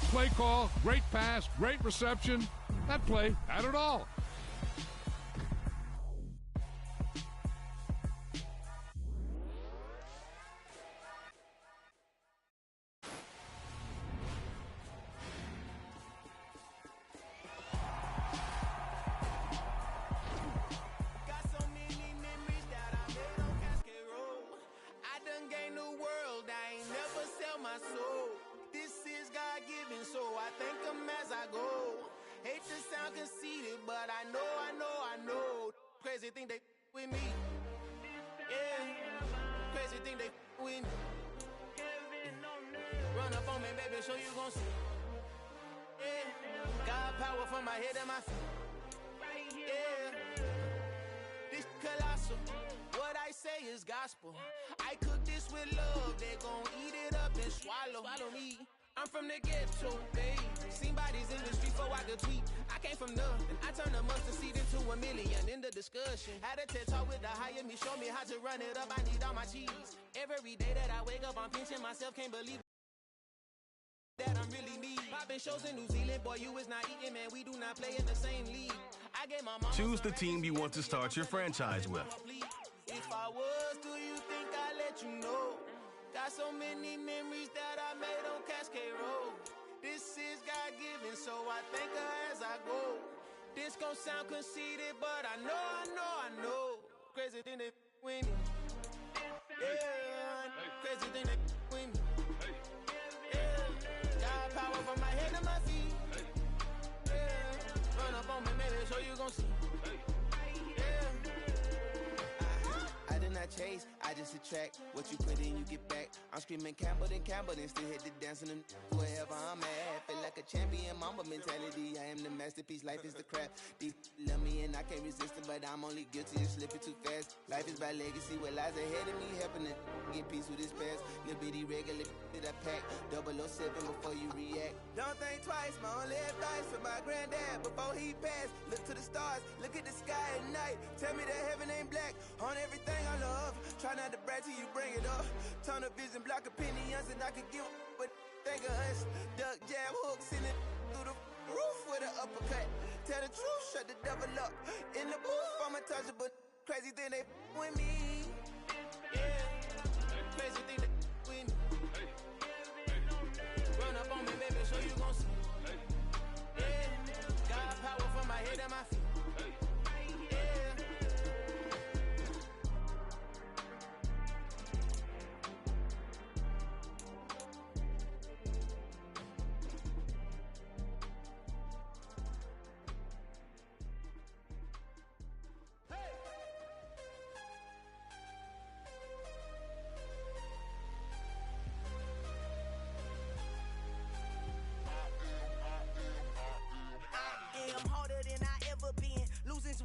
play call, great pass, great reception. That play had it all. Crazy thing they with me. Yeah. Crazy thing they with me. Run up on me, baby, so you gon' see. Yeah. Got power from my head and my feet. Yeah. This colossal. What I say is gospel. I cook this with love. They gon' eat it up and swallow me. I'm from the ghetto, babe. Seen bodies in the street before I could tweet. I came from nothing. I turned a mustard seed into a million. In the discussion, had a TED talk with the higher me. Show me how to run it up. I need all my cheese. Every day that I wake up, I'm pinching myself. Can't believe that I'm really me. Popping shows in New Zealand, boy, you is not eating, man. We do not play in the same league. I gave my mom. Choose the team you want to start your franchise with. If I was, do you think I'd let you know? Got so many memories that I made on Cascade Road. This is God-given, so I thank her as I go. This gon' sound conceited, but I know. Crazy thing they with me. Yeah, crazy thing they with me. Yeah, got power from my head to my feet. Yeah, run up on me, maybe, so you gon' see. I chase, I just attract what you put in, you get back. I'm screaming Campbell, then still hit the dancing and wherever I'm at. Feel like a champion, mamba mentality. I am the masterpiece, life is the crap. Deep love me and I can't resist it, but I'm only guilty of slipping too fast. Life is by legacy, what lies ahead of me, helping to get peace with this past. Little bitty regular that I pack, 007 before you react. Don't think twice, my only advice for my granddad before he passed. Look to the stars, look at the sky at night. Tell me that heaven ain't black on everything I love. Try not to brag till you bring it up. Tunnel vision, block opinions, and I can give but think of us. Duck, jab, hooks in it through the roof with an uppercut. Tell the truth, shut the devil up. In the booth, I'm untouchable. Crazy thing they with me. Yeah, crazy thing they with me. Run up on me, baby, so you gon' see. Yeah, got power from my head and my feet.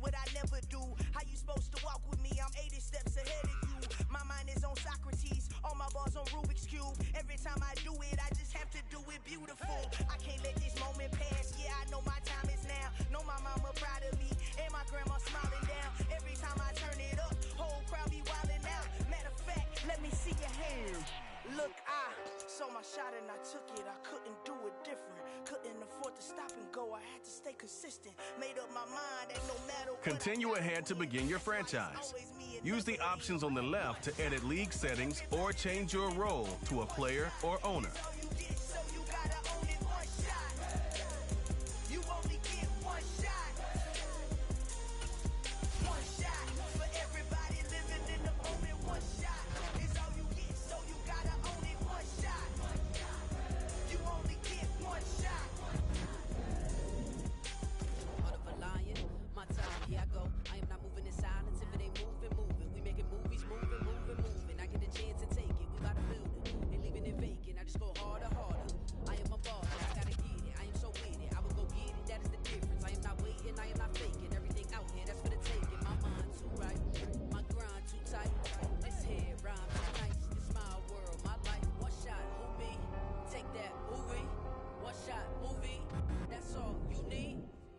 What I never do. How you supposed to walk with me? I'm 80 steps ahead of you. My mind is on Socrates, all my bars on Rubik's Cube. Every time I do it, I just have to do it beautiful. I can't let this moment pass. Yeah, I know my time is now. Know my mama proud of me, and my grandma smiling down. Every time I turn it up, whole crowd be wilding out. Matter of fact, let me see your hands. Look, I saw my shot and I took it. I couldn't do it different. Couldn't afford to stop and go. I had to stay consistent. Made up my mind that no matter what. Continue ahead to begin your franchise. Use the options on the left to edit league settings or change your role to a player or owner.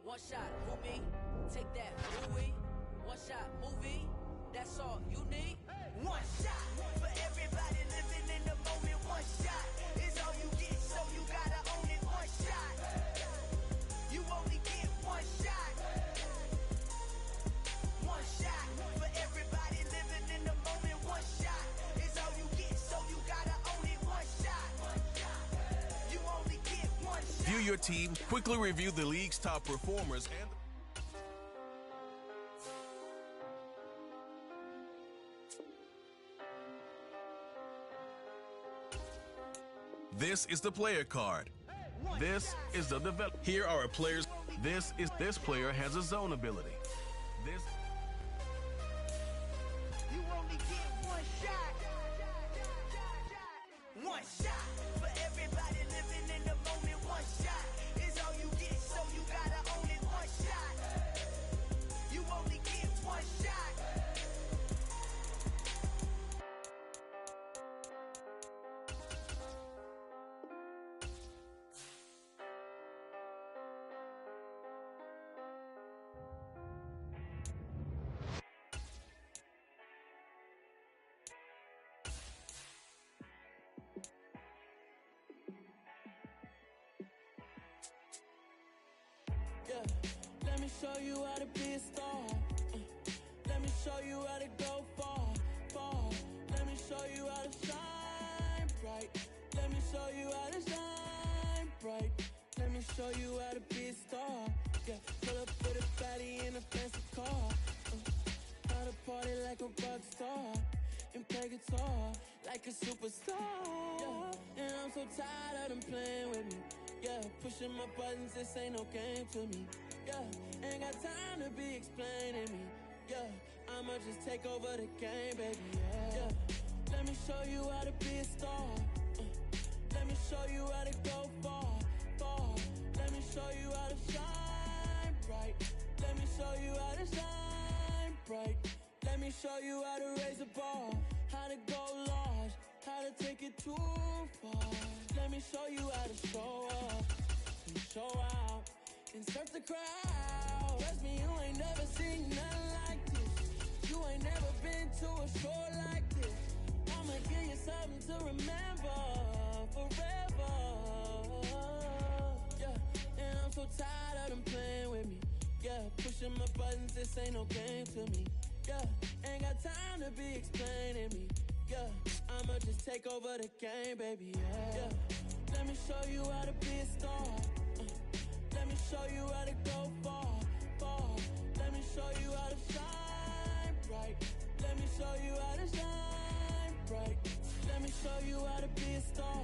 One shot movie, take that movie. One shot movie, that's all you need. One shot for everybody living in the moment. One shot is all you get, so you gotta own it. One shot. Review your team, quickly review the league's top performers, and this is the player card. This is the develop. Here are our players. This player has a zone ability. This. You only get one shot. One shot for everybody living in the moment. One shot is all you get, so you gotta own it. One shot. You only get one shot. Yeah, let me show you how to be a star. Let me show you how to go far, far. Let me show you how to shine bright. Let me show you how to shine bright. Let me show you how to be a star. Yeah, pull up with a fatty in a fancy car. How to party like a rock star and play guitar like a superstar. Yeah, and I'm so tired of them playing with me. Yeah, pushing my buttons, this ain't no game to me. Yeah, ain't got time to be explaining me. Yeah, I'ma just take over the game, baby. Yeah, let me show you how to be a star. Let me show you how to go far, far. Let me show you how to shine bright. Let me show you how to shine bright. Let me show you how to raise the bar, how to go large, how to take it too far. Let me show you how to show up and show out and surf the crowd. Trust me, you ain't never seen nothing like this. You ain't never been to a show like this. I'ma give you something to remember forever. Yeah, and I'm so tired of them playing with me. Yeah, pushing my buttons, this ain't no game to me. Yeah, ain't got time to be explaining me. Yeah, I'ma just take over the game, baby. Yeah, let me show you how to be a star. Let me show you how to go far, far. Let me show you how to shine bright. Let me show you how to shine bright. Let me show you how to be a star.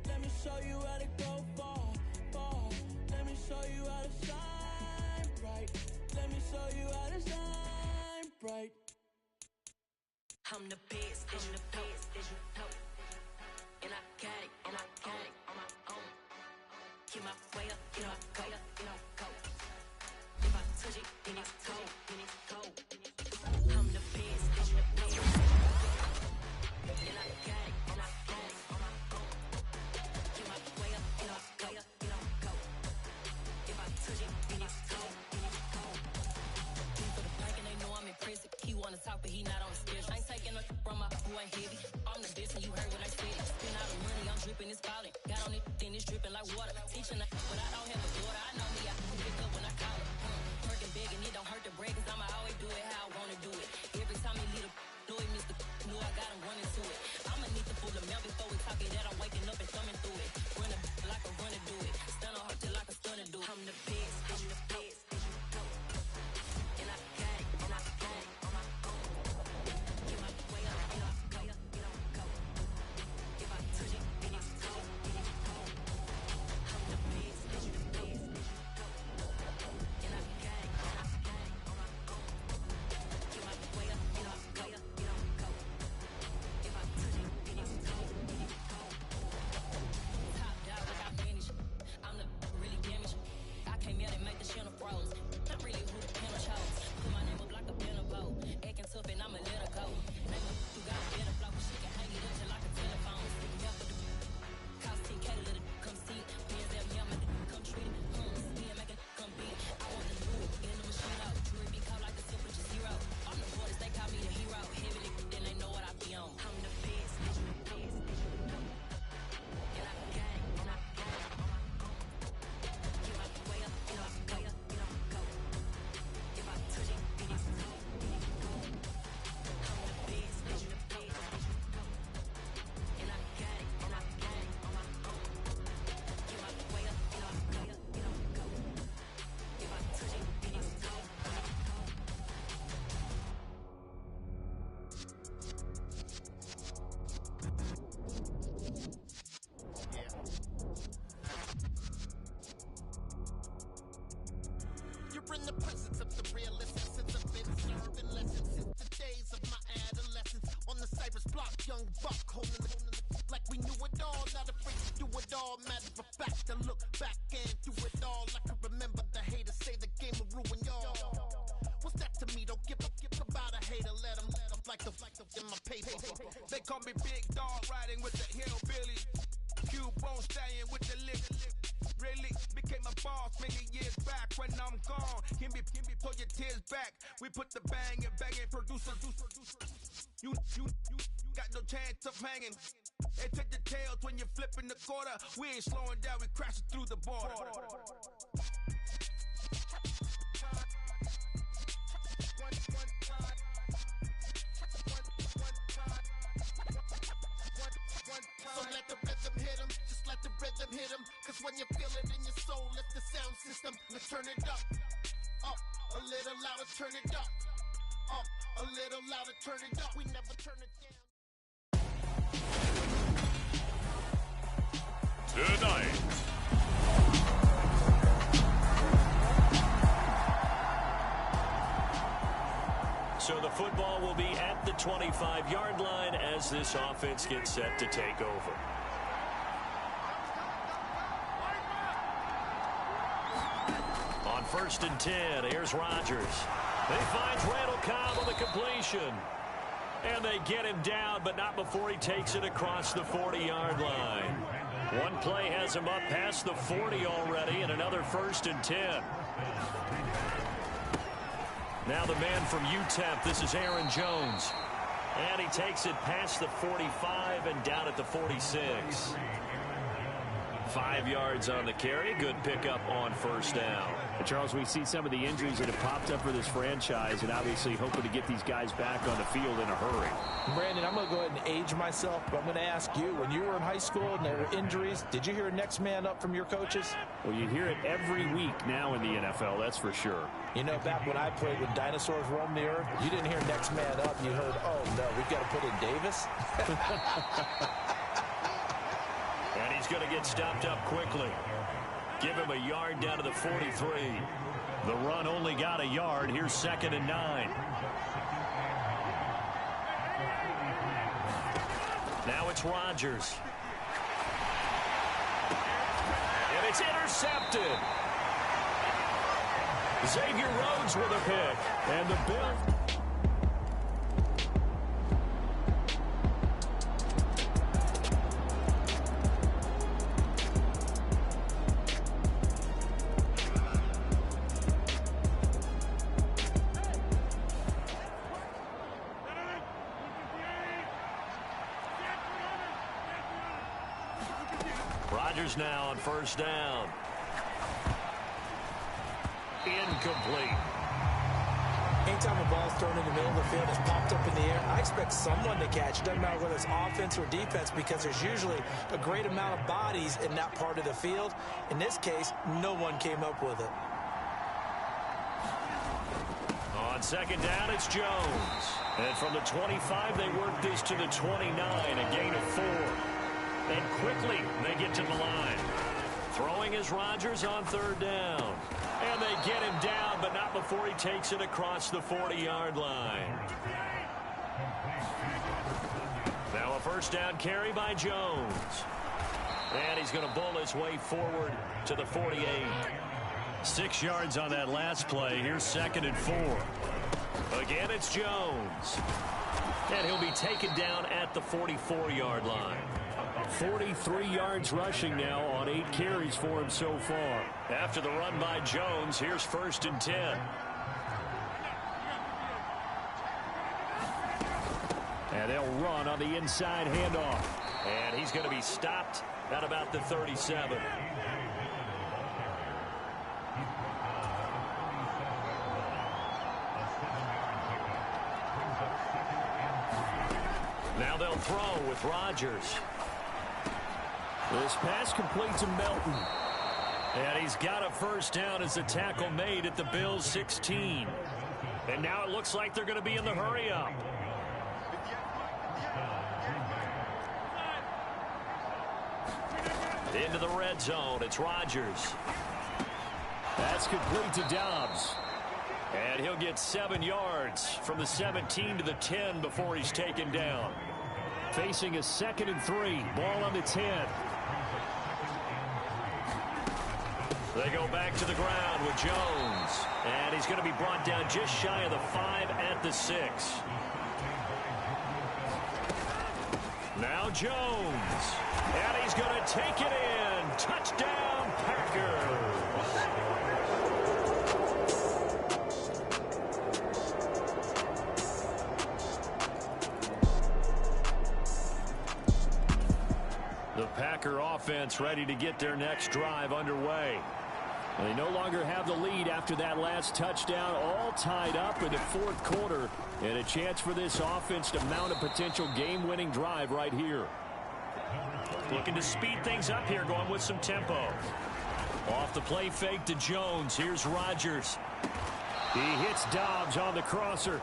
Let me show you how to go far, far. Let me show you how to shine bright. Let me show you how to shine bright. I'm the best, as you know, and I got it, on my own. Get my way up, get my go, go. If I touch it, then it's cold, I'm the best, as you know, and I got it, on my own. Get my way up, get my go. If I touch it, in the presence of the realist essence. I've been serving lessons since the days of my adolescence. On the Cypress block, young buck holding the like we knew it all. Not afraid to do it all. Matter of fact, I look back and do it all. I can remember the haters say the game will ruin y'all. What's that to me? Don't give about a hater. Let them like the in my paper. They call me Big Dog, riding with the hillbilly. Cubone stallion with the lick. Really became a boss many years back. When I'm gone, can be pull your tears back. We put the bang and producer. You got no chance of hanging. They take the tails when you're flipping the quarter. We ain't slowing down, we crashing through the border. So let the rhythm hit him, just let the rhythm hit him. Cause when you feel it in your soul, lift the sound system. Let's turn it up, a little louder, turn it up, a little louder, turn it up. We never turn it down. Tonight. So the football will be at the 25-yard line as this offense gets set to take over. On 1st and 10, here's Rodgers. He finds Randall Cobb on the completion. And they get him down, but not before he takes it across the 40-yard line. One play has him up past the 40 already, and another 1st and 10. Now the man from UTEP, this is Aaron Jones. And he takes it past the 45 and down at the 46. 5 yards on the carry. Good pickup on 1st down. And Charles, we see some of the injuries that have popped up for this franchise, and obviously hoping to get these guys back on the field in a hurry. Brandon, I'm going to go ahead and age myself, but I'm going to ask you, when you were in high school and there were injuries, did you hear next man up from your coaches? Well, you hear it every week now in the NFL, that's for sure. You know, back when I played when dinosaurs roamed the earth, you didn't hear next man up. You heard, oh, no, we've got to put in Davis. And he's going to get stopped up quickly. Give him a yard down to the 43. The run only got a yard. Here's 2nd and 9. Now it's Rodgers. And it's intercepted. Xavier Rhodes with a pick. And the Bills. Rodgers now on 1st down. Incomplete. Anytime a ball's thrown in the middle of the field, it's popped up in the air, I expect someone to catch it. Doesn't matter whether it's offense or defense, because there's usually a great amount of bodies in that part of the field. In this case, no one came up with it. On 2nd down, it's Jones. And from the 25, they work this to the 29, a gain of 4. And quickly, they get to the line. Throwing is Rodgers on 3rd down. And they get him down, but not before he takes it across the 40-yard line. Now a 1st down carry by Jones. And he's going to bull his way forward to the 48. 6 yards on that last play. Here's 2nd and 4. Again, it's Jones. And he'll be taken down at the 44-yard line. 43 yards rushing now on 8 carries for him so far. After the run by Jones, here's 1st and 10. And they'll run on the inside handoff. And he's going to be stopped at about the 37. Now they'll throw with Rodgers. This pass complete to Melton. And he's got a 1st down as the tackle made at the Bills' 16. And now it looks like they're going to be in the hurry-up. Into the red zone. It's Rodgers. That's complete to Dobbs. And he'll get 7 yards from the 17 to the 10 before he's taken down. Facing a 2nd and 3. Ball on the 10. They go back to the ground with Jones. And he's going to be brought down just shy of the 5 at the 6. Now Jones. And he's going to take it in. Touchdown, Packers. The Packer offense ready to get their next drive underway. They no longer have the lead after that last touchdown, all tied up in the 4th quarter, and a chance for this offense to mount a potential game-winning drive right here. Looking to speed things up here, going with some tempo. Off the play fake to Jones. Here's Rodgers. He hits Dobbs on the crosser.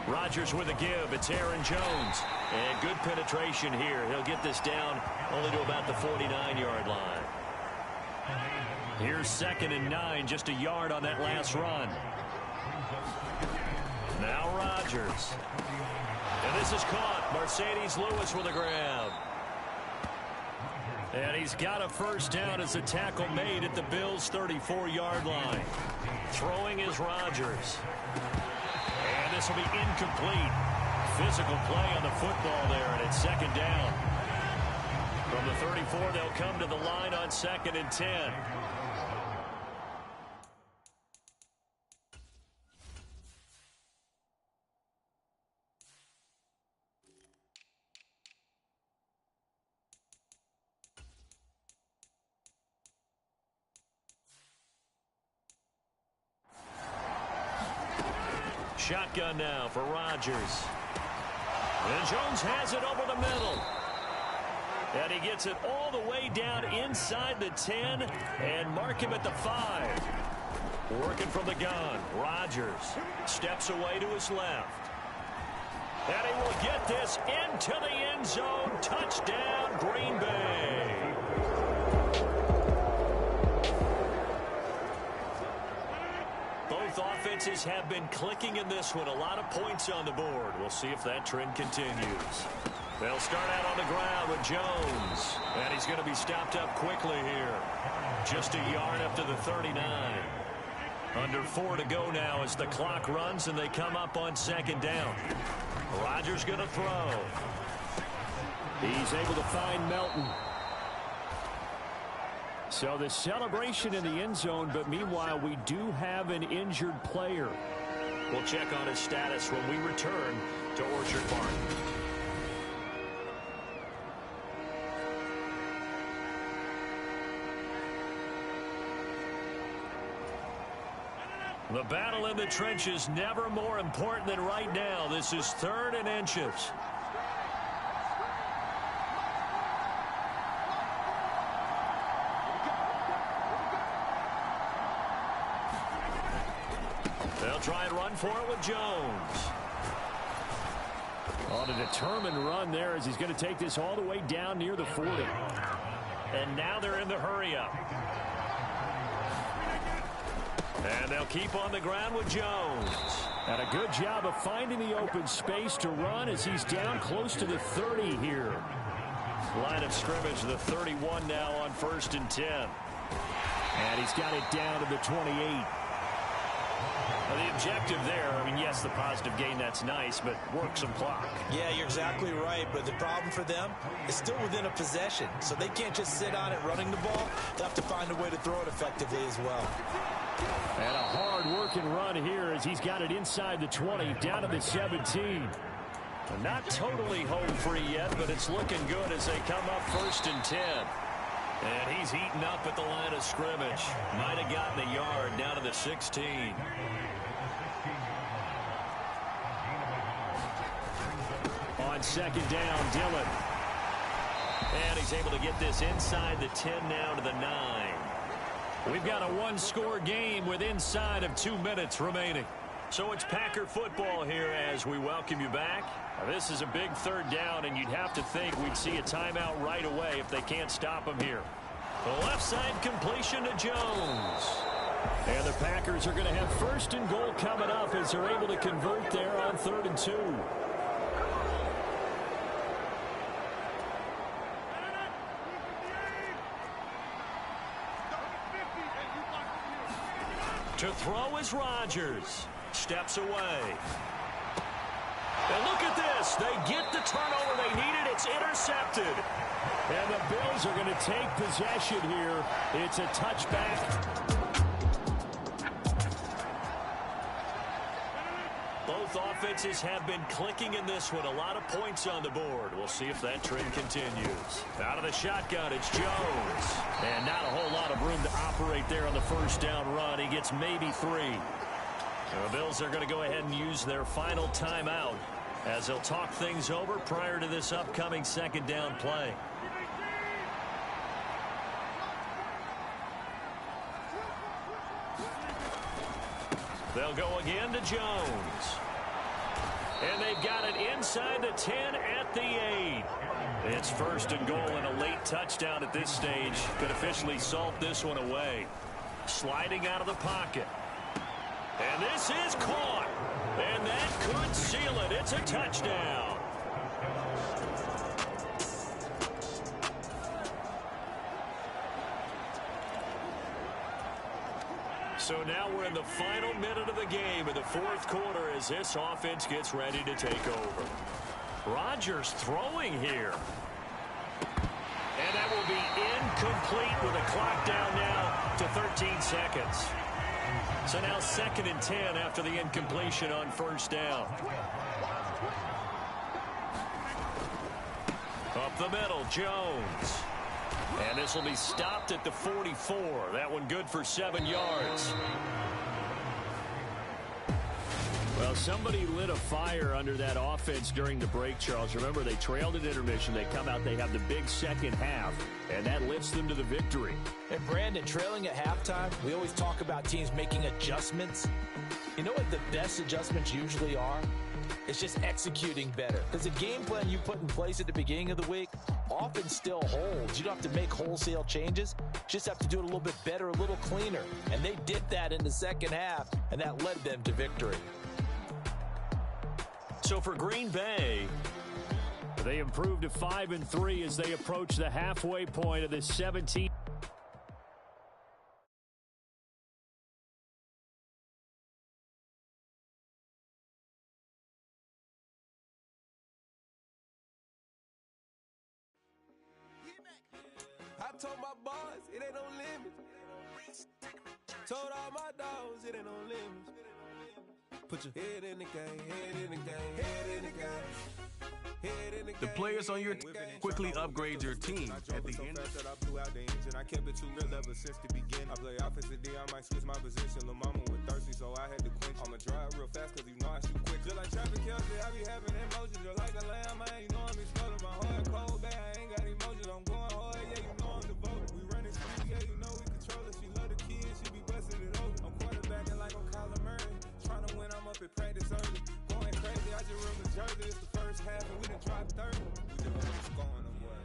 Rodgers with a give. It's Aaron Jones. And good penetration here. He'll get this down only to about the 49-yard line. Here's 2nd and 9, just a yard on that last run. Now Rodgers. And this is caught. Mercedes Lewis with a grab. And he's got a first down as a tackle made at the Bills' 34-yard line. Throwing is Rodgers. And this will be incomplete. Physical play on the football there, and it's 2nd down. From the 34, they'll come to the line on 2nd and 10. Shotgun now for Rodgers. And Jones has it over the middle. And he gets it all the way down inside the 10 and mark him at the 5. Working from the gun. Rodgers steps away to his left. And he will get this into the end zone. Touchdown, Green Bay. Both offenses have been clicking in this one. A lot of points on the board. We'll see if that trend continues. They'll start out on the ground with Jones. And he's going to be stopped up quickly here. Just a yard up to the 39. Under 4 to go now as the clock runs and they come up on 2nd down. Rodgers going to throw. He's able to find Melton. So the celebration in the end zone, but meanwhile we do have an injured player. We'll check on his status when we return to Orchard Park. The battle in the trenches never more important than right now. This is 3rd and inches. They'll try and run for it with Jones. On a determined run there as he's going to take this all the way down near the 40. And now they're in the hurry-up. And they'll keep on the ground with Jones. And a good job of finding the open space to run as he's down close to the 30 here. Line of scrimmage, the 31 now on 1st and 10. And he's got it down to the 28. Well, the objective there, I mean, yes, the positive gain, that's nice, but work some clock. Yeah, you're exactly right, but the problem for them is still within a possession, so they can't just sit on it running the ball. They'll have to find a way to throw it effectively as well. And a hard-working run here as he's got it inside the 20, down to the 17. Not totally home free yet, but it's looking good as they come up 1st and 10. And he's eaten up at the line of scrimmage. Might have gotten a yard down to the 16. On 2nd down, Dillon. And he's able to get this inside the 10 now to the 9. We've got a one-score game with inside of 2 minutes remaining. So it's Packer football here as we welcome you back. This is a big 3rd down, and you'd have to think we'd see a timeout right away if they can't stop him here. The left side completion to Jones. And the Packers are going to have 1st and goal coming up as they're able to convert there on 3rd and 2. To throw is Rodgers. Steps away. And look at this. They get the turnover they needed. It's intercepted. And the Bills are going to take possession here. It's a touchback. Both offenses have been clicking in this one. A lot of points on the board. We'll see if that trend continues. Out of the shotgun, it's Jones. And not a whole lot of room to operate there on the 1st down run. He gets maybe 3. The Bills are going to go ahead and use their final timeout as they'll talk things over prior to this upcoming 2nd down play. They'll go again to Jones. And they've got it inside the 10 at the 8. It's 1st and goal and a late touchdown at this stage could officially salt this one away. Sliding out of the pocket. And this is caught. And that could seal it. It's a touchdown. So now we're in the final minute of the game in the 4th quarter as this offense gets ready to take over. Rodgers throwing here. And that will be incomplete with a clock down now to 13 seconds. So now 2nd and 10 after the incompletion on 1st down. Up the middle, Jones. And this will be stopped at the 44. That one good for 7 yards. Well, somebody lit a fire under that offense during the break, Charles. Remember, they trailed at intermission. They come out, they have the big second half, and that lifts them to the victory. And, Brandon, trailing at halftime, we always talk about teams making adjustments. You know what the best adjustments usually are? It's just executing better. Because the game plan you put in place at the beginning of the week often still holds. You don't have to make wholesale changes. Just have to do it a little bit better, a little cleaner. And they did that in the second half, and that led them to victory. So for Green Bay, they improved to 5-3 as they approach the halfway point of this 17. I told my boys, it ain't no limits. Told all my dogs, it ain't no limits. Put your head in the game, head in the game, head in the game. The players on your team quickly upgrade your team at the end. I kept it too real ever since the beginning. I play offensive D, I might switch my position. Lil' mama was thirsty, so I had to quench. I'ma drive real fast, cause you know I shoot quick. Just like traffic Kelsey, I be having emotions. Just like a lamb, man, you know I'm exploding. My heart cold, bad, I ain't got emotions. I'm going hard, yeah, you know I'm devoted. We running street, yeah, you know we control it. She love the kids, she be busting it open. I'm quarterbacking like I'm Kyler Murray. Trying to win, I'm up at practice early. Going crazy, I just run the jersey. It's the first half, and we done dropped 30. We just know what's going on, boy.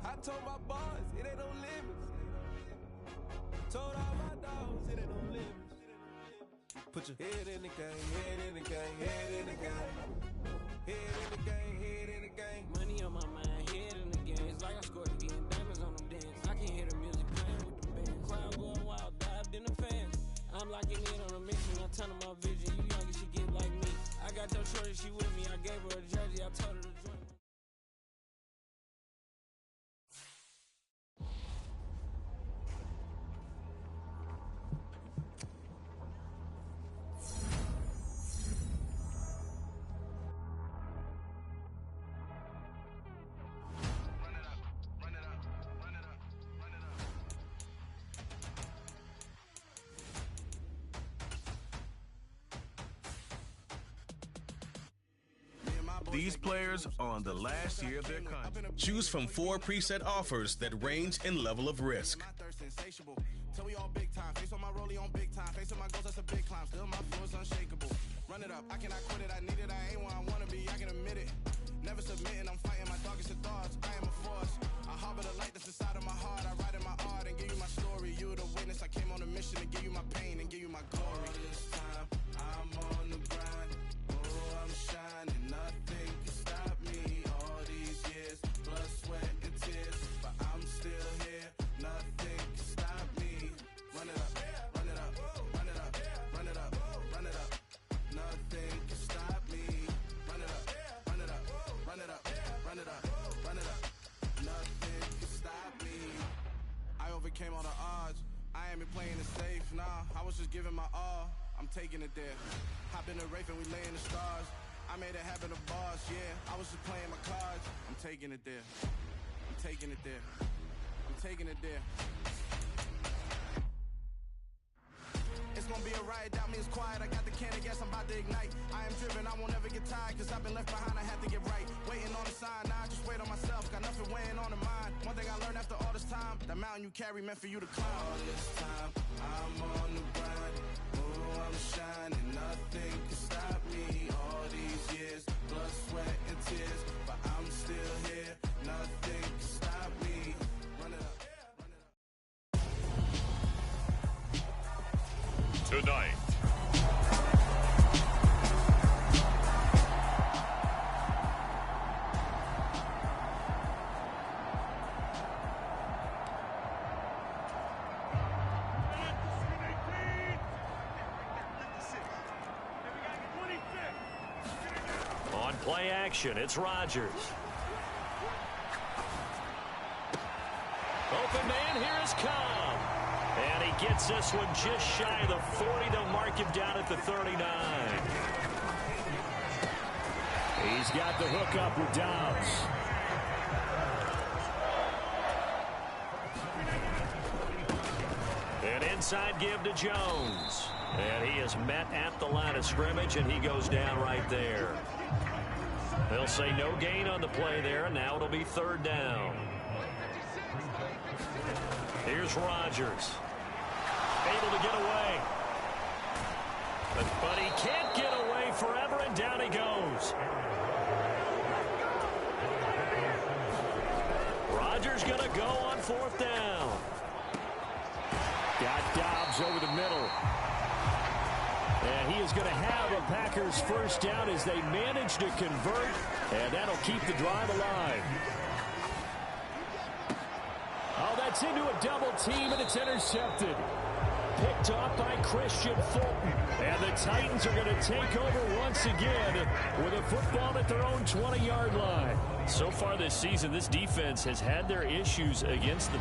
I told my boys, it ain't no limits. Told all my dogs, it ain't no limits. Put your head in the game, head in the game, head in the game. Head in the game, head in the game. Money on my mind, head in the game. It's like I scored again, diamonds on them dance. I can hear the music playing with the bands. Crowd going wild, dived in the fans. I'm locking in on a mission, I turn on my vision. You young and she get like me. I got your shorty, she with me. I gave her a jersey, I told her to join me. These players are on the last year of their contract. Choose from 4 preset offers that range in level of risk. Tell we all big time. Face on my rollie on big time. Face on my goals, that's a big climb. Still my flow is unshakable. Run it up, I cannot quit it. I need it, I ain't where I wanna be. I can admit it. Never submitting, I'm fighting my darkest of thoughts. I am a force. I harbor the light that's inside of my heart. I ride it. overcame all the odds. I ain't been playing it safe, nah. I was just giving my all. I'm taking it there. Hop in the Wraith and we lay in the stars. I made it happen, the boss, yeah. I was just playing my cards. I'm taking it there. I'm taking it there. I'm taking it there. It's gonna be a riot, doubt me it's quiet. I got the can of gas, I'm about to ignite. I am driven, I won't ever get tired, cause I've been left behind, I have to get right. Waiting on the sign, now I just wait on myself. Got nothing weighing on the mind. One thing I learned after all this time, that mountain you carry meant for you to climb. All this time, I'm on the grind. Oh, I'm shining, nothing can stop me. All these years, blood, sweat, and tears, but I'm still here. Nothing can stop me. Run it up. Tonight, on play action, it's Rodgers. Open man, here is Cobb. And he gets this one just shy of the 40. They'll mark him down at the 39. He's got the hook up with Dobbs. An inside give to Jones. And he is met at the line of scrimmage, and he goes down right there. They'll say no gain on the play there, and now it'll be third down. Here's Rodgers. Able to get away. But he can't get away forever, and down he goes. Rodgers going to go on fourth down. Got Dobbs over the middle. And he is going to have a Packers first down as they manage to convert, and that'll keep the drive alive. Oh, that's into a double team, and it's intercepted. Picked off by Christian Fulton. And the Titans are going to take over once again with a football at their own 20-yard line. So far this season, this defense has had their issues against them.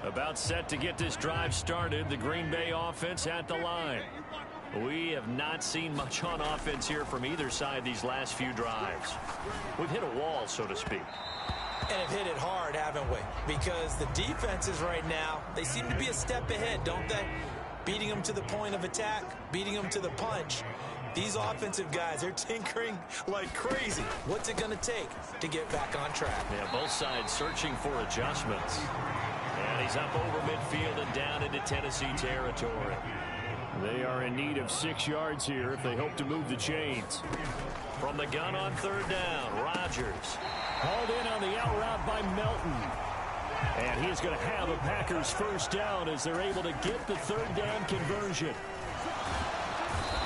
About set to get this drive started. The Green Bay offense at the line. We have not seen much on offense here from either side these last few drives. We've hit a wall, so to speak. And have hit it hard, haven't we? Because the defenses right now, they seem to be a step ahead, don't they? Beating them to the point of attack, beating them to the punch. These offensive guys, they're tinkering like crazy. What's it going to take to get back on track? Yeah, both sides searching for adjustments. And he's up over midfield and down into Tennessee territory. They are in need of 6 yards here if they hope to move the chains. From the gun on third down, Rodgers. Hauled in on the out route by Melton. And he is going to have a Packers first down as they're able to get the third down conversion.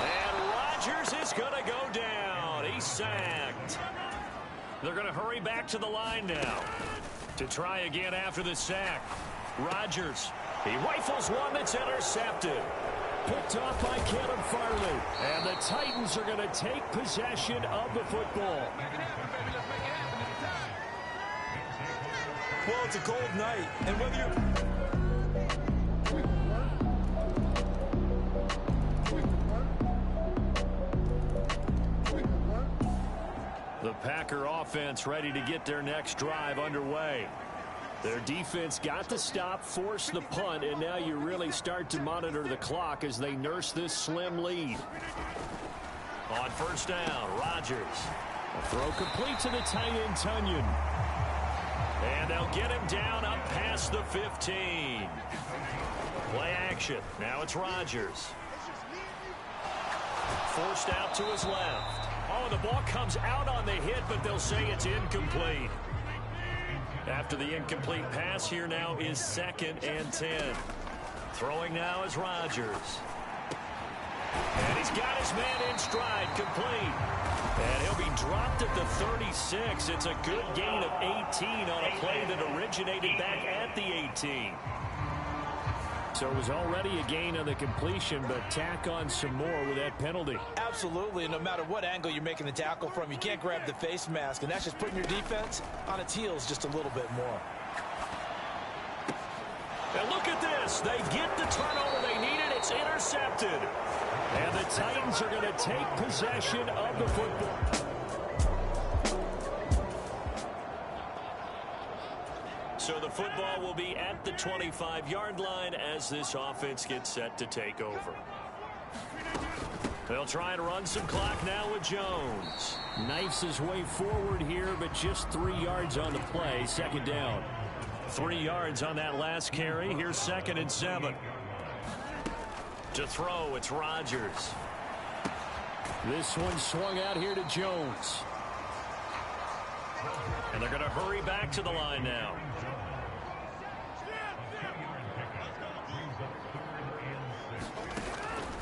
And Rodgers is going to go down. He's sacked. They're going to hurry back to the line now to try again after the sack. Rodgers, he rifles one that's intercepted. Picked off by Caleb Farley. And the Titans are going to take possession of the football. Well, it's a cold night, and whether you're... The Packer offense ready to get their next drive underway. Their defense got the stop, forced the punt, and now you really start to monitor the clock as they nurse this slim lead. On first down, Rodgers. A throw complete to the tight end, Tunyon. And they'll get him down up past the 15. Play action. Now it's Rodgers. Forced out to his left. Oh, the ball comes out on the hit, but they'll say it's incomplete. After the incomplete pass, here now is 2nd and 10. Throwing now is Rodgers. And he's got his man in stride, complete. And he'll be dropped at the 36. It's a good gain of 18 on a play that originated back at the 18. So it was already a gain on the completion, but tack on some more with that penalty. Absolutely, and no matter what angle you're making the tackle from, you can't grab the face mask, and that's just putting your defense on its heels just a little bit more. And look at this. They get the turnover they needed. It's intercepted. And the Titans are going to take possession of the football. So the football will be at the 25-yard line as this offense gets set to take over. They'll try and run some clock now with Jones. Knifes his way forward here, but just 3 yards on the play. Second down. 3 yards on that last carry. Here's 2nd and 7. To throw, it's Rodgers. This one swung out here to Jones. And they're going to hurry back to the line now.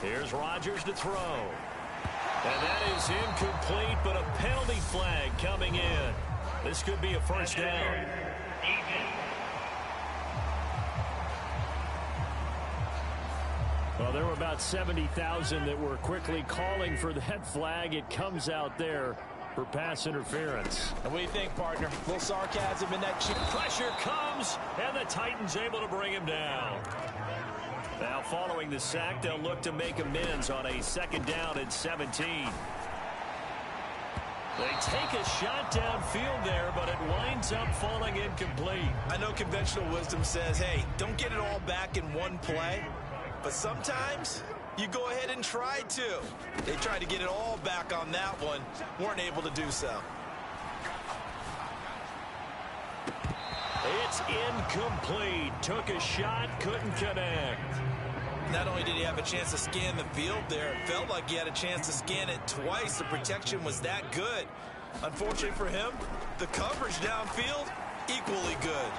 Here's Rodgers to throw. And that is incomplete, but a penalty flag coming in. This could be a first down. Well, there were about 70,000 that were quickly calling for that flag. It comes out there for pass interference. And what do you think, partner? A little sarcasm in that cheap. Pressure comes, and the Titans able to bring him down. Now, following the sack, they'll look to make amends on a 2nd down and 17. They take a shot downfield there, but it winds up falling incomplete. I know conventional wisdom says, hey, don't get it all back in one play. But sometimes you go ahead and try to. They tried to get it all back on that one. Weren't able to do so. It's incomplete. Took a shot, couldn't connect. Not only did he have a chance to scan the field there, it felt like he had a chance to scan it twice. The protection was that good. Unfortunately for him, the coverage downfield, equally good.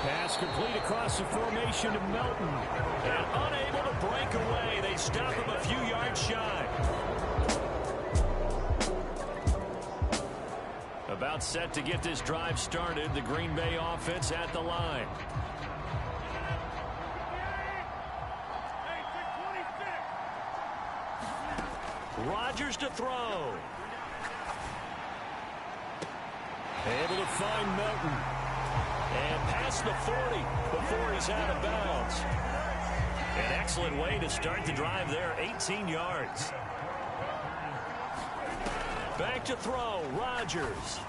Pass complete across the formation to Melton. And unable to break away. They stop him a few yards shy. About set to get this drive started. The Green Bay offense at the line. Rodgers to throw. Able to find Melton. And past the 40 before he's out of bounds. An excellent way to start the drive there. 18 yards. Back to throw. Rodgers.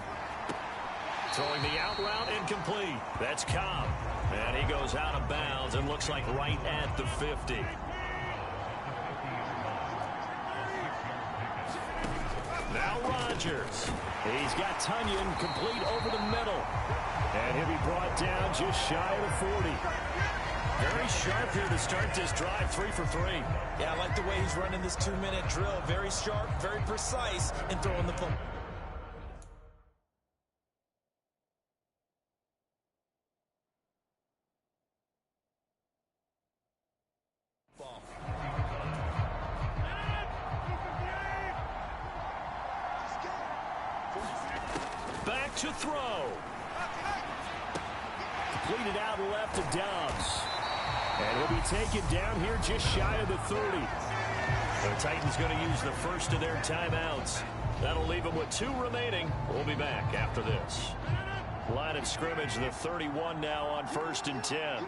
Throwing the out route incomplete. That's Cobb. And he goes out of bounds and looks like right at the 50. Now Rodgers. He's got Tunyon complete over the middle. And he'll be brought down just shy of the 40. Very sharp here to start this drive, 3 for 3. Yeah, I like the way he's running this 2-minute drill. Very sharp, very precise in throwing the ball. Back to throw. Completed out left to Dobbs. And he'll be taken down here just shy of the 30. The Titans going to use the first of their timeouts. That'll leave them with 2 remaining. We'll be back after this. Line of scrimmage, the 31 now on 1st and 10.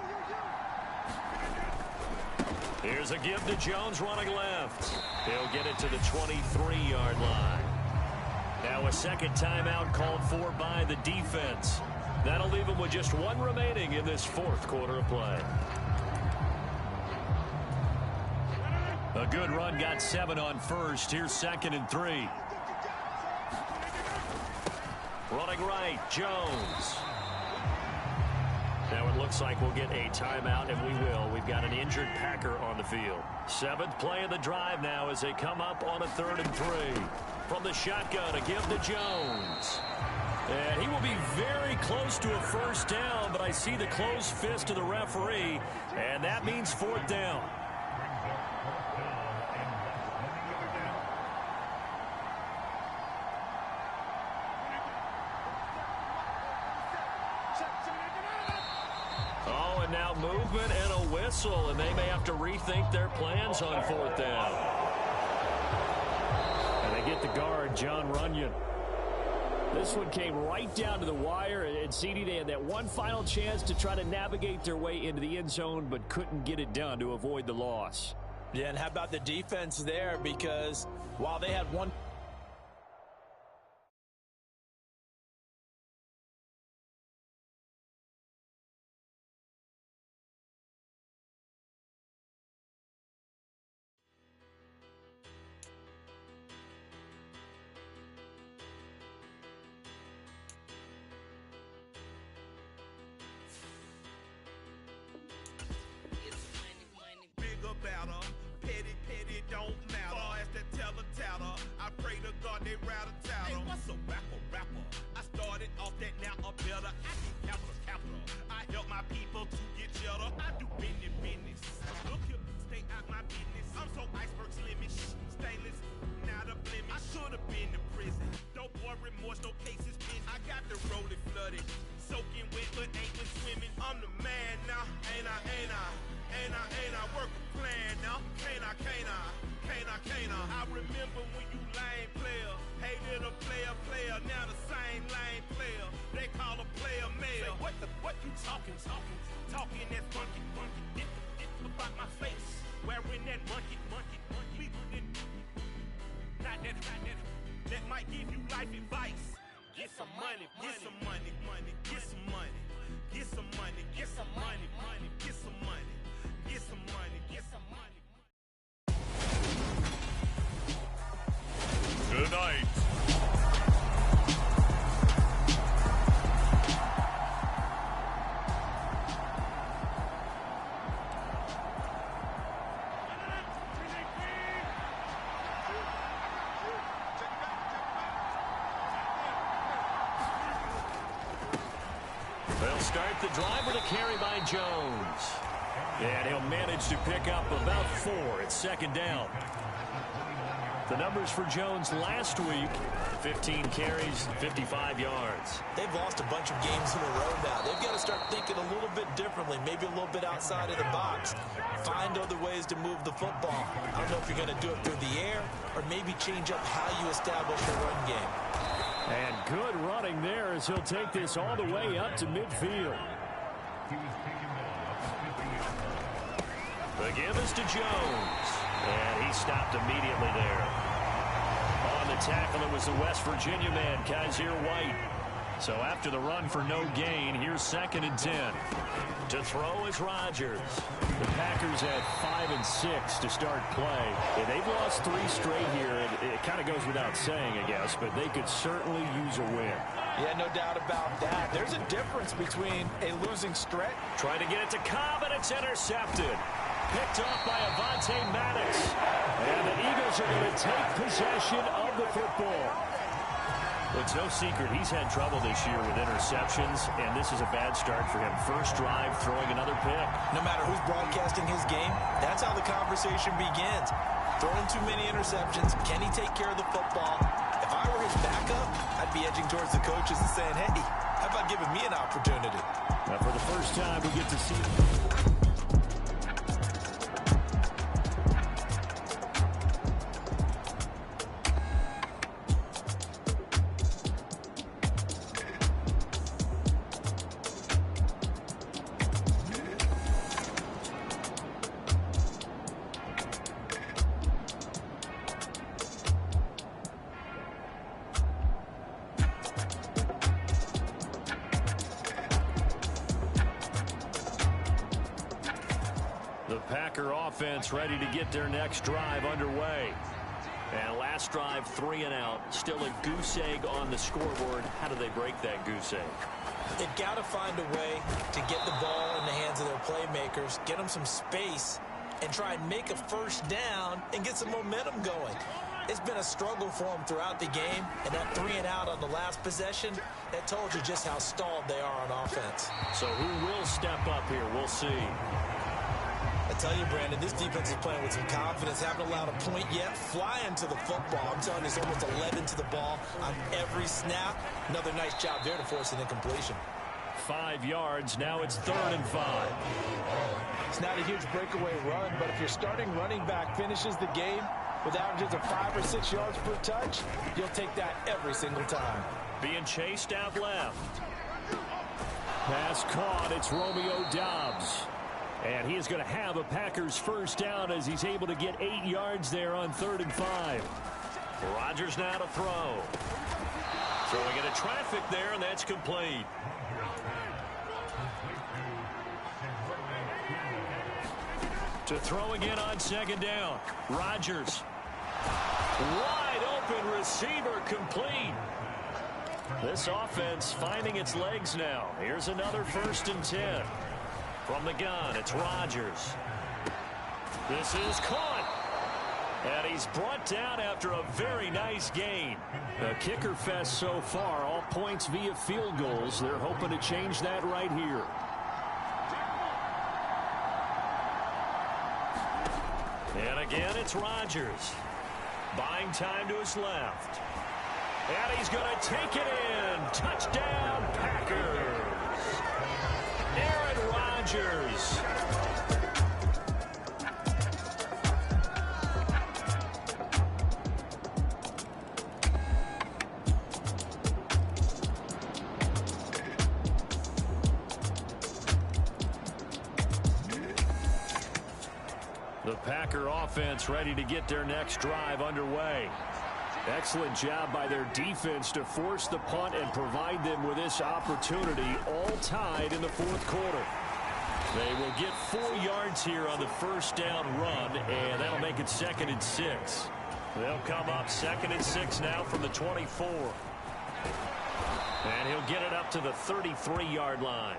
Here's a give to Jones running left. He'll get it to the 23-yard line. Now a second timeout called for by the defense. That'll leave them with just 1 remaining in this 4th quarter of play. A good run, got 7 on first. Here's 2nd and 3. Running right, Jones. Now it looks like we'll get a timeout, and we will. We've got an injured Packer on the field. 7th play of the drive now as they come up on a 3rd and 3. From the shotgun, a give to Jones. And he will be very close to a first down, but I see the closed fist of the referee, and that means 4th down. Timeout movement and a whistle, and they may have to rethink their plans on 4th down. And they get the guard, John Runyon. This one came right down to the wire, and CD, they had that one final chance to try to navigate their way into the end zone, but couldn't get it done to avoid the loss. Yeah, and how about the defense there? Because while they had one... Tonight. They'll start the drive with a carry by Jones. And he'll manage to pick up about 4 at 2nd down. The numbers for Jones last week, 15 carries, 55 yards. They've lost a bunch of games in a row now. They've got to start thinking a little bit differently, maybe a little bit outside of the box. Find other ways to move the football. I don't know if you're going to do it through the air or maybe change up how you establish the run game. And good running there as he'll take this all the way up to midfield. The give is to Jones. And he stopped immediately there. On the tackle, it was the West Virginia man, Kaiser White. So after the run for no gain, here's 2nd and 10. To throw is Rodgers. The Packers had 5 and 6 to start play. And they've lost 3 straight here. It kind of goes without saying, I guess, but they could certainly use a win. Yeah, no doubt about that. There's a difference between a losing stretch. Trying to get it to Cobb, and it's intercepted. Picked off by Avonte Maddox. And the Eagles are going to take possession of the football. It's no secret he's had trouble this year with interceptions, and this is a bad start for him. First drive, throwing another pick. No matter who's broadcasting his game, that's how the conversation begins. Throwing too many interceptions, can he take care of the football? If I were his backup, I'd be edging towards the coaches and saying, hey, how about giving me an opportunity? Now, for the first time, we get to see... offense ready to get their next drive underway. And last drive, 3 and out. Still a goose egg on the scoreboard. How do they break that goose egg? They've got to find a way to get the ball in the hands of their playmakers, get them some space, and try and make a first down and get some momentum going. It's been a struggle for them throughout the game, and that 3 and out on the last possession, that told you just how stalled they are on offense. So who will step up here? We'll see. I tell you, Brandon, this defense is playing with some confidence. Haven't allowed a point yet. Flying to the football. I'm telling you, it's almost 11 to the ball on every snap. Another nice job there to force an incompletion. 5 yards. Now it's 3rd and 5. It's not a huge breakaway run, but if your starting running back finishes the game with averages of 5 or 6 yards per touch, you'll take that every single time. Being chased out left. Pass caught. It's Romeo Doubs. And he is going to have a Packers first down as he's able to get 8 yards there on 3rd and 5. Rodgers now to throw. Throwing into traffic there, and that's complete. To throw again on 2nd down. Rodgers. Wide open receiver, complete. This offense finding its legs now. Here's another 1st and 10. From the gun, it's Rodgers. This is caught. And he's brought down after a very nice gain. A kicker fest so far, all points via field goals. They're hoping to change that right here. And again, it's Rodgers. Buying time to his left. And he's going to take it in. Touchdown, Packers. Aaron Rodgers. The Packer offense ready to get their next drive underway. Excellent job by their defense to force the punt and provide them with this opportunity, all tied in the 4th quarter. They will get 4 yards here on the 1st down run, and that'll make it 2nd and 6. They'll come up 2nd and 6 now from the 24. And he'll get it up to the 33-yard line.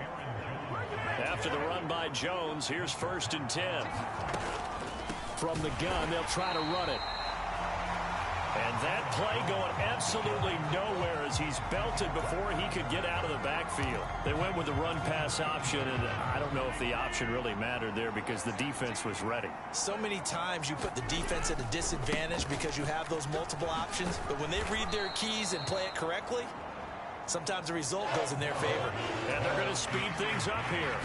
After the run by Jones, here's 1st and 10. From the gun, they'll try to run it. And that play going absolutely nowhere as he's belted before he could get out of the backfield. They went with the run-pass option, and I don't know if the option really mattered there because the defense was ready. So many times you put the defense at a disadvantage because you have those multiple options, but when they read their keys and play it correctly, sometimes the result goes in their favor. And they're going to speed things up here.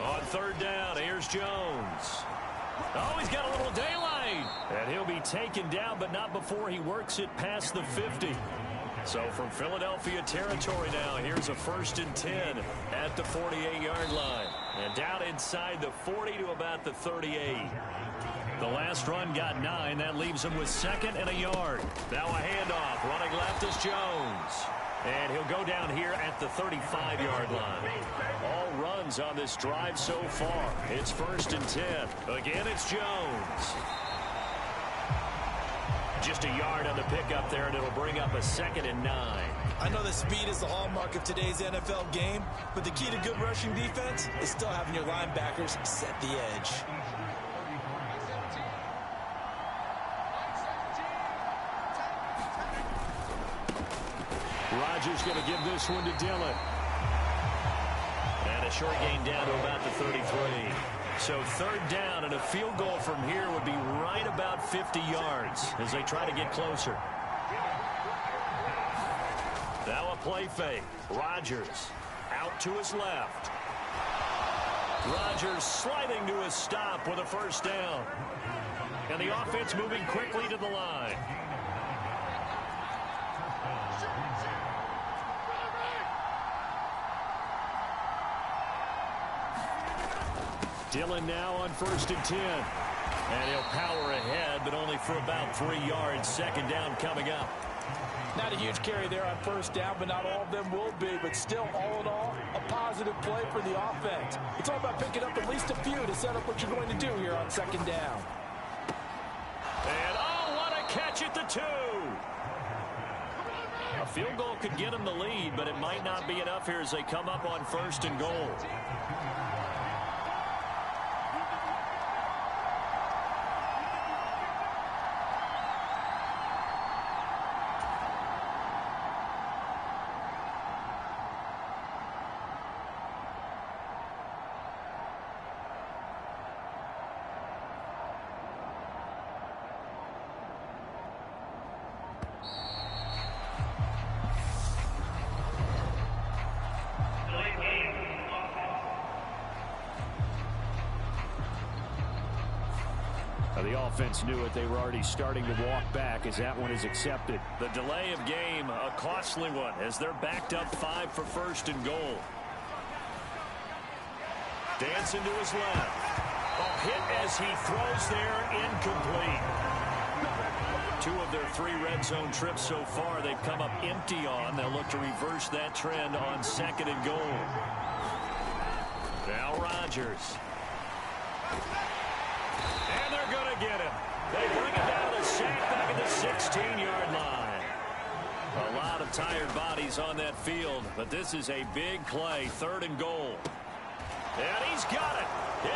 On 3rd down, here's Jones. Oh, he's got a little daylight. And he'll be taken down, but not before he works it past the 50. So from Philadelphia territory now, here's a 1st and 10 at the 48-yard line. And down inside the 40 to about the 38. The last run got 9. That leaves him with 2nd and a yard. Now a handoff. Running left is Jones. And he'll go down here at the 35-yard line. All runs on this drive so far. It's 1st and 10. Again, it's Jones. Just a yard on the pickup there, and it'll bring up a 2nd and 9. I know that speed is the hallmark of today's NFL game, but the key to good rushing defense is still having your linebackers set the edge. Rodgers going to give this one to Dillon. And a short gain down to about the 33. So 3rd down, and a field goal from here would be right about 50 yards as they try to get closer. Now a play fake. Rodgers out to his left. Rodgers sliding to a stop with a 1st down. And the offense moving quickly to the line. Dillon now on 1st and 10. And he'll power ahead, but only for about 3 yards. 2nd down coming up. Not a huge carry there on 1st down, but not all of them will be. But still, all in all, a positive play for the offense. It's all about picking up at least a few to set up what you're going to do here on 2nd down. And, oh, what a catch at the 2. A field goal could get them the lead, but it might not be enough here as they come up on 1st and goal. offense knew it. They were already starting to walk back as that one is accepted. The delay of game, a costly one, as they're backed up 5 for first and goal. Dancing to his left. A hit as he throws there, incomplete. 2 of their 3 red zone trips so far they've come up empty on. They'll look to reverse that trend on 2nd and goal. Now Rodgers. And they're going to get him. They bring him down to sack back at the 16-yard line. A lot of tired bodies on that field, but this is a big play, 3rd and goal. And he's got it.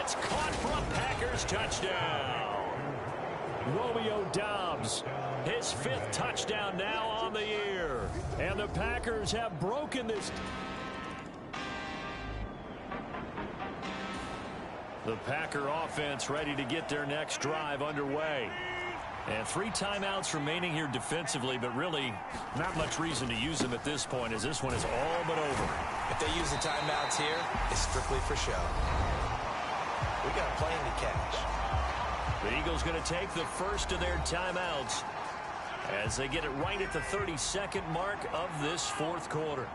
It's caught for a Packers touchdown. Romeo Doubs, his 5th touchdown now on the year. And the Packers have broken this. The Packer offense ready to get their next drive underway. And 3 timeouts remaining here defensively, but really not much reason to use them at this point, as this one is all but over. If they use the timeouts here, it's strictly for show. We got a plane to catch. The Eagles going to take the first of their timeouts as they get it right at the 32nd mark of this 4th quarter.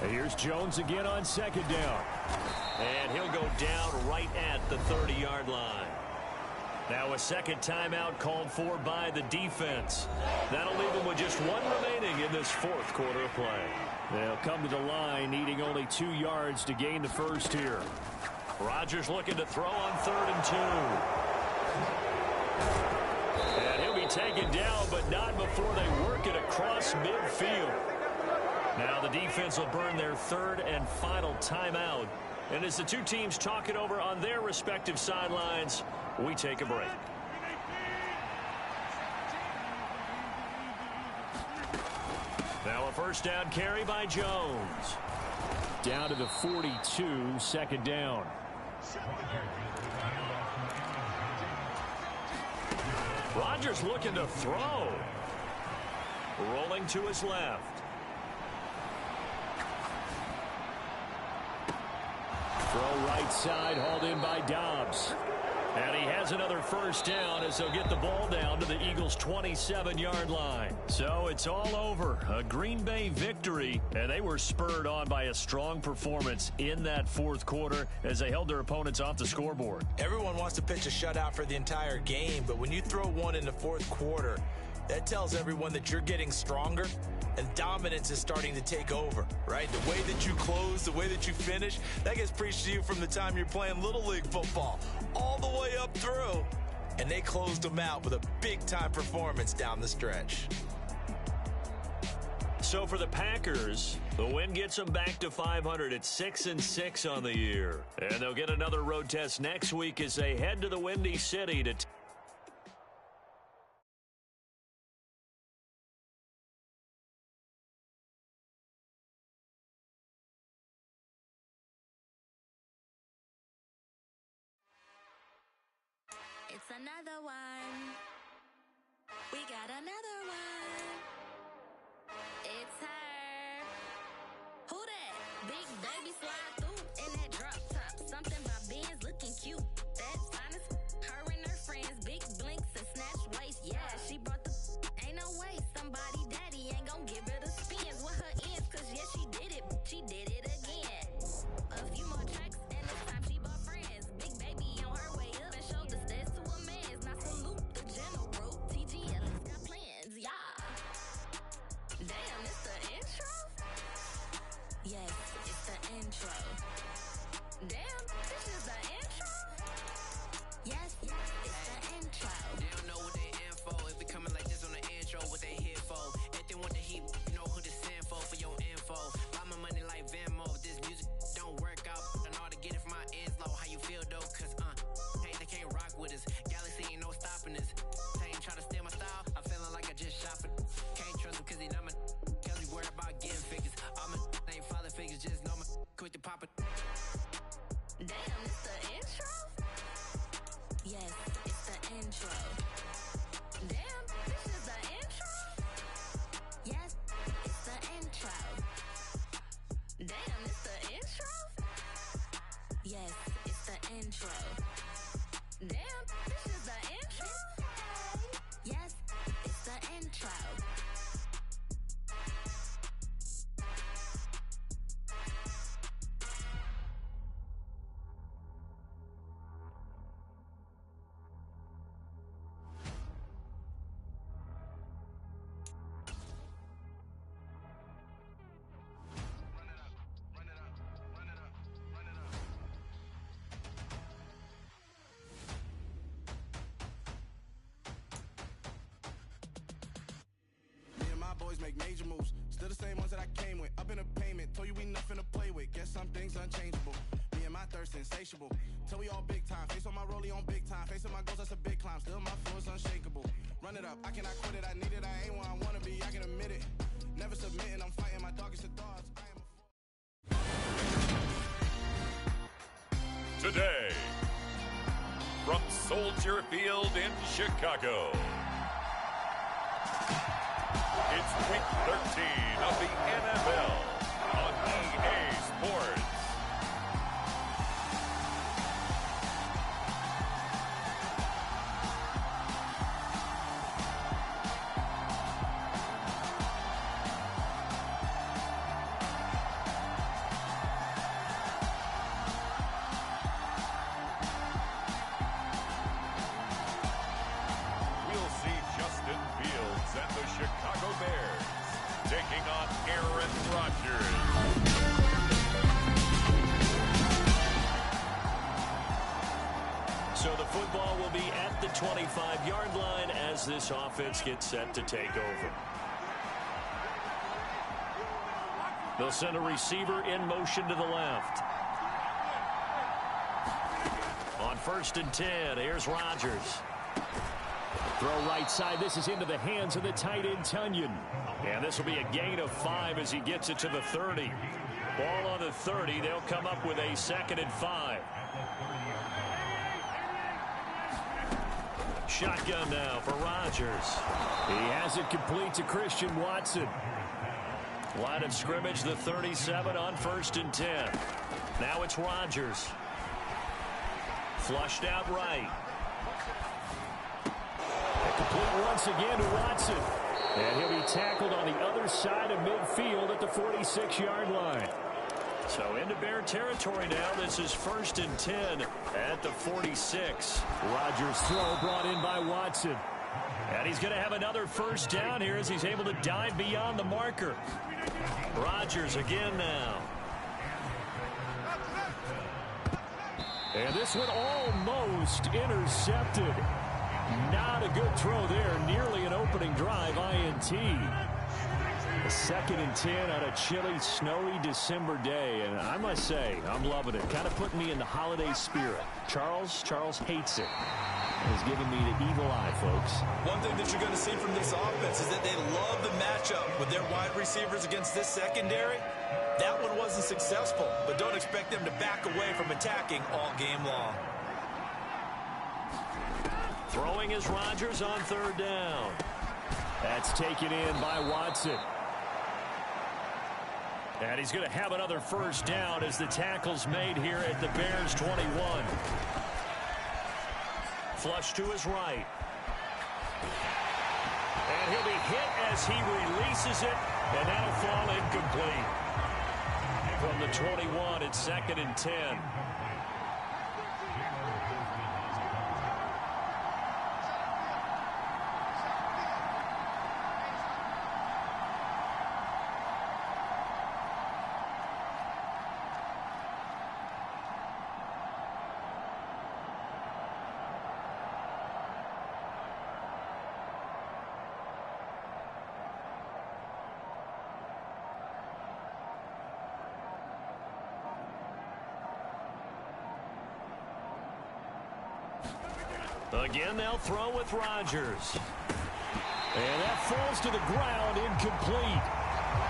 And here's Jones again on 2nd down. And he'll go down right at the 30-yard line. Now a 2nd timeout called for by the defense. That'll leave them with just 1 remaining in this 4th quarter of play. They'll come to the line needing only 2 yards to gain the first here. Rodgers looking to throw on 3rd and 2. And he'll be taken down, but not before they work it across midfield. Now the defense will burn their 3rd and final timeout. And as the 2 teams talk it over on their respective sidelines, we take a break. Now a 1st down carry by Jones. Down to the 42, 2nd down. Rodgers looking to throw. Rolling to his left. Throw right side, hauled in by Doubs. And he has another 1st down as they'll get the ball down to the Eagles' 27-yard line. So it's all over. A Green Bay victory, and they were spurred on by a strong performance in that 4th quarter as they held their opponents off the scoreboard. Everyone wants to pitch a shutout for the entire game, but when you throw one in the 4th quarter, that tells everyone that you're getting stronger and dominance is starting to take over, right? The way that you close, the way that you finish, that gets preached to you from the time you're playing Little League football all the way up through. And they closed them out with a big-time performance down the stretch. So for the Packers, the win gets them back to 500 at 6-6 on the year. And they'll get another road test next week as they head to the Windy City to It's another one. We got another one. It's her. Who that? Big baby slide through in that drop top. Something about Benz looking cute. That's honest. Her and her friends, big blinks and snatch waist. Yeah, she brought the. Ain't no way somebody daddy ain't gonna give her the spins with her ends. Cause yeah, she did it. She did it again. A few more tracks and this time she bought friends. Big baby on her way up and showed the stairs to a man's. Now salute the general. TGL's got plans, yeah. Damn, it's the intro? Yes, it's the intro. Damn, this is the intro? Yes, it's the intro. They don't know what they in for. If we coming like this on the intro, what they here for? If they want the heat, you know who to send for your info. Buy my money like Venmo. If this music don't work out, and all to get it from my ends low. How you feel though? Cause hey, they can't rock with us. Galaxy ain't no stopping us. They ain't try to steal my style. I'm feeling like I just shop it. Can't trust him cause he not my. Cause he worried about getting figures. All my ain't father figures. Just know my quick to pop it. Damn, it's the intro? Yes, it's the intro. Damn, this is the intro? Yes, it's the intro. Damn, it's the intro? Yes, it's the intro. Damn, intro. Boys make major moves, still the same ones that I came with. Up in a payment, told you we nothing to play with. Guess some things unchangeable. Me and my thirst insatiable. Till we all big time. Face on my rollie on big time. Facing my goals, that's a big climb. Still my flow is unshakable. Run it up, I cannot quit it. I need it, I ain't where I wanna be. I can admit it. Never submitting, I'm fighting my darkest of thoughts. Today, from Soldier Field in Chicago, it's Week 13 of the NFL on EA Sports. We'll see Justin Fields and the Chicago Bears taking on Aaron Rodgers. So the football will be at the 25-yard line as this offense gets set to take over. They'll send a receiver in motion to the left. On 1st and 10, here's Rodgers. Throw right side. This is into the hands of the tight end, Tunyon. And this will be a gain of 5 as he gets it to the 30. Ball on the 30. They'll come up with a 2nd and 5. Shotgun now for Rodgers. He has it complete to Christian Watson. Line of scrimmage, the 37 on 1st and 10. Now it's Rodgers. Flushed out right. Complete once again to Watson. And he'll be tackled on the other side of midfield at the 46-yard line. So into Bear territory now. This is 1st and 10 at the 46. Rodgers' throw brought in by Watson. And he's going to have another first down here as he's able to dive beyond the marker. Rodgers again now. And this one almost intercepted. Not a good throw there. Nearly an opening drive, INT. A 2nd and 10 on a chilly, snowy December day. And I must say, I'm loving it. Kind of putting me in the holiday spirit. Charles hates it. He's giving me the evil eye, folks. One thing that you're going to see from this offense is that they love the matchup with their wide receivers against this secondary. That one wasn't successful, but don't expect them to back away from attacking all game long. Throwing is Rodgers on 3rd down. That's taken in by Watson. And he's going to have another first down as the tackle's made here at the Bears 21. Flush to his right. And he'll be hit as he releases it, and that'll fall incomplete. From the 21, it's 2nd and 10. Again, they'll throw with Rodgers. And that falls to the ground, incomplete.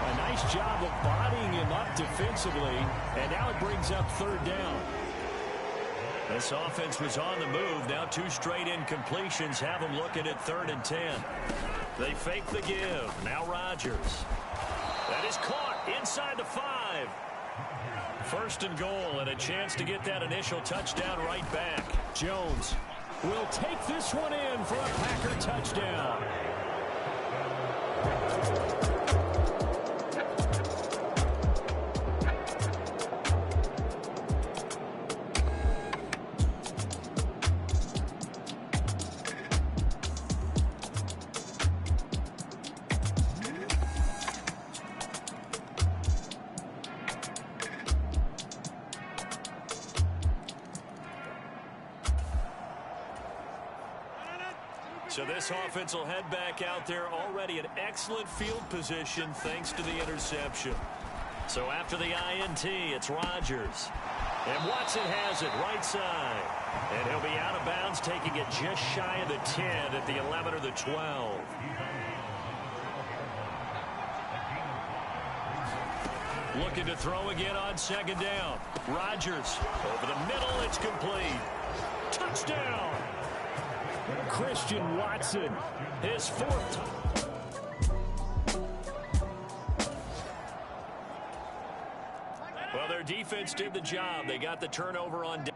A nice job of bodying him up defensively. And now it brings up 3rd down. This offense was on the move. Now 2 straight incompletions have them looking at 3rd and 10. They fake the give. Now Rodgers. That is caught inside the 5. 1st and goal, and a chance to get that initial touchdown right back. Jones will take this one in for a Packer touchdown. So this offense will head back out there, already in excellent field position thanks to the interception. So after the INT, it's Rodgers. And Watson has it right side. And he'll be out of bounds, taking it just shy of the 10 at the 11 or the 12. Looking to throw again on second down. Rodgers over the middle. It's complete. Touchdown. Christian Watson, his fourth. Well, their defense did the job. They got the turnover on downs.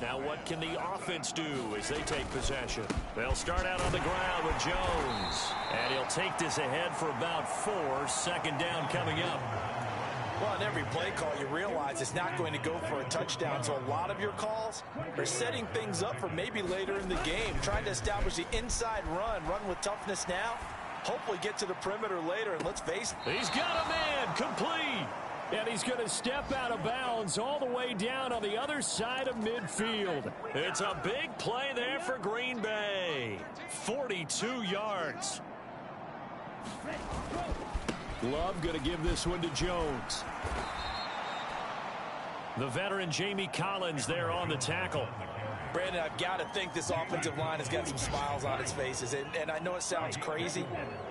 Now what can the offense do as they take possession? They'll start out on the ground with Jones. And he'll take this ahead for about 4. Second down coming up. Well, in every play call, you realize it's not going to go for a touchdown. So a lot of your calls are setting things up for maybe later in the game, trying to establish the inside run with toughness now, hopefully get to the perimeter later. And let's face it. He's got a man complete. And he's going to step out of bounds all the way down on the other side of midfield. It's a big play there for Green Bay. 42 yards. Love going to give this one to Jones. The veteran Jamie Collins there on the tackle. Brandon, I've got to think this offensive line has got some smiles on its faces. And I know it sounds crazy,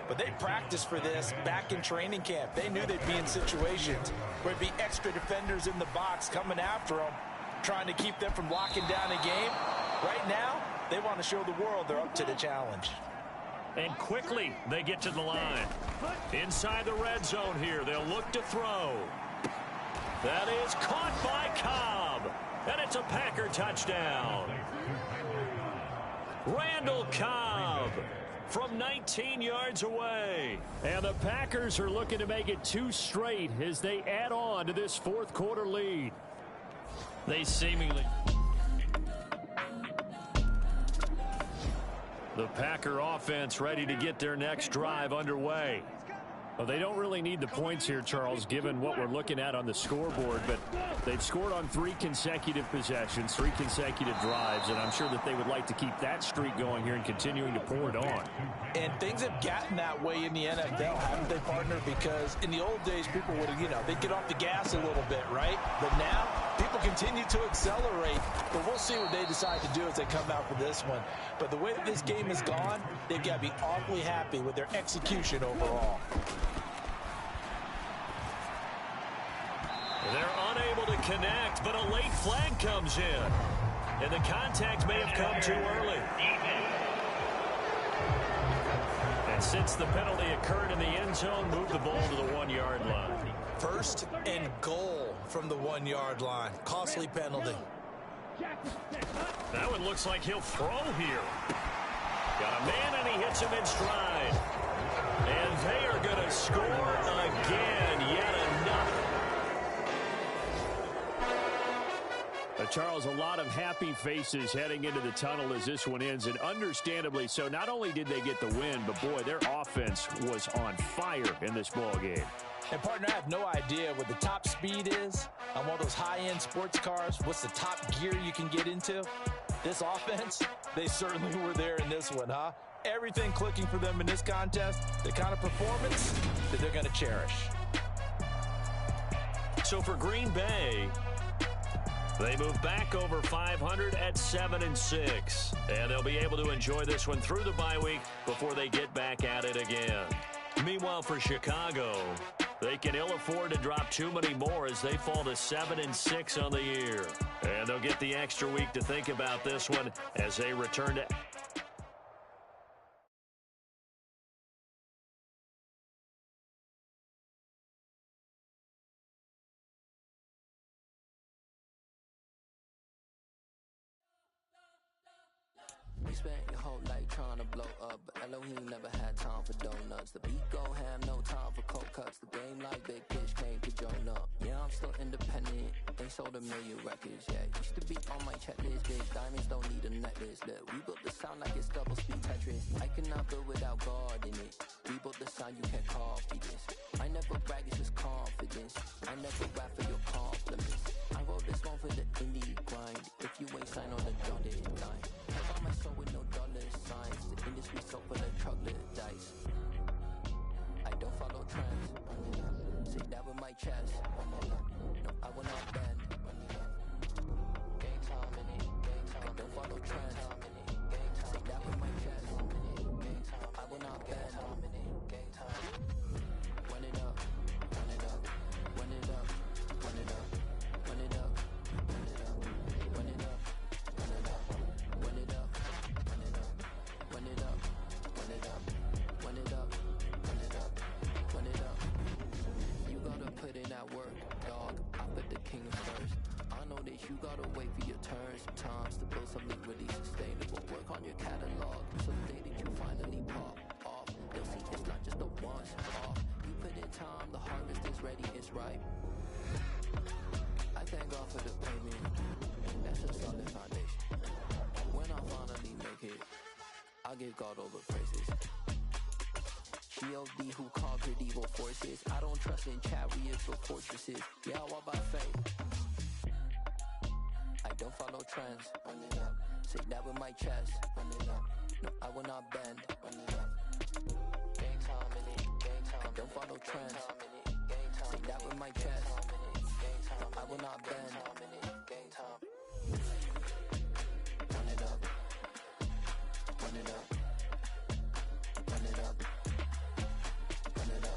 but they practiced for this back in training camp. They knew they'd be in situations where there'd be extra defenders in the box coming after them, trying to keep them from locking down a game. Right now, they want to show the world they're up to the challenge. And quickly, they get to the line. Inside the red zone here, they'll look to throw. That is caught by Cobb. And it's a Packer touchdown. Randall Cobb from 19 yards away. And the Packers are looking to make it 2 straight as they add on to this fourth quarter lead. They seemingly... The Packer offense ready to get their next drive underway. Well, they don't really need the points here, Charles, given what we're looking at on the scoreboard, but they've scored on 3 consecutive possessions, 3 consecutive drives, and I'm sure that they would like to keep that streak going here and continuing to pour it on. And things have gotten that way in the NFL, haven't they, partner? Because in the old days, people would, they'd get off the gas a little bit, right? But now, people continue to accelerate, but we'll see what they decide to do as they come out for this one. But the way that this game has gone, they've got to be awfully happy with their execution overall. They're unable to connect, but a late flag comes in. And the contact may have come too early. And since the penalty occurred in the end zone, move the ball to the 1-yard line. 1st and goal from the 1-yard line. Costly penalty. That one looks like he'll throw here. Got a man, and he hits him in stride. And they are going to score again, yet another. Charles, a lot of happy faces heading into the tunnel as this one ends, and understandably so. Not only did they get the win, but, boy, their offense was on fire in this ball game. And, partner, I have no idea what the top speed is on one of those high-end sports cars. What's the top gear you can get into? This offense, they certainly were there in this one, huh? Everything clicking for them in this contest, the kind of performance that they're going to cherish. So for Green Bay, they move back over 500 at 7-6. And they'll be able to enjoy this one through the bye week before they get back at it again. Meanwhile, for Chicago, they can ill afford to drop too many more as they fall to 7-6 on the year. And they'll get the extra week to think about this one as they return to... spent your whole life trying to blow up, but Elohim never had time for donuts. The beat go ham, no time for cold cuts. The game like Big Pitch came to Jonah. Yeah, I'm still independent. They sold 1 million records, yeah. Used to be on my checklist. Big diamonds don't need a necklace. Look, we built the sound like it's double speed Tetris. I cannot build without God in it. We built the sound, you can't copy this. I never brag, it's just confidence. I never rap for your compliments. I wrote this one for the indie grind. If you ain't signed on the dotted line, I got my soul with no dollar signs. The industry so full of troglodytes. I don't follow trends. Say that with my chest. No, I will not bend. Gang time in it. I don't follow trends. Say that with my chest. I will not bend. Gang time. Run it up. Run it up. Run it up. Run it up. Run it up. Run it up. Run it up. Run it up. Run it up. Run it up. Run it up. Run it up. Run it up. Run it up. Run it up. You gotta put in that work, dog. I put the king first. I know that you gotta wait for your turn sometimes to build something really sustainable. Work on your catalog so the day that you finally pop off, they'll see it's not just a once off. You put in time, the harvest is ready, it's ripe. I thank God for the payment. That's a solid foundation. When I finally make it, I give God all the praises. G.O.D. who conquered evil forces. I don't trust in chariots or fortresses. Yeah, I walk by faith. I don't follow trends. Run it up. Say that with my chest. Run it up. No, I will not bend. Run it up. Gang time in it. Gang time. I don't follow trends. Say that with my chest. No, I will not bend. Gang time. Run it up. Run it up. Run it up. Run it up.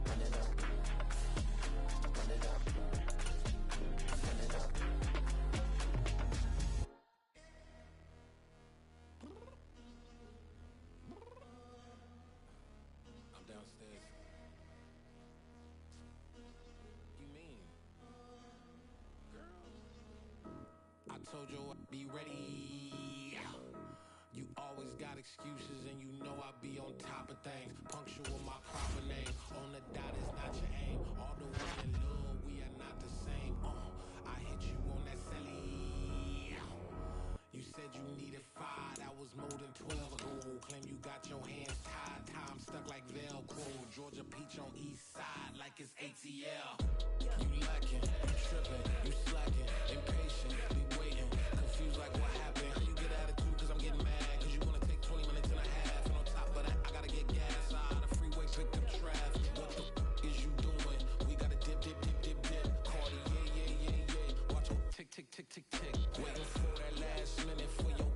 Run it up. Run it up. Run it up. I'm downstairs. You mean? Girl. I told you I'd be ready. You always got excuses and you know I be on top of things. Punctual my proper name. On the dot is not your aim. All the way in love, we are not the same. I hit you on that celly. You said you needed 5, that was more than 12 ago. Claim you got your hands tied, time stuck like Velcro. Georgia Peach on east side like it's ATL. You lacking, you tripping, you slacking, impatient, be waiting, confused like what happened. You get attitude cause I'm getting mad, cause you wanna take 20 minutes and a half. And on top of that, I gotta get gas. Side of the freeway, pick up traffic. What the is you doing? We gotta dip, dip, dip, dip, dip. Cardi, yeah. Watch your tick, tick, tick, tick, tick. Waiting for that last minute for your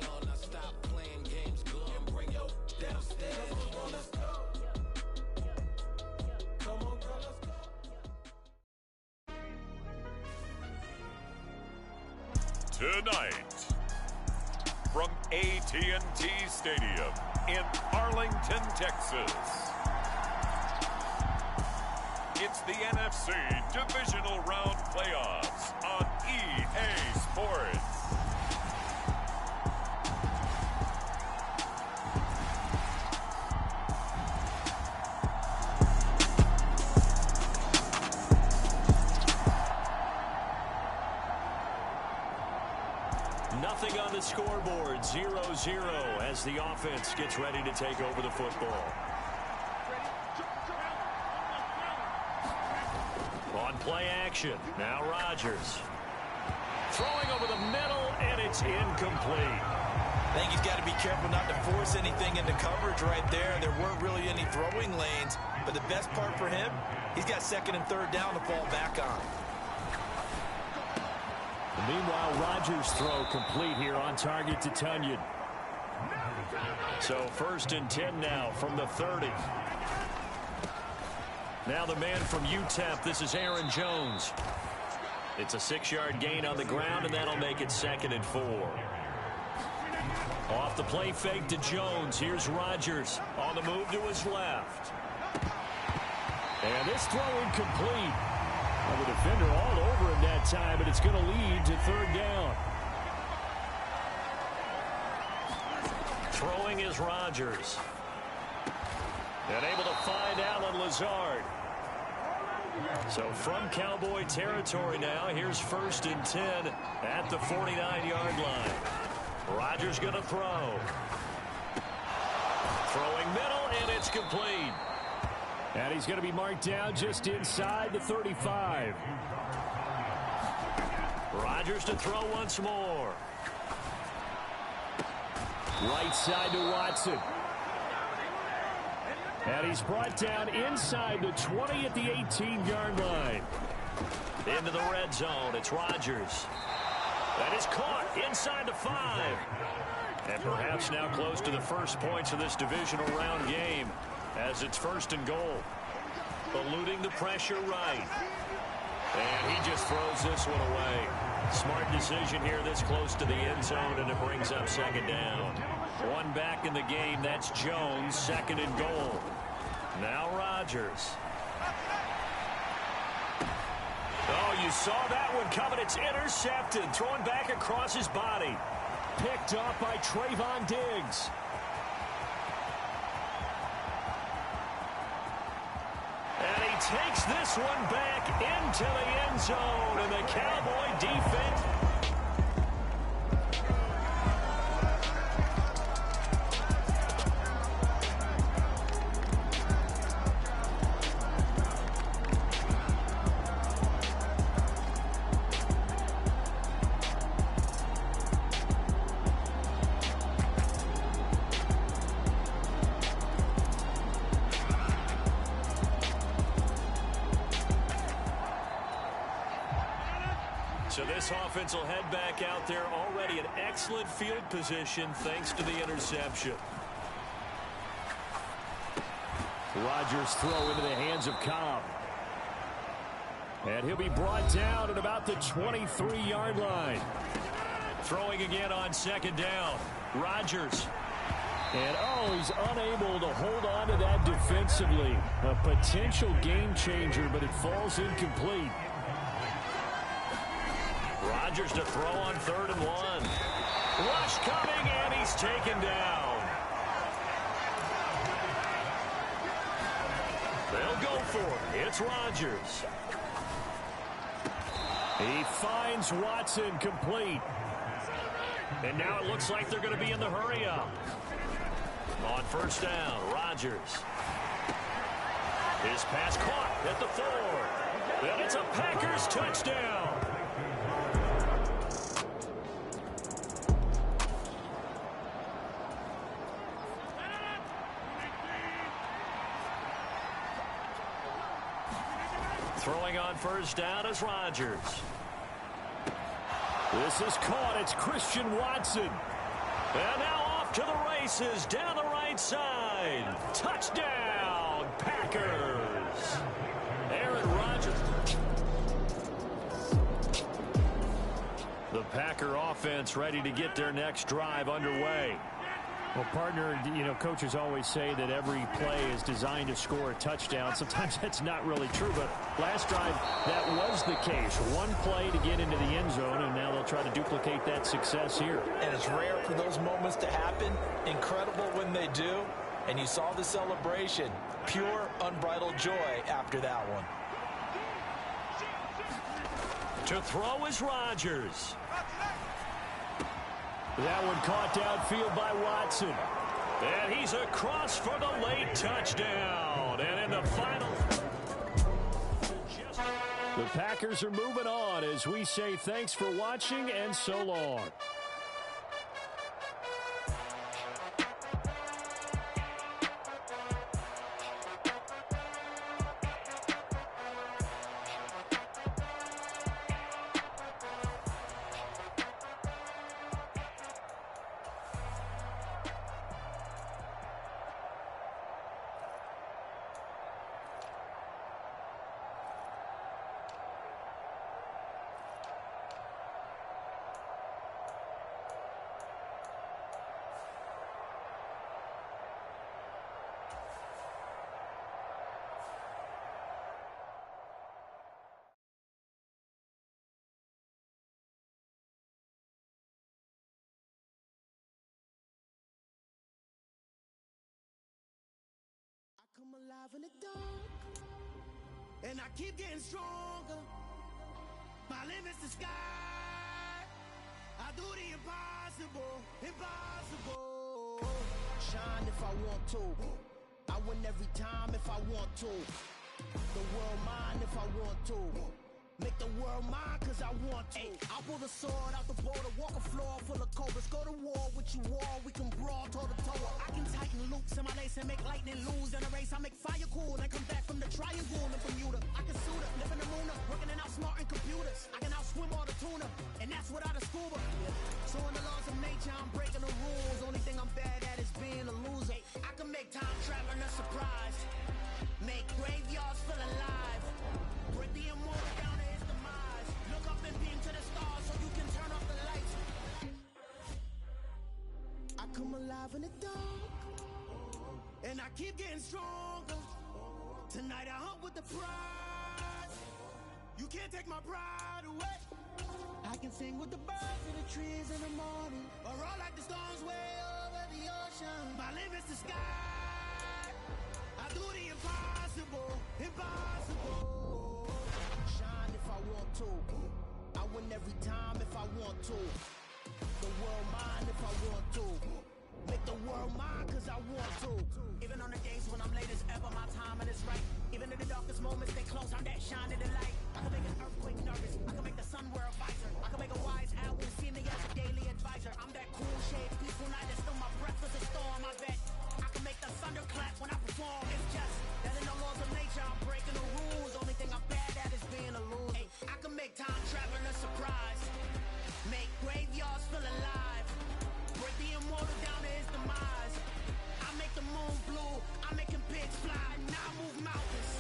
hell. Now stop playing games, go and bring your downstairs. Come on, let's go. Come on, girl, let's go. Tonight, from AT&T Stadium in Arlington, Texas, it's the NFC Divisional Round Playoffs on EA Sports. Nothing on the scoreboard, 0-0 as the offense gets ready to take over the football. On play action, now Rodgers. Throwing over the middle, and it's incomplete. I think he's got to be careful not to force anything into coverage right there. There weren't really any throwing lanes, but the best part for him, he's got 2nd and 3rd down to fall back on. Meanwhile, Rodgers' throw complete here on target to Tunyon. So 1st and 10 now from the 30. Now the man from UTEP, this is Aaron Jones. It's a 6-yard gain on the ground, and that'll make it 2nd and 4. Off the play fake to Jones. Here's Rodgers on the move to his left. And this throw incomplete. Well, the defender all over him that time, but it's going to lead to 3rd down. Throwing is Rodgers. And able to find Allen Lazard. So from Cowboy territory now, here's 1st and 10 at the 49-yard line. Rodgers going to throw. Throwing middle, and it's complete. And he's going to be marked down just inside the 35. Rodgers to throw once more. Right side to Watson. And he's brought down inside the 20 at the 18-yard line. Into the red zone, it's Rodgers. That is caught inside the 5. And perhaps now close to the first points of this divisional round game as it's 1st and goal. Eluding the pressure right. And he just throws this one away. Smart decision here this close to the end zone, and it brings up 2nd down. One back in the game, that's Jones, 2nd and goal. Now Rodgers. Oh, you saw that one coming. It's intercepted. Thrown back across his body. Picked off by Trayvon Diggs. And he takes this one back into the end zone. And the Cowboy defense. So this offense will head back out there, already in excellent field position thanks to the interception. Rodgers throw into the hands of Cobb. And he'll be brought down at about the 23-yard line. Throwing again on 2nd down. Rodgers. And, oh, he's unable to hold on to that defensively. A potential game changer, but it falls incomplete. Rodgers to throw on 3rd and 1. Rush coming, and he's taken down. They'll go for it. It's Rodgers. He finds Watson complete. And now it looks like they're going to be in the hurry up. On 1st down, Rodgers. His pass caught at the 4. And it's a Packers touchdown. Throwing on 1st down is Rodgers. This is caught. It's Christian Watson. And now off to the races down the right side. Touchdown, Packers. Aaron Rodgers. The Packer offense ready to get their next drive underway. Well, partner, you know, coaches always say that every play is designed to score a touchdown. Sometimes that's not really true, but last drive, that was the case. One play to get into the end zone, and now they'll try to duplicate that success here. And it's rare for those moments to happen. Incredible when they do. And you saw the celebration. Pure, unbridled joy after that one. To throw is Rodgers. That one caught downfield by Watson. And he's across for the late touchdown. And in the final, the Packers are moving on as we say thanks for watching and so long. alive in the dark, and I keep getting stronger. My limit's the sky. I do the impossible, impossible. Shine if I want to. I win every time if I want to. The world mine if I want to. Make the world mine cause I want to. I'll pull the sword out the border, walk a floor full of cobras. Go to war with you all, we can brawl toe to toe. I can tighten loops in my lace and make lightning lose. In a race I make fire cool and come back from the triangle in Bermuda. I can suit up, live in the moon up, working and outsmarting computers. I can outswim all the tuna, and that's without a scuba. So in the laws of nature I'm breaking the rules. Only thing I'm bad at is being a loser. I can make time traveling a surprise, make graveyards feel alive, break the immortal down to his demise. Look up and beam to the stars so you can turn off the lights. I come alive in the dark, and I keep getting stronger. Tonight I hunt with the prize. You can't take my pride away. I can sing with the birds in the trees in the morning, or roll like the storms way over the ocean. My limit's the sky. I do the impossible, impossible. Shine if I want to. I win every time if I want to. The world mine if I want to. Make the world mine cause I want to. Even on the days when I'm late as ever, my timing is right. Even in the darkest moments, they close, I'm that shine in the light. I can make an earthquake nervous, I can make the sun wear a visor. I can make a wise owl see me as a daily advisor. I'm that cool shade, peaceful night, and still my breath is a storm. I bet I can make the thunder clap when I perform. It's just that in the laws of nature, I'm breaking the rules. Only thing I'm bad at is being a loser. I can make time traveling a surprise, make graveyards feel alive, break the immortal down to his demise. I make the moon blue, I'm making pigs fly, and I move mountains.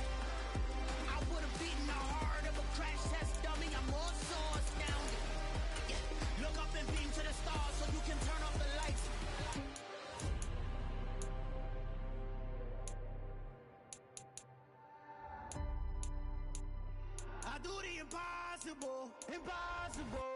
I would've beaten the heart of a crash test dummy. I'm more so astounded. Yeah. Look up and beam to the stars so you can turn off the lights. I do the impossible, impossible.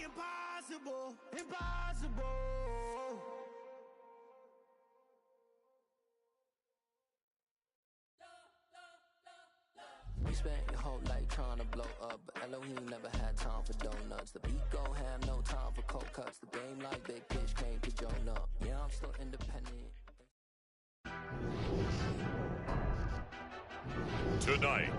Impossible, impossible. You spent your whole life trying to blow up, but Elohim never had time for donuts. The beat go ham, no time for cold cuts. The game like big pitch came to Jonah. Yeah, I'm still independent. Tonight,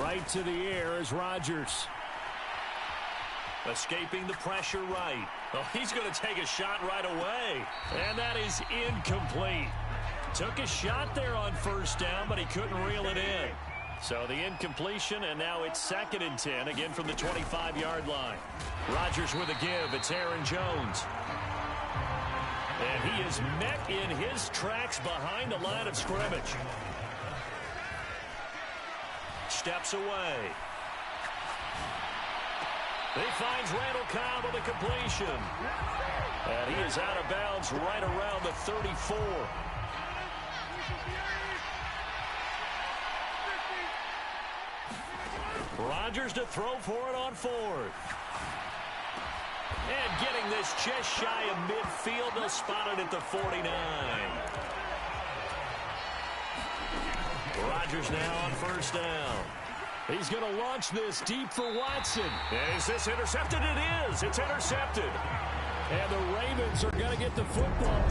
right to the air is Rodgers. Escaping the pressure right. Oh, he's going to take a shot right away. And that is incomplete. Took a shot there on first down, but he couldn't reel it in. So the incompletion, and now it's 2nd and 10, again from the 25-yard line. Rodgers with a give. It's Aaron Jones. And he is met in his tracks behind the line of scrimmage. Steps away. He finds Randall Cobb with a completion. And he is out of bounds right around the 34. Rodgers to throw for it on 4th. And getting this just shy of midfield. They'll spot it at the 49. Rodgers now on first down. He's going to launch this deep for Watson. And is this intercepted? It is. It's intercepted. And the Ravens are going to get the football.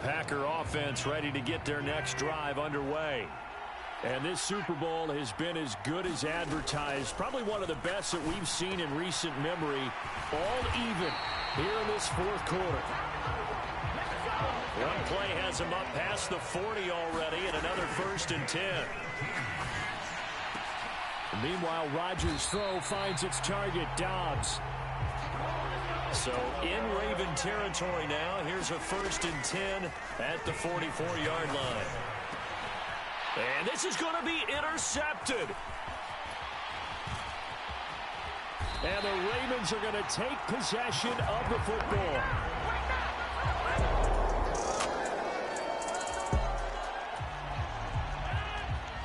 Packer offense ready to get their next drive underway. And this Super Bowl has been as good as advertised. Probably one of the best that we've seen in recent memory. All even here in this fourth quarter. One play has him up past the 40 already, and another 1st and 10. Meanwhile, Rodgers' throw finds its target, Dobbs. So in Raven territory now. Here's a 1st and 10 at the 44-yard line. And this is going to be intercepted. And the Ravens are going to take possession of the football.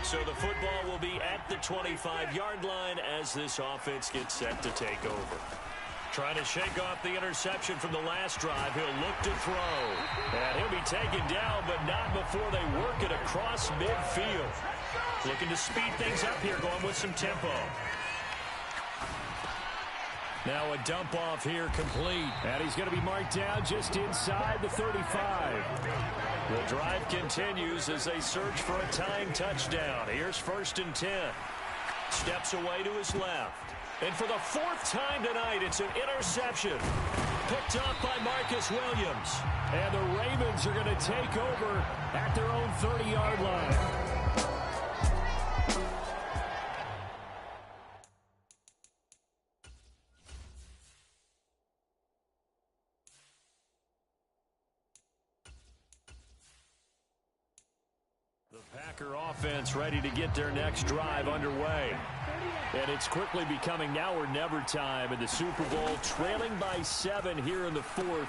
So the football will be at the 25-yard line as this offense gets set to take over. Trying to shake off the interception from the last drive. He'll look to throw. And he'll be taken down, but not before they work it across midfield. Looking to speed things up here, going with some tempo. Now a dump off here complete. And he's going to be marked down just inside the 35. The drive continues as they search for a tying touchdown. Here's 1st and 10. Steps away to his left. And for the 4th time tonight, it's an interception. Picked up by Marcus Williams. And the Ravens are going to take over at their own 30-yard line. The Packer offense ready to get their next drive underway. And it's quickly becoming now or never time in the Super Bowl, trailing by 7 here in the 4th.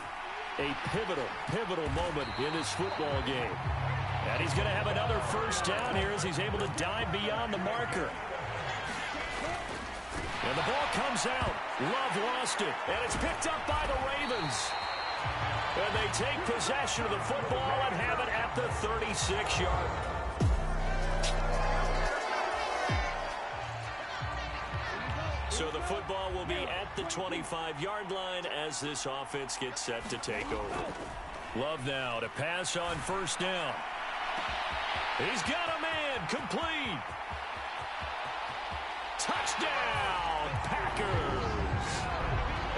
A pivotal moment in this football game. And he's going to have another 1st down here as he's able to dive beyond the marker. And the ball comes out. Love lost it. And it's picked up by the Ravens. And they take possession of the football and have it at the 36-yard. So the football will be at the 25-yard line as this offense gets set to take over. Love now to pass on 1st down. He's got a man, complete. Touchdown, Packers.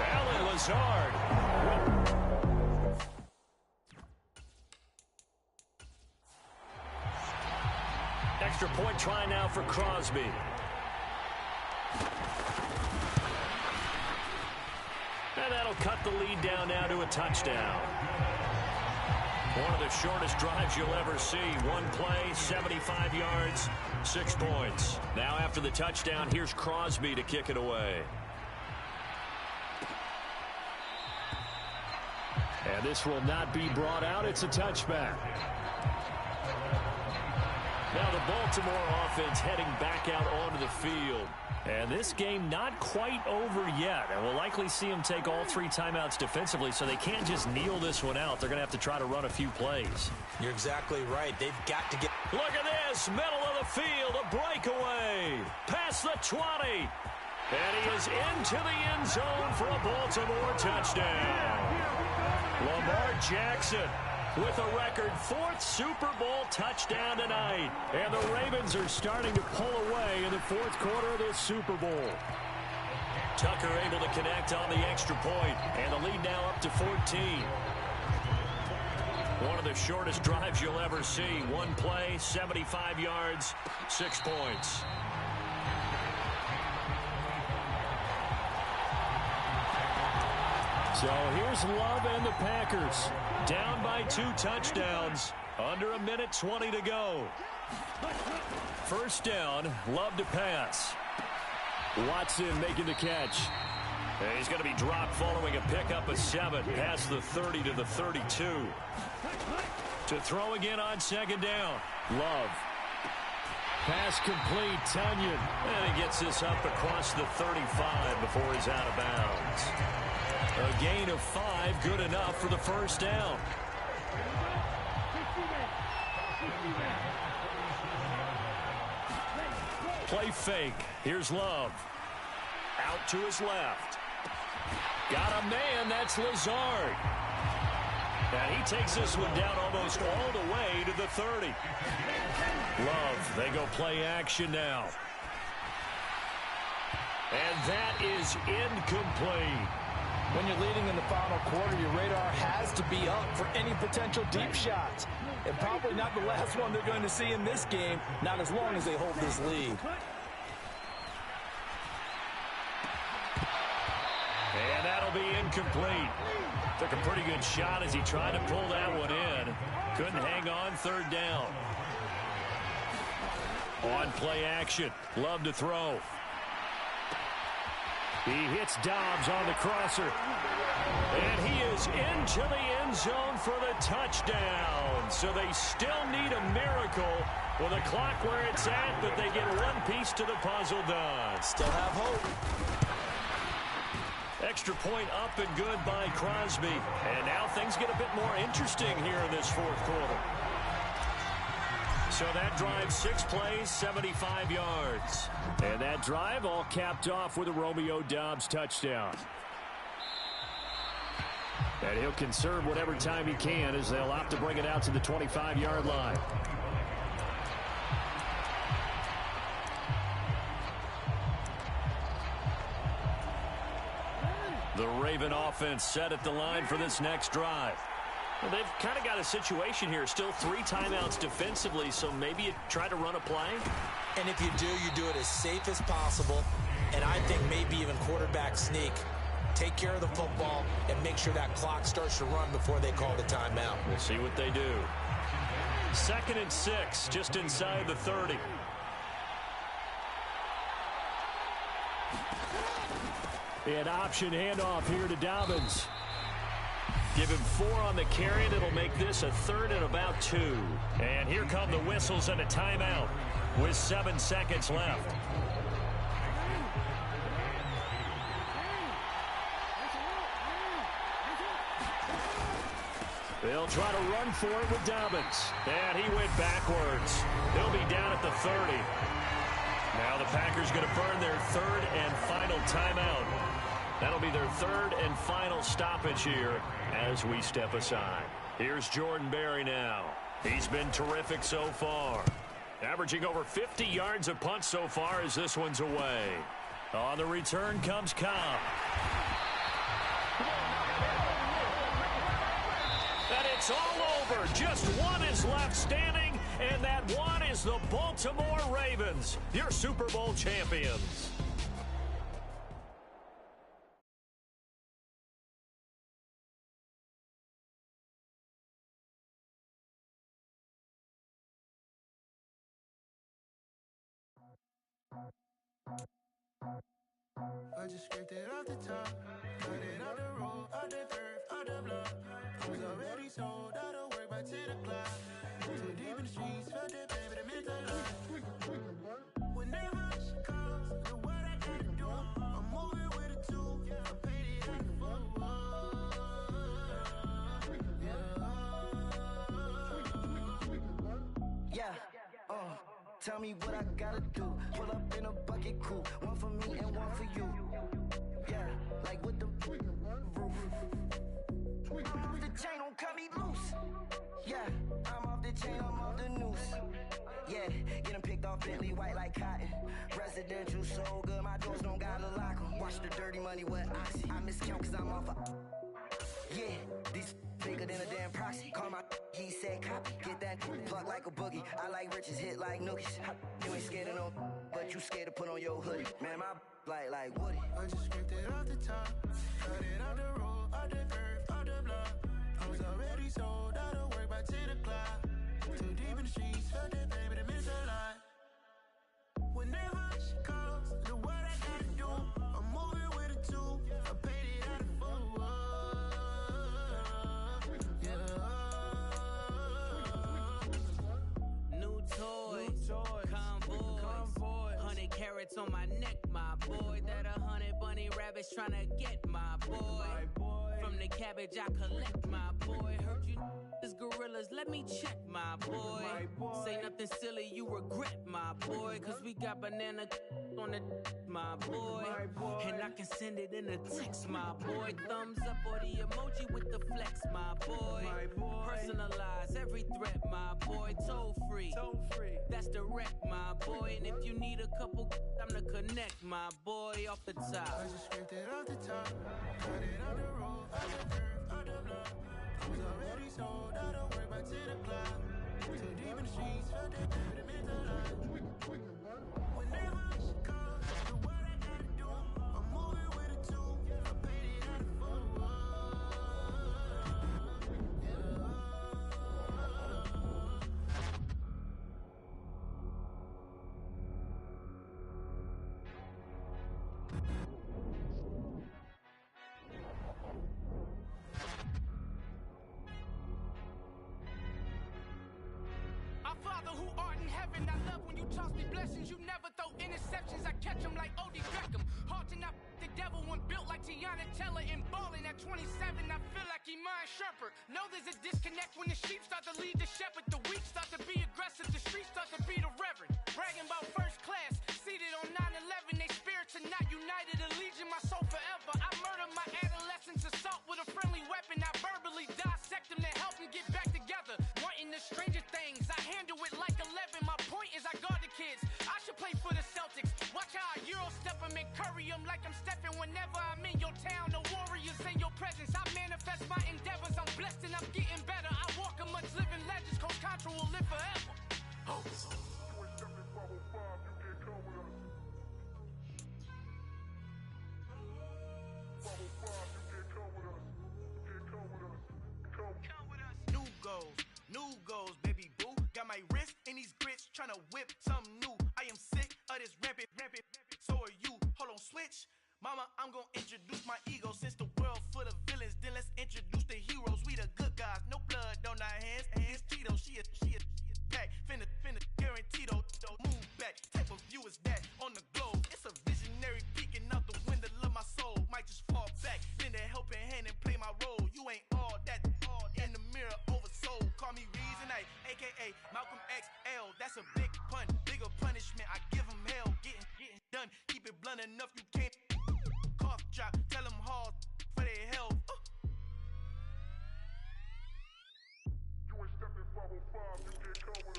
Allen Lazard. Extra point try now for Crosby. And that'll cut the lead down now to a touchdown. One of the shortest drives you'll ever see. One play, 75 yards, 6 points. Now after the touchdown, here's Crosby to kick it away. And this will not be brought out. It's a touchback. Now the Baltimore offense heading back out onto the field. And this game not quite over yet. And we'll likely see them take all 3 timeouts defensively, so they can't just kneel this one out. They're going to have to try to run a few plays. You're exactly right. They've got to get... Look at this. Middle of the field. A breakaway. Past the 20. And he is into the end zone for a Baltimore touchdown. Lamar Jackson with a record 4th Super Bowl touchdown tonight. And the Ravens are starting to pull away in the 4th quarter of this Super Bowl. Tucker able to connect on the extra point, and the lead now up to 14. One of the shortest drives you'll ever see. One play, 75 yards, 6 points. So here's Love and the Packers. Down by 2 touchdowns. Under a minute 20 to go. 1st down. Love to pass. Watson making the catch. And he's going to be dropped following a pickup of 7 past the 30 to the 32. To throw again on 2nd down. Love. Pass complete. Tunyon. And he gets this up across the 35 before he's out of bounds. A gain of 5, good enough for the 1st down. Play fake. Here's Love. Out to his left. Got a man. That's Lazard. And he takes this one down almost all the way to the 30. Love, they go play action now. And that is incomplete. When you're leading in the final quarter, your radar has to be up for any potential deep shots. And probably not the last one they're going to see in this game, not as long as they hold this lead. And that'll be incomplete. Took a pretty good shot as he tried to pull that one in. Couldn't hang on, third down. On play action, Love to throw. He hits Dobbs on the crosser. And he is into the end zone for the touchdown. So they still need a miracle with a clock where it's at, but they get one piece to the puzzle done. Still have hope. Extra point up and good by Crosby. And now things get a bit more interesting here in this fourth quarter. So that drive, 6 plays, 75 yards. And that drive all capped off with a Romeo Dobbs touchdown. And he'll conserve whatever time he can as they'll opt to bring it out to the 25-yard line. The Raven offense set at the line for this next drive. Well, they've kind of got a situation here. Still 3 timeouts defensively, so maybe you try to run a play. And if you do it as safe as possible. And I think maybe even quarterback sneak. Take care of the football and make sure that clock starts to run before they call the timeout. We'll see what they do. 2nd and 6, just inside the 30. An option handoff here to Dobbins. Give him 4 on the carry, and it'll make this a 3rd and about 2. And here come the whistles and a timeout with 7 seconds left. They'll try to run for it with Dobbins. And he went backwards. He'll be down at the 30. Now the Packers going to burn their 3rd and final timeout. That'll be their 3rd and final stoppage here as we step aside. Here's Jordan Berry now. He's been terrific so far. Averaging over 50 yards a punt so far as this one's away. On the return comes Cobb. And it's all over. Just one is left standing, and that one is the Baltimore Ravens, your Super Bowl champions. I just scraped it off the top, cut it out the road, out the earth, out the block. I was already sold, out of work by 10 o'clock. Too deep in the streets, felt that baby, the mental lie. Whenever she calls, the what I gotta do, I'm moving with a 2, I paid it out the full. Yeah, tell me what I gotta do. Pull up in a bucket coupe, one for me and one for you. Yeah, like with the roof. I'm off the chain, don't cut me loose. Yeah, I'm off the chain, I'm off the noose. Yeah, getting picked off Bentley white like cotton. Residential so good, my doors don't gotta lock 'em. Watch the dirty money with oxy. I miscount cause I'm off a... Yeah, these bigger than a damn proxy. Call my he said copy. Get that plug like a boogie. I like riches, hit like nookies. You ain't scared of no, but you scared to put on your hoodie. Man, my like Woody. I just scraped it off the top, cut it out the road, out the earth, out the block. I was already sold, out of work by 10 o'clock. Too deep in the streets, felt that baby, the mental lie. Whenever she calls, the what I gotta do, I'm moving with a 2, I paid it out of full. New toys, convoys, 100 carats on my neck, my boy. That 100 bunny rabbits tryna get my boy. From the cabbage I collect, my boy. Heard you is gorillas, let me check, my boy. Say nothing silly, you regret, my boy. Cause we got banana on the my boy. And I can send it in a text, my boy. Thumbs up or the emoji with the flex, my boy. boy, toll free. That's direct, my boy. And if you need a couple, I'm to connect, my boy, off the top. I just scraped it off the top, got it on the road, on the curve, on the block. Who's already sold, I don't work back to the clock. Too deep in the streets, felt that through the mental line. Whenever she calls, do what I gotta do. I'm moving with a two, I paid it out of full. Our Father who art in heaven, I love when you toss me blessings. You never throw interceptions, I catch them like O.D. Beckham. Hard to not the devil when built like Tiana Taylor and balling at 27. I feel like Iman Shumpert. Know there's a disconnect when the sheep start to lead the shepherd. The weak start to be aggressive, the streets start to be the reverend. Bragging about first class, seated on 9/11. They spirits are not united, allegiance my soul forever. I murdered my adolescence, assault with a friendly weapon. I verbally dissect them to help them get back together. Wanting the stranger things, I handle it like 11. My point is I guard the kids. I should play for the Celtics. Watch how I Euro step them and curry them like I'm stepping. Whenever I'm in your town, the warriors in your presence. I manifest my endeavors. I'm blessed and I'm getting better. I walk amongst living legends. Coach Contra will live forever. Oh. New goals, baby boo. Got my wrist in these grits, tryna whip something new. I am sick of this rampant. So are you. Hold on, switch. Mama, I'm gonna introduce my ego. Since the world full of villains, then let's introduce the heroes. We the good guys, no blood on our hands. Hands Tito, she a pack. Finna guarantee though. Move back. Type of view is that on the globe? It's a visionary peeking out the window of my soul. Might just fall back, lend a helping hand and play my role. You ain't all that. In the mirror, oversold. Call me Reason A, aka Malcolm XL. That's a big pun, bigger punishment. I give him hell, getting done. Keep it blunt enough, you can't. Cough drop, tell them hard for their health.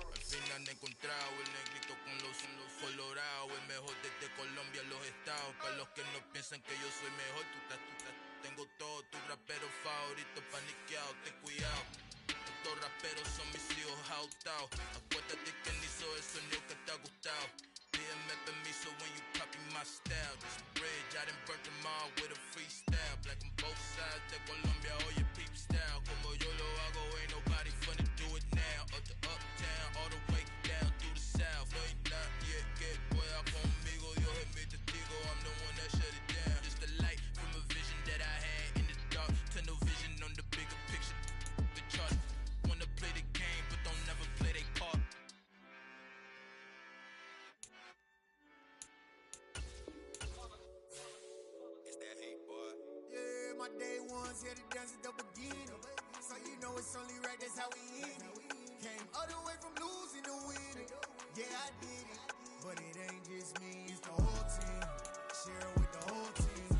Al fin han encontrado el negrito con los colorados, el mejor desde Colombia, los estados. Para los que no piensan que yo soy mejor, tengo todos tus raperos favoritos paniqueados, ten cuidado. Estos raperos son mis hijos jautados. Acuérdate que él hizo el sonido que te ha gustado. Pídeme permiso when you copy my style. This bridge, I done burnt them all with a freestyle. Black on both sides de Colombia, oye peep style. Como yo lo hago, ain't nobody finna do it now. Up to uptown, all the way down through the south. No hay nadie que pueda conmigo, Dios es mi testigo. I'm the one that shut it down. Just the light from a vision that I had in the dark. Tunnel vision on the bigger picture. The chart. Wanna play the game, but don't never play their part. Yeah, my day ones here to dance at the beginning. So you know it's only right, that's how we end it. Came all the way from losing to winning. Yeah, I did it. But it ain't just me, it's the whole team. Share it with the whole team.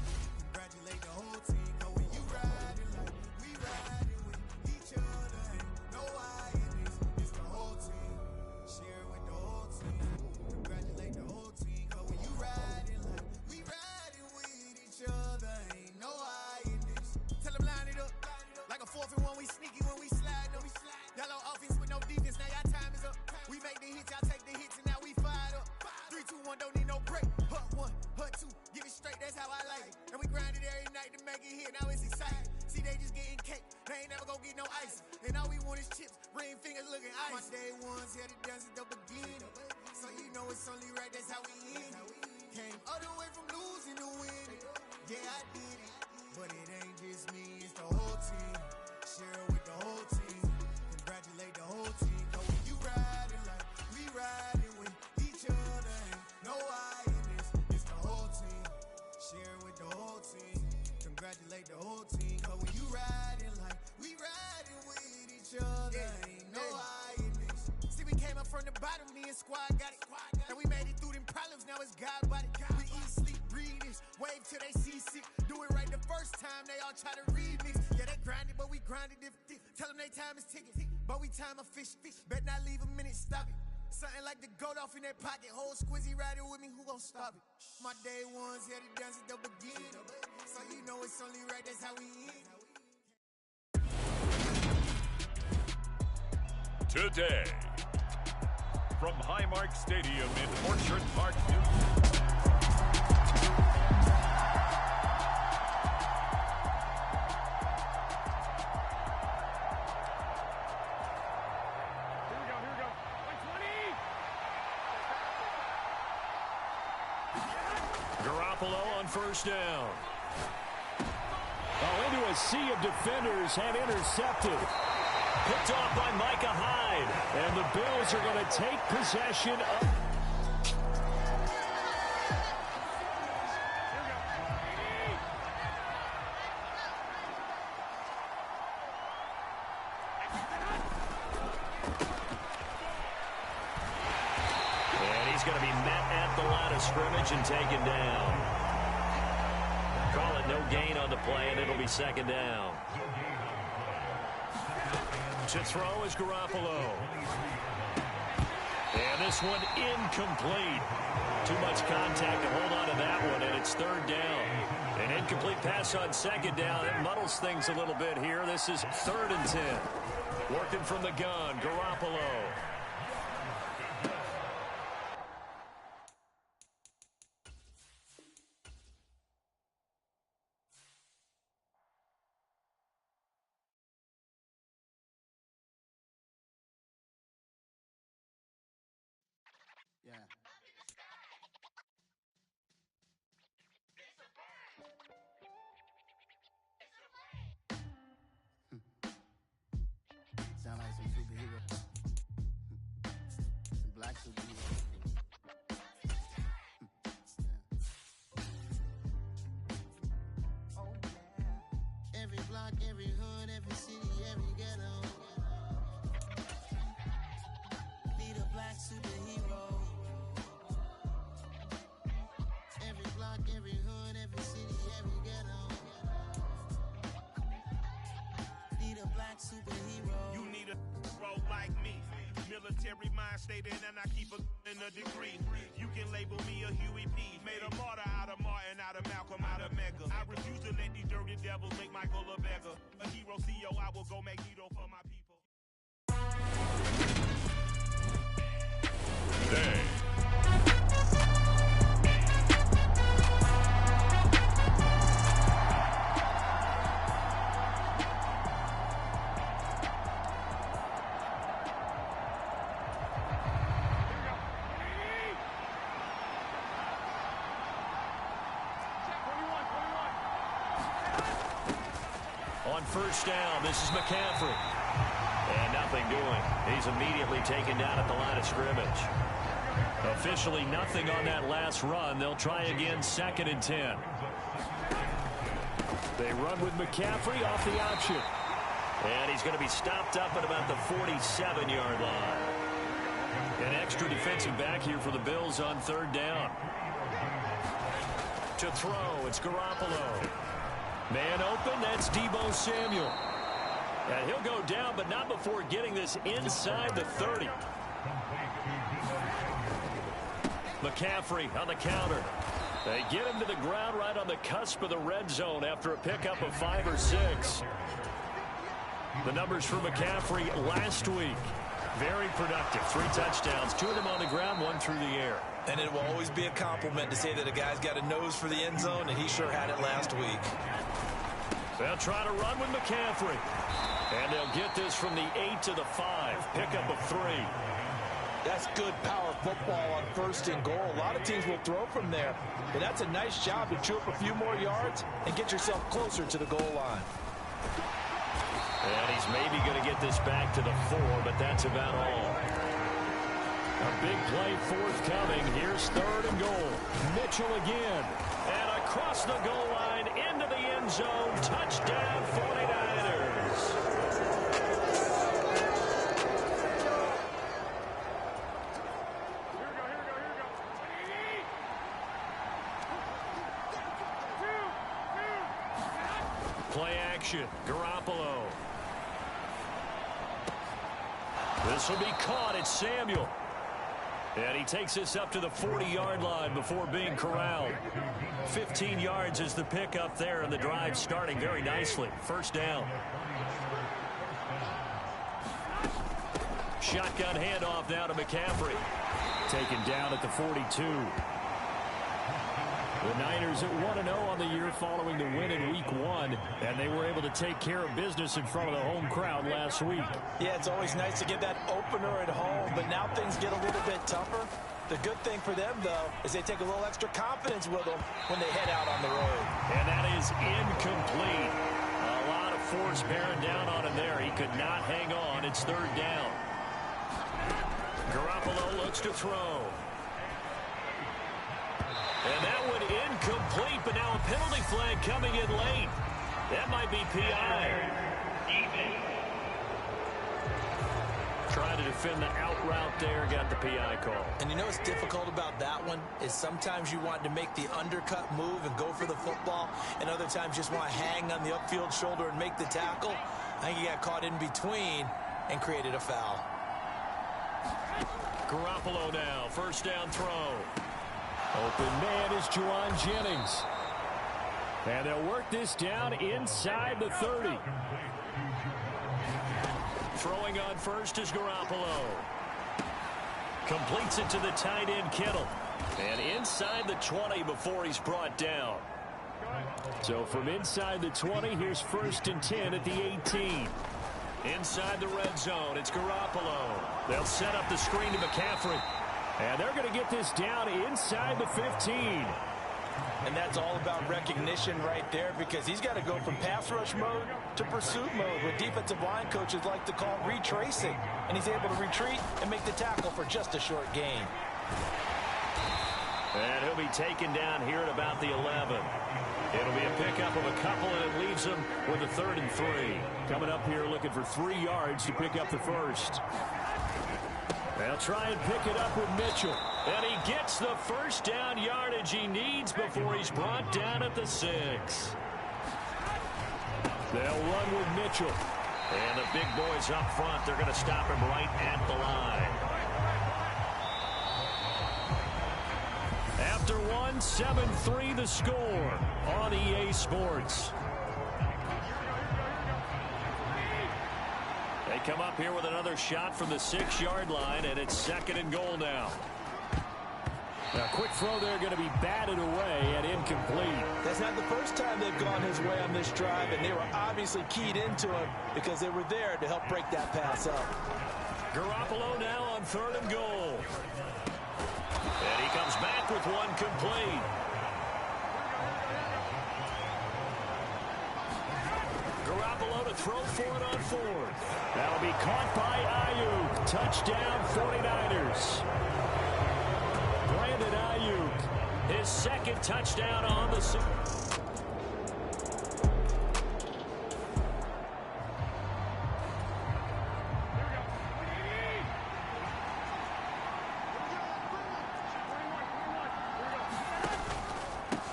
Congratulate the whole team. Cause when you riding like we riding with each other, ain't no I in this. It's the whole team. Share it with the whole team. Congratulate the whole team. Cause when you riding like we riding with each other, ain't no I in this. Tell them line it up. Like a 4th and 1, we sneaky when we slide. No, we slide. Y'all on offense with no defense, now y'all time is up. We make the hits, y'all take the hits, and now we fired up. 3, 2, 1, don't need no break. Hut 1, hut 2, give it straight, that's how I like it. And we grind it every night to make it hit, now it's exciting. See, they just getting cake, they ain't never gonna get no ice. And all we want is chips, ring fingers looking ice. My day ones here to dance at the beginning. So you know it's only right, that's how we end it. Came all the way from losing to winning. Yeah, I did it. But it ain't just me, it's the whole team. Share it with the whole team. Congratulate the whole team. Cause when you riding like we riding with each other, ain't no I in this. It's the whole team. Share it with the whole team. Congratulate the whole team. Cause when you riding like we riding with each other, ain't no I in this. See, we came up from the bottom, me and squad got it. And we made it through them problems, now it's God body. We eat, sleep, breathe this. Wave till they see sick. Do it right the first time, they all try to remix. Yeah, they grinded, but we grinded if tell them they time is ticking. But we time a fish. Bet not leave a minute, stop it. Something like the goat off in that pocket. Whole squizzy riding with me, who gon' stop it? My day ones here to dance at the beginning. So you know it's only right, that's how we end. Today, from Highmark Stadium in Orchard Park, on first down. Oh, into a sea of defenders and intercepted. Picked off by Micah Hyde. And the Bills are going to take possession of... And he's going to be met at the line of scrimmage and taken down. Call it no gain on the play, and it'll be second down. To throw is Garoppolo. And this one incomplete. Too much contact to hold on to that one, and it's third down. An incomplete pass on second down. It muddles things a little bit here. This is 3rd and 10. Working from the gun, Garoppolo. Yeah. Sound like some superhero. Some black superhero. Oh yeah. Every block, every hood, every city, every ghetto. Be the black superhero. Every block, every hood, every city, every ghetto. Be the black superhero. You need a hero like me. Military mind stated, and I keep a degree. You can label me a Huey P. Made a martyr out of Martin, out of Malcolm, out of Mega. I refuse to let these dirty devils make Michael a beggar. A hero CEO, I will go Magneto for my people. Day. On first down, this is McCaffrey. And nothing doing. He's immediately taken down at the line of scrimmage. Officially nothing on that last run. They'll try again, 2nd and 10. They run with McCaffrey off the option. And he's going to be stopped up at about the 47-yard line. An extra defensive back here for the Bills on 3rd down. To throw, it's Garoppolo. Man open, that's Deebo Samuel. And he'll go down, but not before getting this inside the 30. McCaffrey on the counter. They get him to the ground right on the cusp of the red zone after a pickup of 5 or 6. The numbers for McCaffrey last week. Very productive. 3 touchdowns, 2 of them on the ground, 1 through the air. And it will always be a compliment to say that a guy's got a nose for the end zone, and he sure had it last week. They'll try to run with McCaffrey. And they'll get this from the 8 to the 5. Pickup of 3. That's good power football on 1st and goal. A lot of teams will throw from there. But that's a nice job to chew up a few more yards and get yourself closer to the goal line. And he's maybe going to get this back to the 4, but that's about all. A big play forthcoming. Here's 3rd and goal. Mitchell again. And across the goal line into the end zone. Touchdown 49ers. Play action. Garoppolo. This will be caught. It's Samuel. And he takes this up to the 40-yard line before being corralled. 15 yards is the pickup there, and the drive starting very nicely. First down. Shotgun handoff now to McCaffrey. Taken down at the 42. The Niners at 1-0 on the year following the win in Week 1, and they were able to take care of business in front of the home crowd last week. Yeah, it's always nice to get that opener at home, but now things get a little bit tougher. The good thing for them, though, is they take a little extra confidence with them when they head out on the road. And that is incomplete. A lot of force bearing down on him there. He could not hang on. It's third down. Garoppolo looks to throw. And that one incomplete, but now a penalty flag coming in late. That might be PI. Trying to defend the out route there, got the PI call. And you know what's difficult about that one is sometimes you want to make the undercut move and go for the football, and other times just want to hang on the upfield shoulder and make the tackle. I think he got caught in between and created a foul. Garoppolo now, first down throw. Open man is Juwan Jennings. And they'll work this down inside the 30. Throwing on first is Garoppolo. Completes it to the tight end Kittle. And inside the 20 before he's brought down. So from inside the 20, here's first and 10 at the 18. Inside the red zone, it's Garoppolo. They'll set up the screen to McCaffrey. And they're going to get this down inside the 15. And that's all about recognition right there, because he's got to go from pass rush mode to pursuit mode, what defensive line coaches like to call retracing. And he's able to retreat and make the tackle for just a short gain. And he'll be taken down here at about the 11. It'll be a pickup of a couple, and it leaves him with a 3rd and 3. Coming up here looking for 3 yards to pick up the first. They'll try and pick it up with Mitchell. And he gets the first down yardage he needs before he's brought down at the 6. They'll run with Mitchell. And the big boys up front, they're going to stop him right at the line. After 1, 7-3 the score on EA Sports. They come up here with another shot from the 6-yard line, and it's 2nd and goal now. A quick throw there going to be batted away and incomplete. That's not the first time they've gone his way on this drive, and they were obviously keyed into him because they were there to help break that pass up. Garoppolo now on 3rd and goal. And he comes back with one complete. Garoppolo to throw for it on 4th. That'll be caught by Ayuk. Touchdown 49ers. Brandon Ayuk, his 2nd touchdown on the season.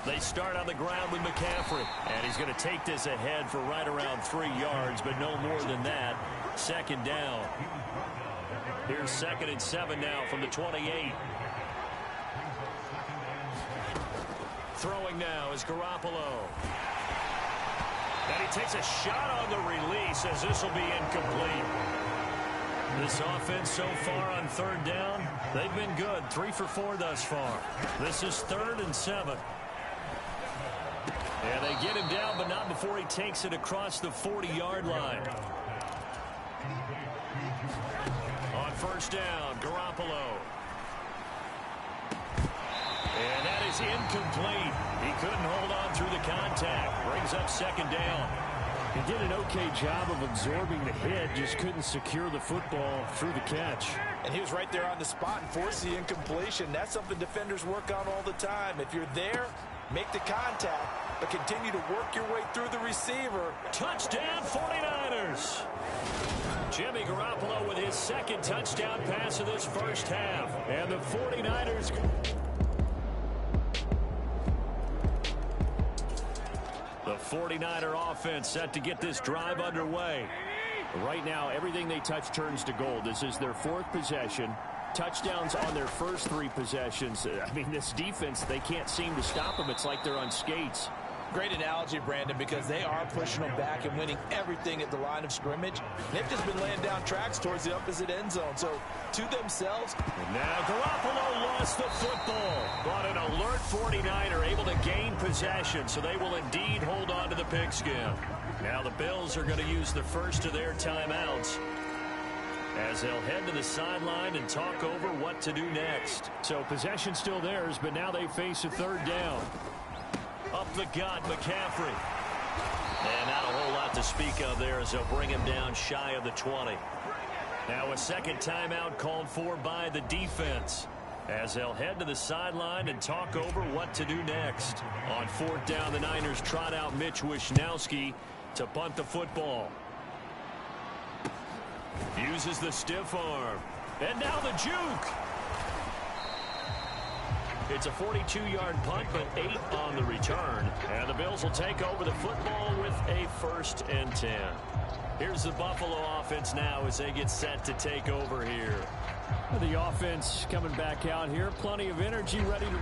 They start on the ground with McCaffrey. And he's going to take this ahead for right around 3 yards, but no more than that. 2nd down. Here's 2nd and 7 now from the 28. Throwing now is Garoppolo. And he takes a shot on the release as this will be incomplete. This offense so far on 3rd down, they've been good. 3 for 4 thus far. This is 3rd and 7. And they get him down, but not before he takes it across the 40-yard line. On 1st down, Garoppolo. And that is incomplete. He couldn't hold on through the contact. Brings up 2nd down. He did an okay job of absorbing the hit, just couldn't secure the football through the catch. And he was right there on the spot and forced the incompletion. That's something defenders work on all the time. If you're there, make the contact, but continue to work your way through the receiver. Touchdown 49ers. Jimmy Garoppolo with his 2nd touchdown pass of this first half. And the 49ers... The 49er offense set to get this drive underway. Right now, everything they touch turns to gold. This is their 4th possession. Touchdowns on their first 3 possessions. I mean, this defense, they can't seem to stop them. It's like they're on skates. Great analogy, Brandon, because they are pushing them back and winning everything at the line of scrimmage. They've just been laying down tracks towards the opposite end zone. So, to themselves. And now Garoppolo lost the football. But an alert 49er able to gain possession, so they will indeed hold on to the pigskin. Now the Bills are going to use the first of their timeouts as they'll head to the sideline and talk over what to do next. So possession still theirs, but now they face a 3rd down. Up the gut, McCaffrey. And not a whole lot to speak of there as they'll bring him down shy of the 20. Now a second timeout called for by the defense as they'll head to the sideline and talk over what to do next. On 4th down, the Niners trot out Mitch Wishnowski to punt the football. Uses the stiff arm. And now the juke. It's a 42-yard punt, but 8 on the return. And the Bills will take over the football with a 1st and 10. Here's the Buffalo offense now as they get set to take over here. The offense coming back out here. Plenty of energy, ready to...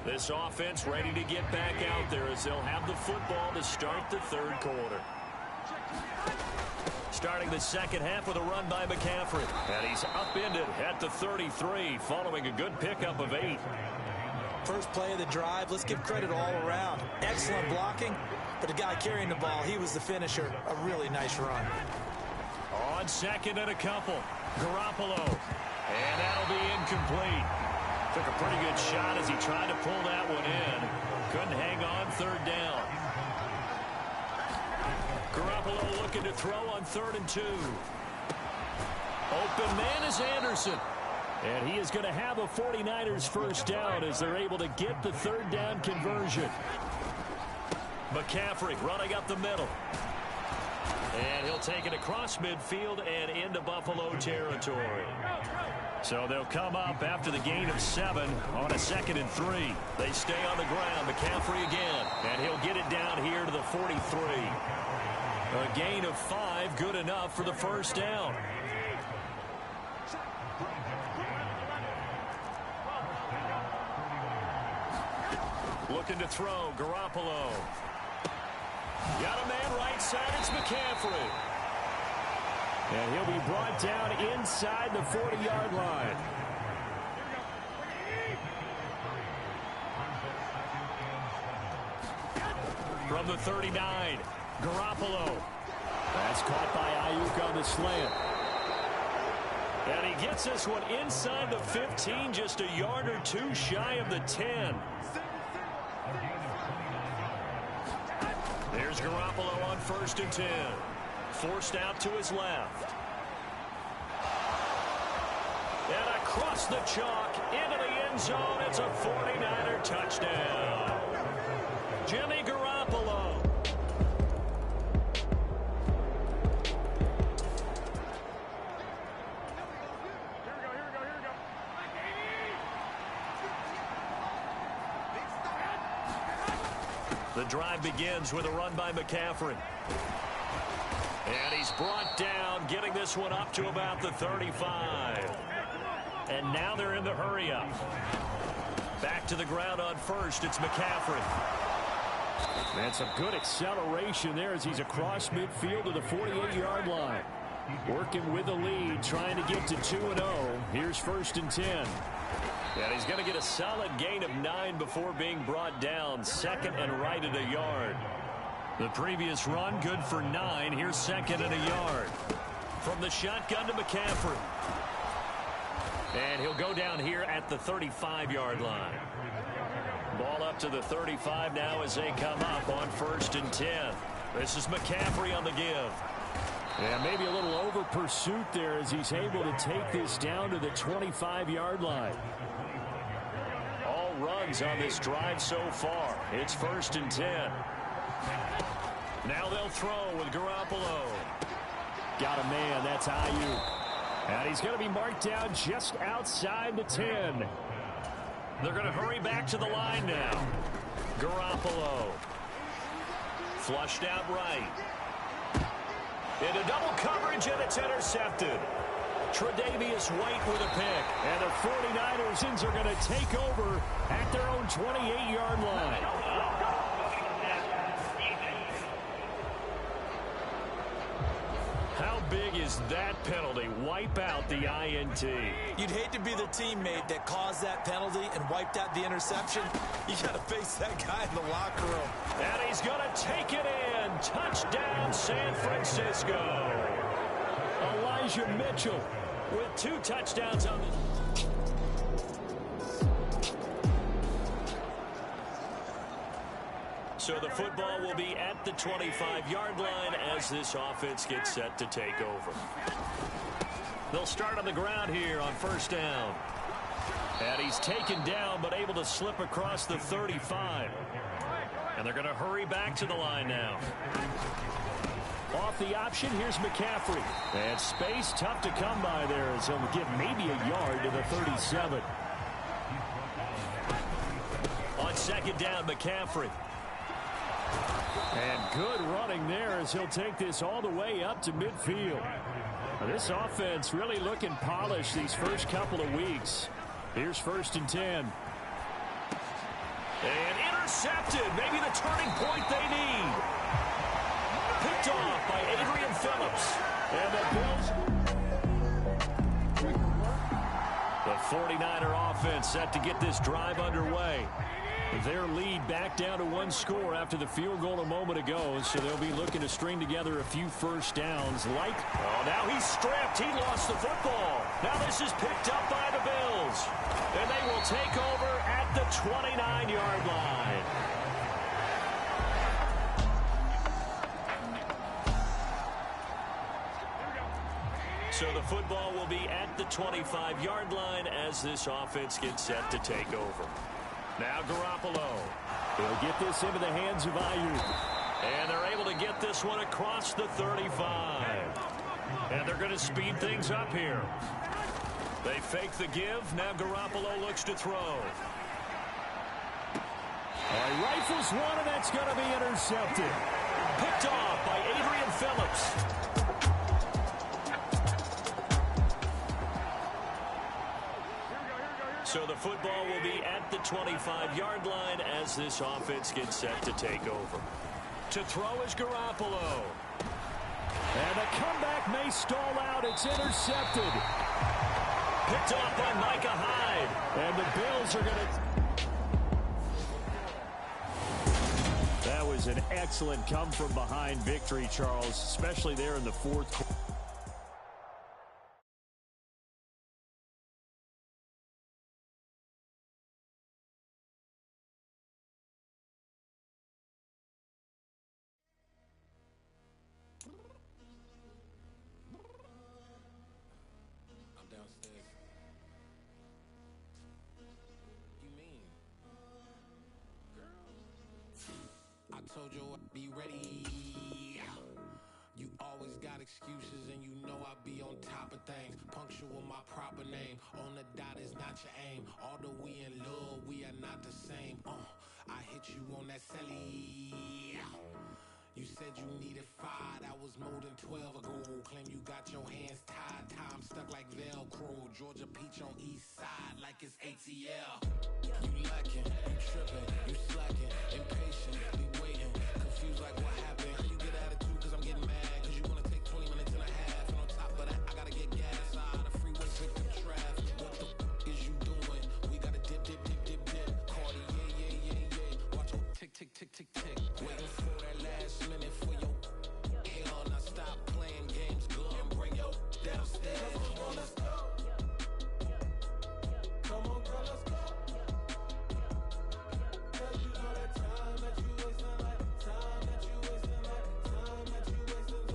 This offense ready to get back out there as they'll have the football to start the 3rd quarter. Starting the second half with a run by McCaffrey. And he's upended at the 33 following a good pickup of 8. First play of the drive. Let's give credit all around. Excellent blocking. But the guy carrying the ball, he was the finisher. A really nice run. On 2nd and a couple. Garoppolo. And that'll be incomplete. Took a pretty good shot as he tried to pull that one in. Couldn't hang on 3rd down. Garoppolo looking to throw on 3rd and 2. Open man is Anderson. And he is going to have a 49ers first down as they're able to get the 3rd down conversion. McCaffrey running up the middle. And he'll take it across midfield and into Buffalo territory. So they'll come up after the gain of 7 on a 2nd and 3. They stay on the ground. McCaffrey again. And he'll get it down here to the 43. A gain of 5, good enough for the first down. Looking to throw, Garoppolo. Got a man right side, it's McCaffrey. And he'll be brought down inside the 40-yard line. From the 39, Garoppolo. That's caught by Ayuk on the slant. And he gets this one inside the 15, just a yard or 2 shy of the 10. There's Garoppolo on 1st and 10. Forced out to his left. And across the chalk into the end zone. It's a 49er touchdown. Jimmy Garoppolo. The drive begins with a run by McCaffrey. And he's brought down, getting this one up to about the 35. And now they're in the hurry-up. Back to the ground on 1st, it's McCaffrey. And some good acceleration there as he's across midfield to the 48-yard line. Working with the lead, trying to get to 2-0. Here's 1st and 10. And he's going to get a solid gain of 9 before being brought down. 2nd and right at a yard. The previous run good for 9. Here's 2nd and a yard. From the shotgun to McCaffrey. And he'll go down here at the 35-yard line. Ball up to the 35 now as they come up on 1st and 10. This is McCaffrey on the give. And maybe a little over pursuit there as he's able to take this down to the 25-yard line. All runs on this drive so far. It's 1st and 10. Now they'll throw with Garoppolo. Got a man, that's Ayuk. And he's going to be marked down just outside the 10. They're going to hurry back to the line now. Garoppolo. Flushed out right. Into double coverage, and it's intercepted. Tre'Davious White with a pick. And the 49ers are going to take over at their own 28-yard line. How big is that penalty? Wipe out the INT. You'd hate to be the teammate that caused that penalty and wiped out the interception. You got to face that guy in the locker room. And he's going to take it in. Touchdown, San Francisco. Elijah Mitchell with 2 touchdowns on this. So the football will be at the 25-yard line as this offense gets set to take over. They'll start on the ground here on first down. And he's taken down but able to slip across the 35. And they're going to hurry back to the line now. Off the option, here's McCaffrey. And space tough to come by there as he'll give maybe a yard to the 37. On second down, McCaffrey. And good running there as he'll take this all the way up to midfield. Now, this offense really looking polished these first couple of weeks. Here's first and 10. And intercepted. Maybe the turning point they need. Picked off by Adrian Phillips. And the 49er offense set to get this drive underway. Their lead back down to 1 score after the field goal a moment ago, so they'll be looking to string together a few first downs. Now he's stripped. He lost the football. Now this is picked up by the Bills. And they will take over at the 29-yard line. So the football will be at the 25-yard line as this offense gets set to take over. Now Garoppolo. He'll get this into the hands of Ayuk. And they're able to get this one across the 35. And they're going to speed things up here. They fake the give. Now Garoppolo looks to throw. He rifles one, and that's going to be intercepted. Picked off by Adrian Phillips. So the football will be at the 25-yard line as this offense gets set to take over. To throw is Garoppolo. And the comeback may stall out. It's intercepted. Picked off by Micah Hyde. And the Bills are going to... That was an excellent come-from-behind victory, Charles, especially there in the fourth quarter. Told you I'd be ready. You always got excuses and you know I be on top of things. Punctual my proper name. On the dot is not your aim. Although we in love, we are not the same. I hit you on that celly. You said you needed 5, that was more than 12 ago. Claim you got your hands tied, time stuck like Velcro. Georgia Peach on east side like it's ATL. You lacking, you tripping, you slacking, impatient, be waiting, confused like what happened. You get attitude cause I'm getting mad, cause you wanna take 20 minutes and a half. And on top of that, I gotta get gas out of the freeway, victim traffic. What the is you doing? We gotta dip, dip, dip, dip, dip. Cardi, yeah. Watch your tick, tick, tick, tick, tick. Waiting for that last minute for your hell. Now stop playing games, girl, and bring your downstairs. Come on, let's go. Come on, girl, let's go. Cause you know that time that you wasting, like time that you wasting, like time that you wasting.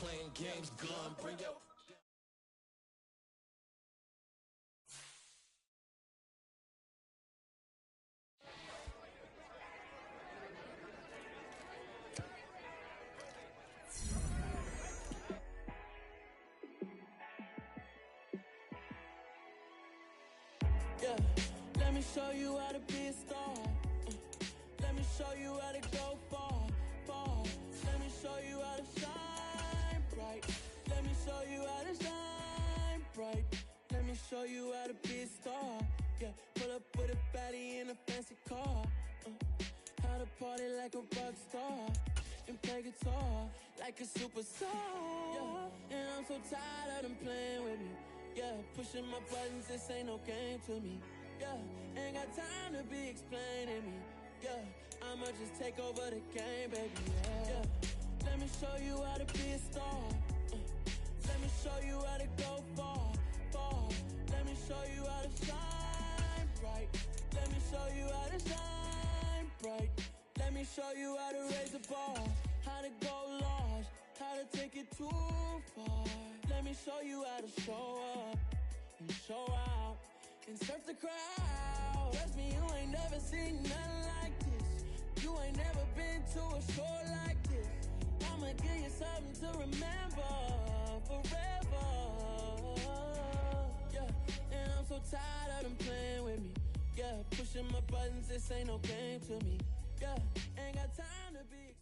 playing games, gun, bring your... Yeah, let me show you how to be a star. Let me show you how to go far, far. Let me show you how to shine bright. Let me show you how to shine bright. Let me show you how to be a star. Yeah, pull up with a baddie in a fancy car. How to party like a rock star and play guitar like a superstar. Yeah, and I'm so tired of them playing with me. Yeah, pushing my buttons, this ain't no game to me. Yeah, ain't got time to be explaining me. Yeah, I'ma just take over the game, baby. Yeah, let me show you how to be a star. Let me show you how to go far, far. Let me show you how to shine bright. Let me show you how to shine bright. Let me show you how to raise the bar, how to go large, how to take it too far. Let me show you how to show up and show out and surf the crowd. Trust me, you ain't never seen nothing like this. You ain't never been to a show like this. I'ma give you something to remember forever. Yeah, and I'm so tired of them playing with me. Yeah, pushing my buttons, this ain't no game to me. Yeah, ain't got time to be.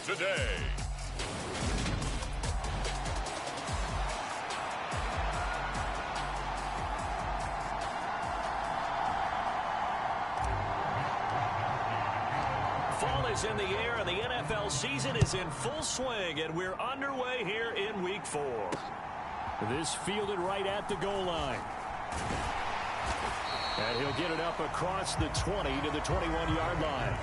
Today. Fall is in the air, and the NFL season is in full swing, and we're underway here in Week 4. This fielded right at the goal line. And he'll get it up across the 20 to the 21-yard line.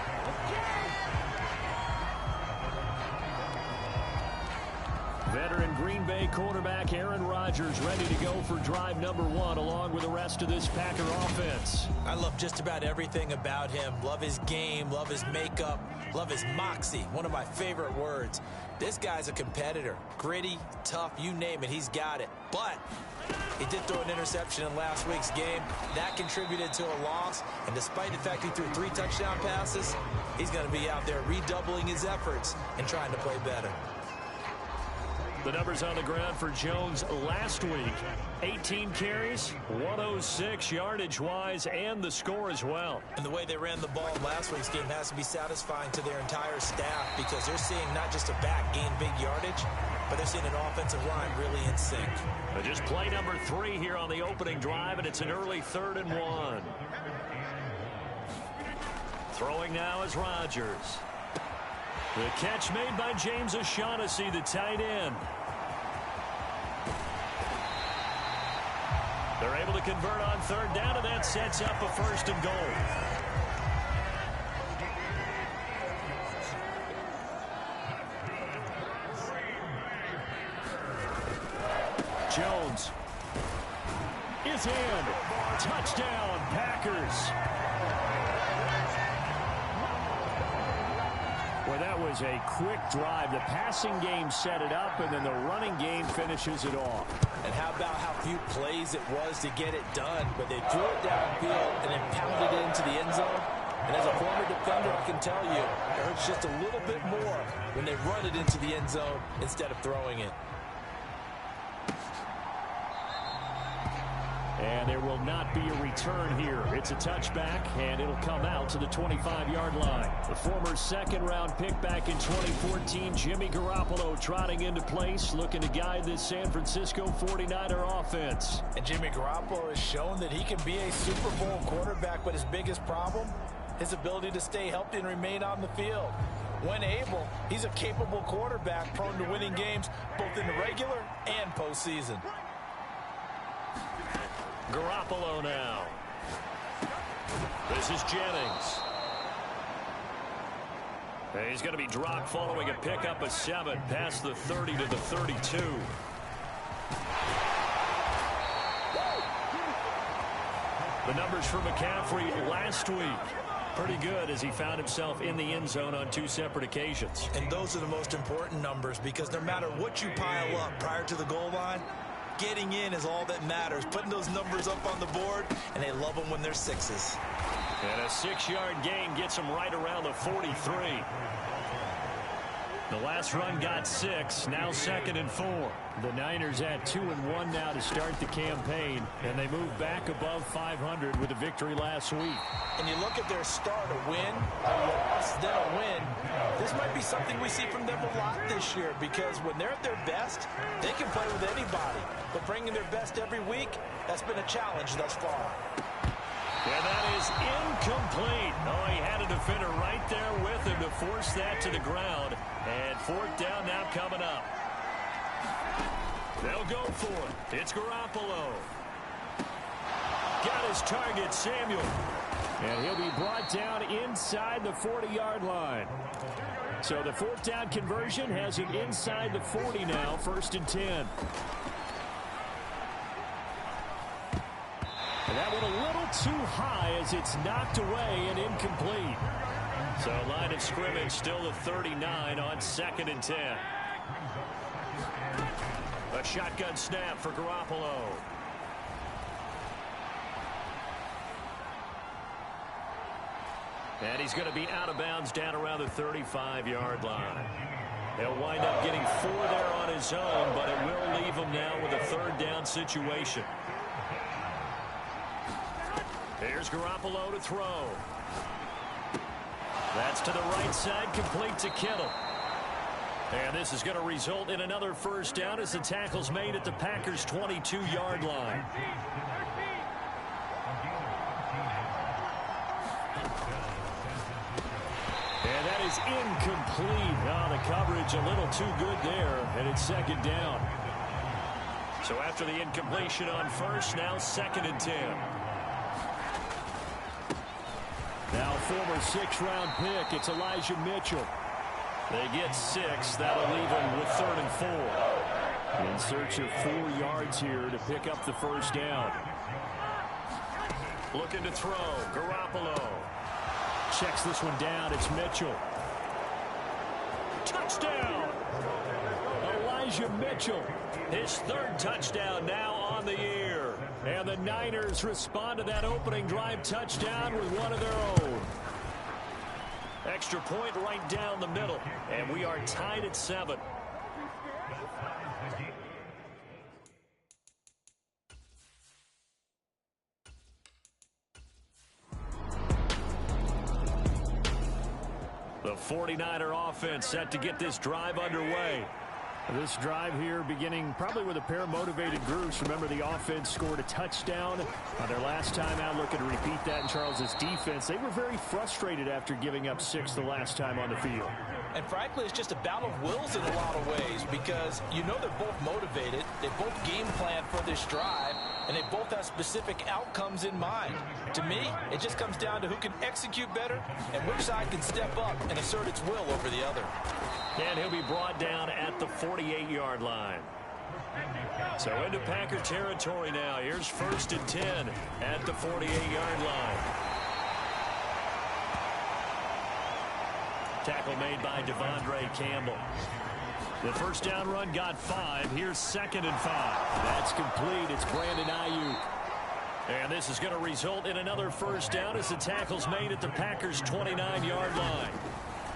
Veteran Green Bay quarterback Aaron Rodgers ready to go for drive number 1 along with the rest of this Packer offense. I love just about everything about him. Love his game, love his makeup, love his moxie, one of my favorite words. This guy's a competitor. Gritty, tough, you name it, he's got it. But he did throw an interception in last week's game. That contributed to a loss. And despite the fact he threw 3 touchdown passes, he's going to be out there redoubling his efforts and trying to play better. The numbers on the ground for Jones last week. 18 carries, 106 yardage-wise, and the score as well. And the way they ran the ball in last week's game has to be satisfying to their entire staff because they're seeing not just a back gain big yardage, but they're seeing an offensive line really in sync. Just play number 3 here on the opening drive, and it's an early 3rd and 1. Throwing now is Rodgers. The catch made by James O'Shaughnessy, the tight end. They're able to convert on 3rd down, and that sets up a 1st and goal. Jones is in. Touchdown, Packers. Well, that was a quick drive. The passing game set it up, and then the running game finishes it off. And how about how few plays it was to get it done? But they threw it downfield and then pounded it into the end zone. And as a former defender, I can tell you, it hurts just a little bit more when they run it into the end zone instead of throwing it. And there will not be a return here. It's a touchback, and it'll come out to the 25-yard line. The former second-round pick back in 2014, Jimmy Garoppolo trotting into place, looking to guide this San Francisco 49er offense. And Jimmy Garoppolo has shown that he can be a Super Bowl quarterback, but his biggest problem, his ability to stay healthy and remain on the field. When able, he's a capable quarterback prone to winning games both in the regular and postseason. Garoppolo now. This is Jennings. He's going to be dropped following a pickup of 7 past the 30 to the 32. The numbers for McCaffrey last week. Pretty good as he found himself in the end zone on 2 separate occasions. And those are the most important numbers because no matter what you pile up prior to the goal line, getting in is all that matters. Putting those numbers up on the board, and they love them when they're 6s. And a 6-yard gain gets him right around the 43. The last run got 6, now 2nd and 4. The Niners at 2-1 now to start the campaign, and they move back above 500 with a victory last week. And you look at their start, a win, a loss, then a win. This might be something we see from them a lot this year because when they're at their best, they can play with anybody. But bringing their best every week, that's been a challenge thus far. And that is incomplete. Oh, he had a defender right there with him to force that to the ground. And 4th down now coming up. They'll go for it. It's Garoppolo. Got his target, Samuel. And he'll be brought down inside the 40-yard line. So the 4th down conversion has him inside the 40 now, 1st and 10. And that one a little too high as it's knocked away and incomplete. So line of scrimmage still the 39 on 2nd and 10. A shotgun snap for Garoppolo. And he's going to be out of bounds down around the 35-yard line. He'll wind up getting 4 there on his own, but it will leave him now with a 3rd down situation. Here's Garoppolo to throw. That's to the right side, complete to Kittle. And this is going to result in another 1st down as the tackle's made at the Packers' 22-yard line. And that is incomplete. Oh, the coverage a little too good there, and it's 2nd down. So after the incompletion on 1st, now 2nd and 10. Now former 6th-round pick, it's Elijah Mitchell. They get 6. That'll leave him with 3rd and 4. In search of 4 yards here to pick up the 1st down. Looking to throw. Garoppolo. Checks this one down. It's Mitchell. Touchdown! Elijah Mitchell. His 3rd touchdown now on the year. And the Niners respond to that opening drive touchdown with one of their own. Extra point right down the middle. And we are tied at 7. The 49er offense set to get this drive underway. This drive here beginning probably with a pair of motivated groups. Remember, the offense scored a touchdown on their last time out. Looking to repeat that in Charles's defense. They were very frustrated after giving up 6 the last time on the field. And frankly, it's just a battle of wills in a lot of ways because you know they're both motivated. They both game plan for this drive, and they both have specific outcomes in mind. To me, it just comes down to who can execute better and which side can step up and assert its will over the other. And he'll be brought down at the 48-yard line. So into Packer territory now. Here's 1st and 10 at the 48-yard line. Tackle made by Devondre Campbell. The 1st down run got 5. Here's 2nd and 5. That's complete. It's Brandon Ayuk. And this is going to result in another 1st down as the tackle's made at the Packers' 29-yard line.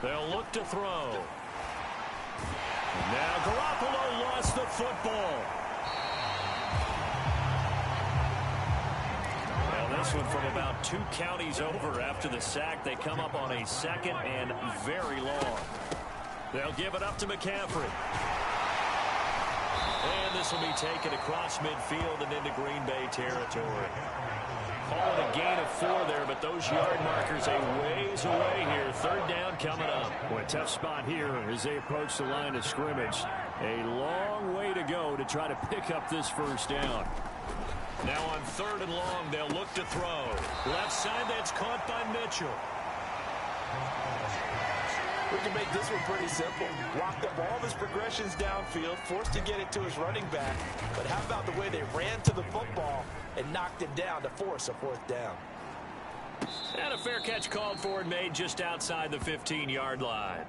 They'll look to throw. Now Garoppolo lost the football. Well, this one from about 2 counties over after the sack. They come up on a 2nd and very long. They'll give it up to McCaffrey. And this will be taken across midfield and into Green Bay territory. Call it a gain of 4 there, but those yard markers a ways away here. 3rd down coming up. Boy, a tough spot here as they approach the line of scrimmage. A long way to go to try to pick up this 1st down. Now on 3rd and long, they'll look to throw. Left side, that's caught by Mitchell. We can make this one pretty simple. Locked up all of his progressions downfield, forced to get it to his running back. But how about the way they ran to the football and knocked him down to force a 4th down? And a fair catch called for and made just outside the 15-yard line.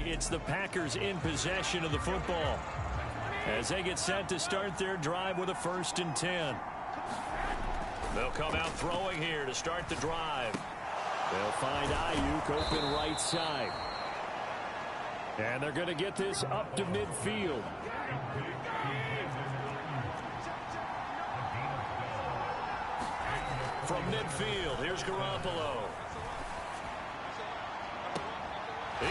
It's the Packers in possession of the football as they get set to start their drive with a 1st and 10. They'll come out throwing here to start the drive. They'll find Ayuk open right side. And they're going to get this up to midfield. From midfield, here's Garoppolo.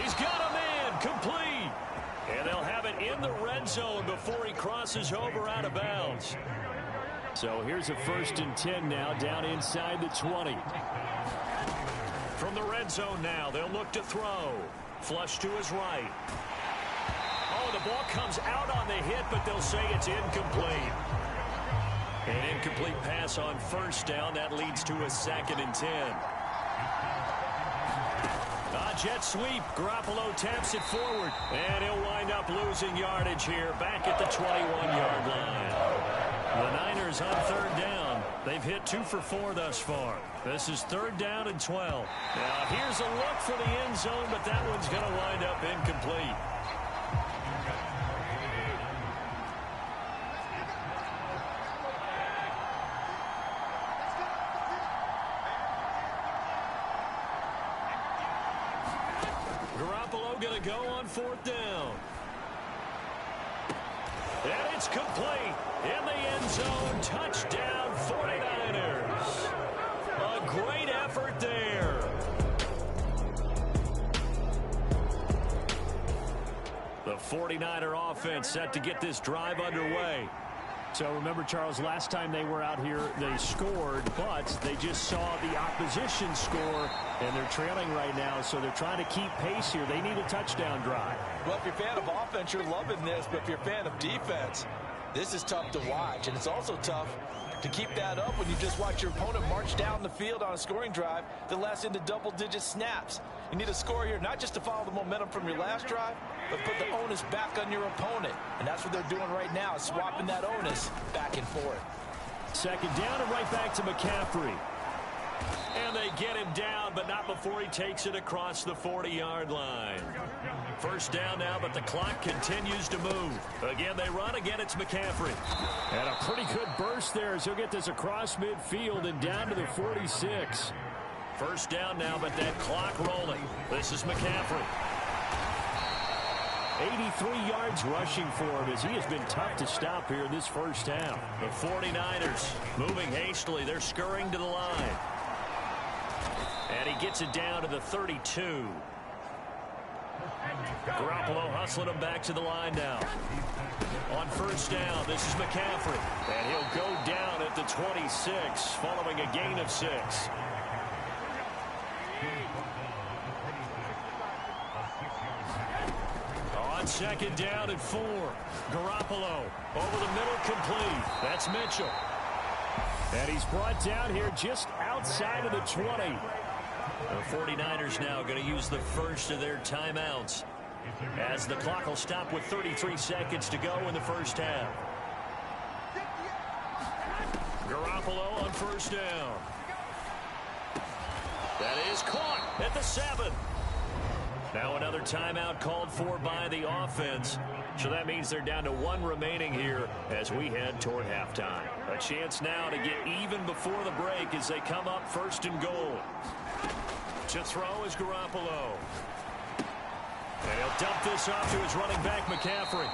He's got a man, complete. And they'll have it in the red zone before he crosses over out of bounds. So here's a 1st and 10 now, down inside the 20. From the red zone now, they'll look to throw. Flush to his right. Oh, the ball comes out on the hit, but they'll say it's incomplete. An incomplete pass on 1st down. That leads to a 2nd and 10. Jet sweep. Garoppolo taps it forward. And he'll wind up losing yardage here back at the 21-yard line. The Niners on 3rd down. They've hit 2 for 4 thus far. This is 3rd down and 12. Now here's a look for the end zone, but that one's going to wind up incomplete. Garoppolo going to go on 4th down. And it's complete. In the end zone, touchdown 49ers. A great effort there. The 49er offense set to get this drive underway. So remember, Charles, last time they were out here, they scored, but they just saw the opposition score, and they're trailing right now, so they're trying to keep pace here. They need a touchdown drive. Well, if you're a fan of offense, you're loving this, but if you're a fan of defense, this is tough to watch, and it's also tough to keep that up when you just watch your opponent march down the field on a scoring drive that lasts into double-digit snaps. You need a score here, not just to follow the momentum from your last drive, but put the onus back on your opponent. And that's what they're doing right now, swapping that onus back and forth. 2nd down and right back to McCaffrey. And they get him down, but not before he takes it across the 40-yard line. 1st down now, but the clock continues to move. Again, they run. Again, it's McCaffrey. And a pretty good burst there as he'll get this across midfield and down to the 46. 1st down now, but that clock rolling. This is McCaffrey. 83 yards rushing for him as he has been tough to stop here in this 1st half. The 49ers moving hastily. They're scurrying to the line. And he gets it down to the 32. Garoppolo hustling him back to the line now. On 1st down, this is McCaffrey. And he'll go down at the 26 following a gain of 6. On 2nd down and 4. Garoppolo over the middle, complete. That's Mitchell. And he's brought down here just outside of the 20. The 49ers now going to use the first of their timeouts as the clock will stop with 33 seconds to go in the 1st half. Garoppolo on 1st down. That is caught at the 7. Now another timeout called for by the offense. So that means they're down to 1 remaining here as we head toward halftime. A chance now to get even before the break as they come up 1st and goal. To throw is Garoppolo. And he'll dump this off to his running back, McCaffrey.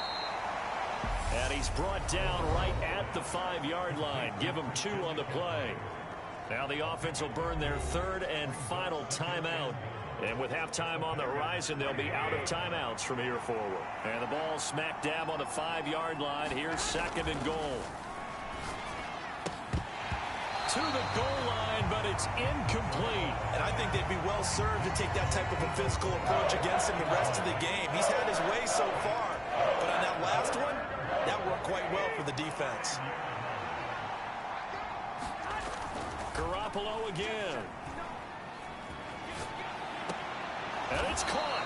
And he's brought down right at the 5-yard line. Give him 2 on the play. Now the offense will burn their 3rd and final timeout. And with halftime on the horizon, they'll be out of timeouts from here forward. And the ball smack dab on the 5-yard line. Here's 2nd and goal. To the goal line, but it's incomplete. And I think they'd be well served to take that type of a physical approach against him the rest of the game. He's had his way so far, but on that last one, that worked quite well for the defense. Garoppolo again. And it's caught.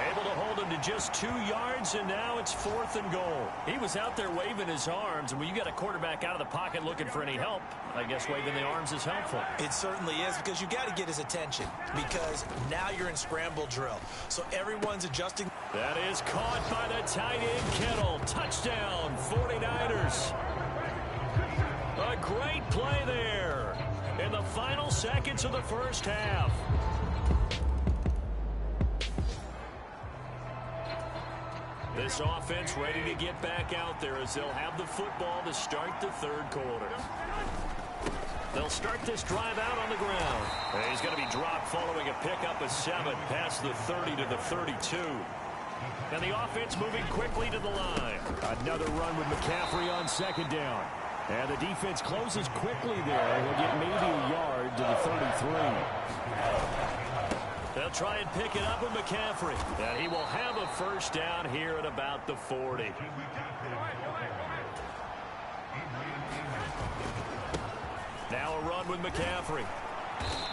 Able to hold him to just 2 yards, and now it's 4th and goal. He was out there waving his arms, and when you got a quarterback out of the pocket looking for any help, I guess waving the arms is helpful. It certainly is, because you got to get his attention, because now you're in scramble drill. So everyone's adjusting. That is caught by the tight end, Kittle. Touchdown, 49ers. A great play there in the final seconds of the first half. This offense ready to get back out there as they'll have the football to start the 3rd quarter. They'll start this drive out on the ground. And he's going to be dropped following a pickup of 7 past the 30 to the 32. And the offense moving quickly to the line. Another run with McCaffrey on 2nd down. And the defense closes quickly there. He'll get maybe a yard to the 33. They'll try and pick it up with McCaffrey. And he will have a 1st down here at about the 40. Now a run with McCaffrey.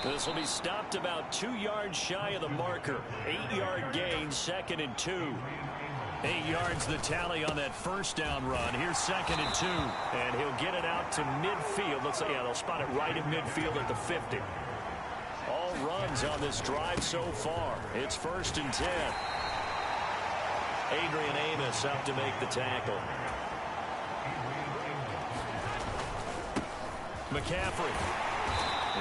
This will be stopped about 2 yards shy of the marker. 8-yard gain, 2nd and 2. 8 yards the tally on that 1st down run. Here's 2nd and 2. And he'll get it out to midfield. Let's say, yeah, they'll spot it right at midfield at the 50. All runs on this drive so far. It's 1st and 10. Adrian Amos up to make the tackle. McCaffrey.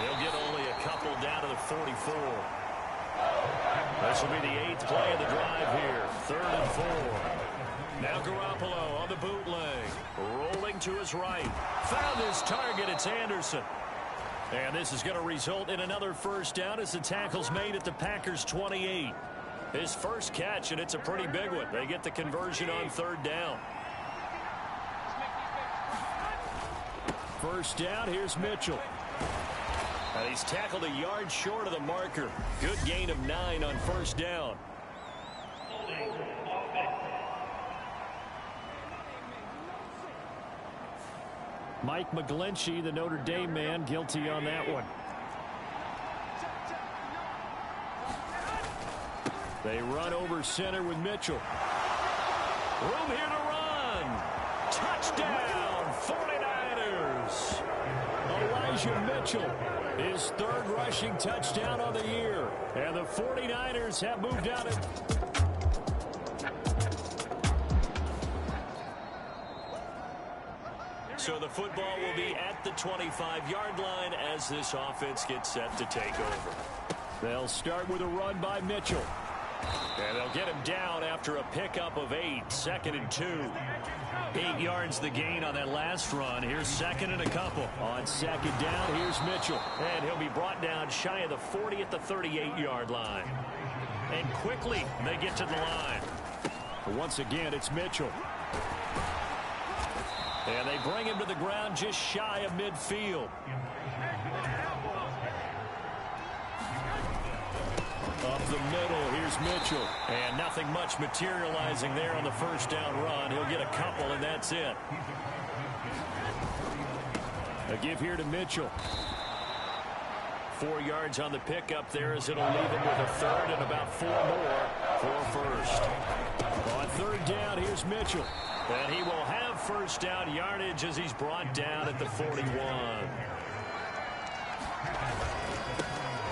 He'll get only a couple down to the 44. This will be the 8th play of the drive here. 3rd and 4. Now Garoppolo on the bootleg. Rolling to his right. Found his target. It's Anderson. And this is going to result in another 1st down as the tackle's made at the Packers' 28. His first catch, and it's a pretty big one. They get the conversion on 3rd down. 1st down, here's Mitchell. And he's tackled a yard short of the marker. Good gain of 9 on 1st down. Mike McGlinchey, the Notre Dame man, guilty on that one. They run over center with Mitchell. Room here to run. Touchdown, 49ers. Elijah Mitchell, his 3rd rushing touchdown of the year. And the 49ers have moved out of... So the football will be at the 25-yard line as this offense gets set to take over. They'll start with a run by Mitchell. And they'll get him down after a pickup of 8. 2nd and 2. 8 yards the gain on that last run. Here's 2nd and a couple. On 2nd down, here's Mitchell. And he'll be brought down shy of the 40 at the 38-yard line. And quickly, they get to the line. Once again, it's Mitchell. And they bring him to the ground just shy of midfield. Up the middle, here's Mitchell. And nothing much materializing there on the 1st down run. He'll get a couple, and that's it. A give here to Mitchell. 4 yards on the pickup there as it'll leave him with a 3rd and about 4 more for 1st. On 3rd down, here's Mitchell. And he will have 1st down yardage as he's brought down at the 41.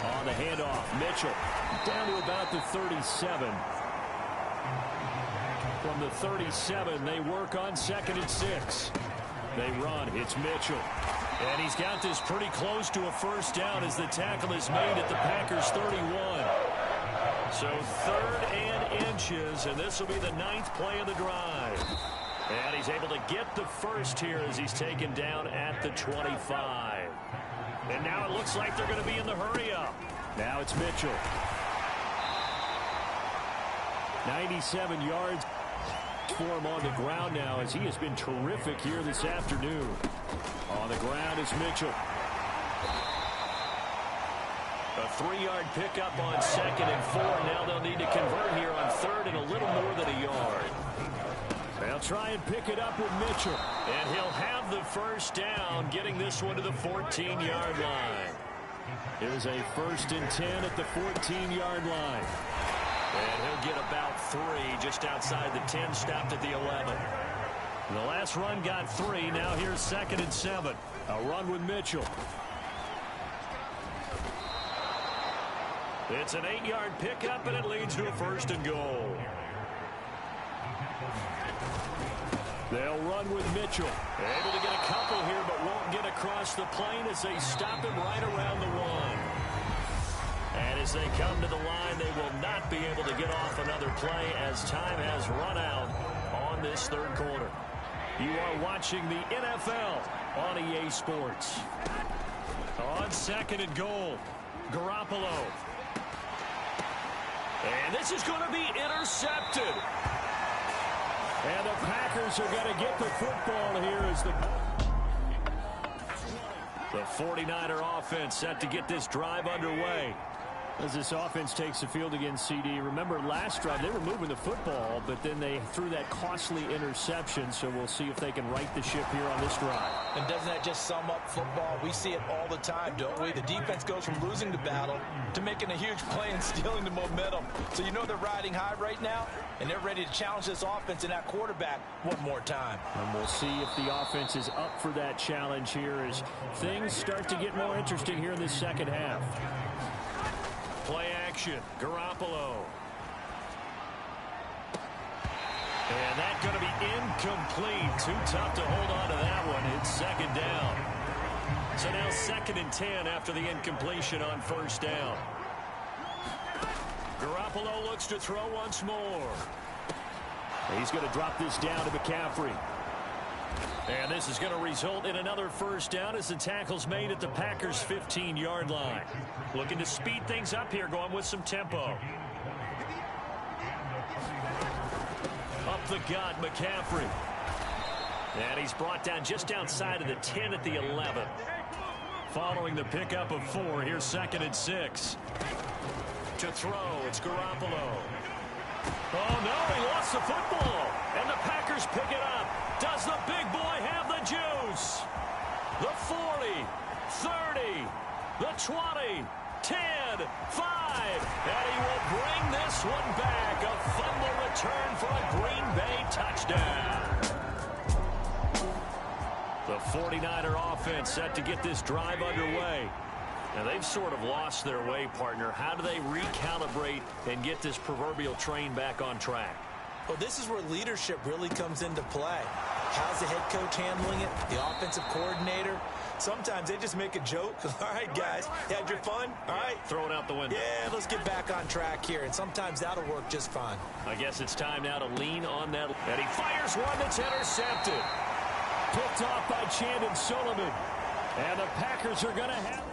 On the handoff, Mitchell down to about the 37. From the 37, they work on 2nd and 6. They run. It's Mitchell. And he's got this pretty close to a 1st down as the tackle is made at the Packers' 31. So 3rd and inches, and this will be the 9th play of the drive. And he's able to get the 1st here as he's taken down at the 25. And now it looks like they're going to be in the hurry-up. Now it's Mitchell. 97 yards for him on the ground now as he has been terrific here this afternoon. On the ground is Mitchell. A 3-yard pickup on 2nd and 4. Now they'll need to convert here on 3rd and a little more than a yard. They'll try and pick it up with Mitchell. And he'll have the 1st down, getting this one to the 14-yard line. Here's a 1st and 10 at the 14-yard line. And he'll get about 3 just outside the 10, stopped at the 11. The last run got 3. Now here's 2nd and 7. A run with Mitchell. It's an 8-yard pickup, and it leads to a 1st and goal. They'll run with Mitchell. Able to get a couple here, but won't get across the plane as they stop him right around the 1. And as they come to the line, they will not be able to get off another play as time has run out on this 3rd quarter. You are watching the NFL on EA Sports. On 2nd and goal, Garoppolo. And this is going to be intercepted. And the Packers are going to get the football here as the 49er offense set to get this drive underway. As this offense takes the field against CD, remember last drive they were moving the football, but then they threw that costly interception, so we'll see if they can right the ship here on this drive. And doesn't that just sum up football? We see it all the time, don't we? The defense goes from losing the battle to making a huge play and stealing the momentum. So you know they're riding high right now, and they're ready to challenge this offense and that quarterback one more time. And we'll see if the offense is up for that challenge here as things start to get more interesting here in this 2nd half. Play action, Garoppolo. And that's going to be incomplete. Too tough to hold on to that one. It's 2nd down. So now 2nd and 10 after the incompletion on 1st down. Garoppolo looks to throw once more. He's going to drop this down to McCaffrey. And this is going to result in another 1st down as the tackle's made at the Packers' 15-yard line. Looking to speed things up here, going with some tempo. Up the gut, McCaffrey. And he's brought down just outside of the 10 at the 11. Following the pickup of 4, here's 2nd and 6. To throw, it's Garoppolo. Oh, no, he lost the football. And the Packers pick it up. Does the big boy have the juice? The 40, 30, the 20, 10, 5. And he will bring this one back. A fumble return for a Green Bay touchdown. The 49er offense set to get this drive underway. Now, they've sort of lost their way, partner. How do they recalibrate and get this proverbial train back on track? Well, this is where leadership really comes into play. How's the head coach handling it? The offensive coordinator? Sometimes they just make a joke. All right, guys, you had your fun? All right. Throw it out the window. Yeah, let's get back on track here. And sometimes that'll work just fine. I guess it's time now to lean on that. And he fires one that's intercepted. Picked off by Chandon Sullivan. And the Packers are going to have it.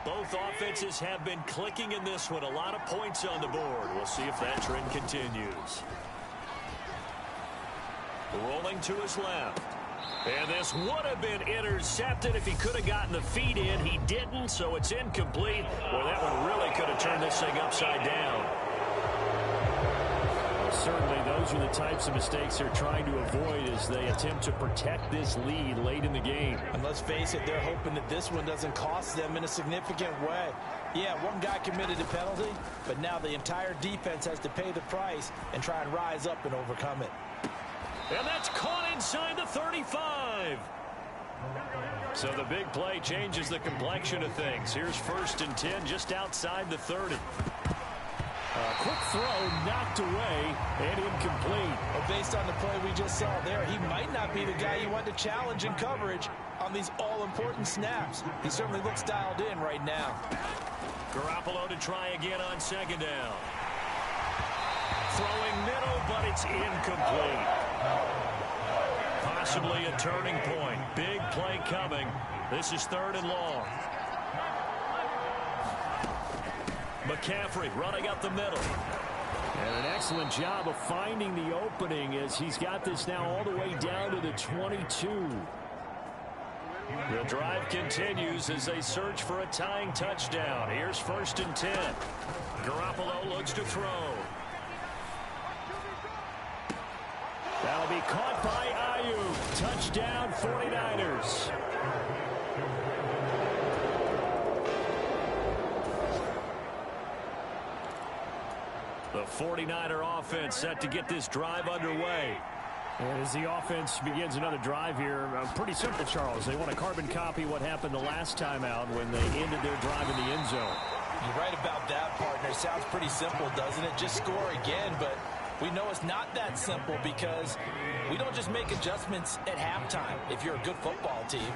Both offenses have been clicking in this one. A lot of points on the board. We'll see if that trend continues. Rolling to his left. And this would have been intercepted if he could have gotten the feet in. He didn't, so it's incomplete. Well, that one really could have turned this thing upside down. Well, certainly those are the types of mistakes they're trying to avoid as they attempt to protect this lead late in the game. And let's face it, they're hoping that this one doesn't cost them in a significant way. Yeah, one guy committed a penalty, but now the entire defense has to pay the price and try and rise up and overcome it. And that's caught inside the 35. So the big play changes the complexion of things. Here's 1st and 10 just outside the 30. A quick throw knocked away and incomplete. Well, based on the play we just saw there, he might not be the guy you want to challenge in coverage on these all-important snaps. He certainly looks dialed in right now. Garoppolo to try again on 2nd down. Throwing middle, but it's incomplete. Possibly a turning point. Big play coming. This is 3rd and long. McCaffrey running up the middle. And an excellent job of finding the opening as he's got this now all the way down to the 22. The drive continues as they search for a tying touchdown. Here's 1st and 10. Garoppolo looks to throw. That'll be caught by Ayuk. Touchdown 49ers. 49er offense set to get this drive underway. And as the offense begins another drive here, pretty simple, Charles. They want to carbon copy what happened the last time out when they ended their drive in the end zone. You're right about that, partner. Sounds pretty simple, doesn't it? Just score again, but we know it's not that simple because we don't just make adjustments at halftime. If you're a good football team,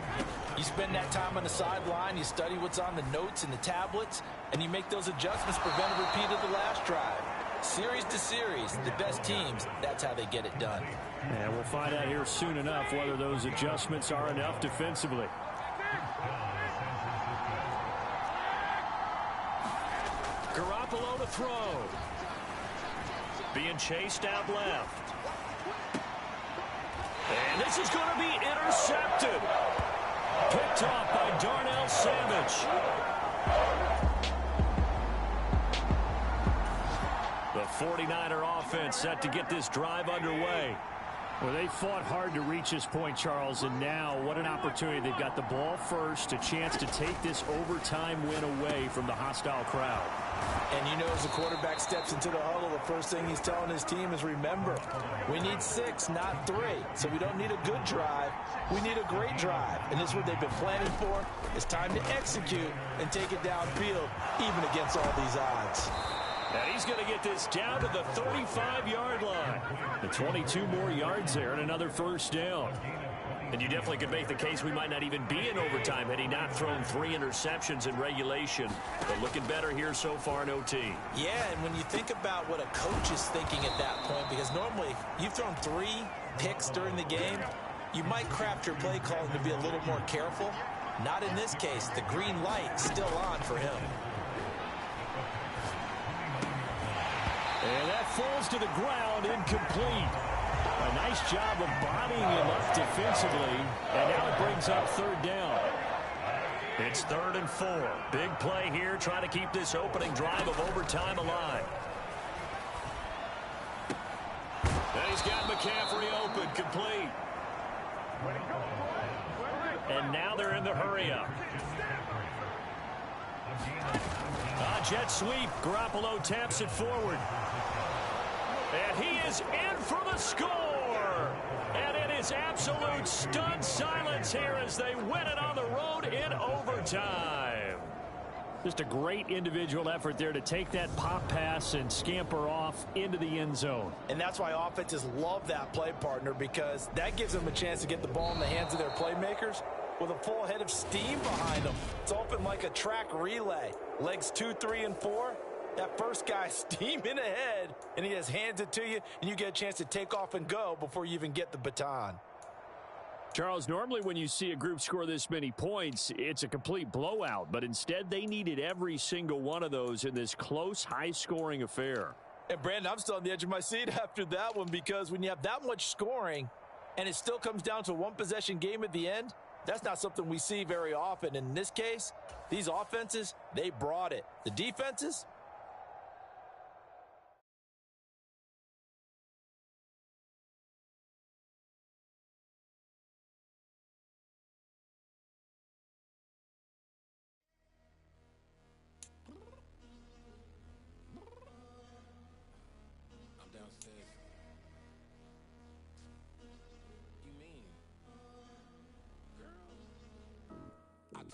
you spend that time on the sideline, you study what's on the notes and the tablets, and you make those adjustments, prevent a repeat of the last drive. Series to series, the best teams, that's how they get it done. And we'll find out here soon enough whether those adjustments are enough defensively. Garoppolo to throw. Being chased out left. And this is going to be intercepted. Picked off by Darnell Savage. The 49er offense set to get this drive underway. Well, they fought hard to reach this point, Charles, and now what an opportunity. They've got the ball first, a chance to take this overtime win away from the hostile crowd. And you know, as the quarterback steps into the huddle, the first thing he's telling his team is, remember, we need 6, not 3. So we don't need a good drive. We need a great drive. And this is what they've been planning for. It's time to execute and take it downfield, even against all these odds. And he's going to get this down to the 35-yard line. The 22 more yards there and another first down. And you definitely could make the case we might not even be in overtime had he not thrown 3 interceptions in regulation. But looking better here so far in OT. Yeah, and when you think about what a coach is thinking at that point, because normally you've thrown 3 picks during the game, you might craft your play calling to be a little more careful. Not in this case. The green light still on for him. And that falls to the ground, incomplete. A nice job of bodying him up defensively, and now it brings up third down. It's 3rd and 4. Big play here, trying to keep this opening drive of overtime alive. And he's got McCaffrey open, complete. And now they're in the hurry-up. Jet sweep. Garoppolo taps it forward. And he is in for the score. And it is absolute stunned silence here as they win it on the road in overtime. Just a great individual effort there to take that pop pass and scamper off into the end zone. And that's why offenses love that play, partner, because that gives them a chance to get the ball in the hands of their playmakers with a full head of steam behind them. It's open like a track relay. Legs 2, 3, and 4. That first guy steaming ahead, and he just hands it to you, and you get a chance to take off and go before you even get the baton. Charles, normally when you see a group score this many points, it's a complete blowout, but instead they needed every single one of those in this close, high-scoring affair. And, Brandon, I'm still on the edge of my seat after that one, because when you have that much scoring and it still comes down to a one-possession game at the end, that's not something we see very often. In this case, these offenses, they brought it. The defenses,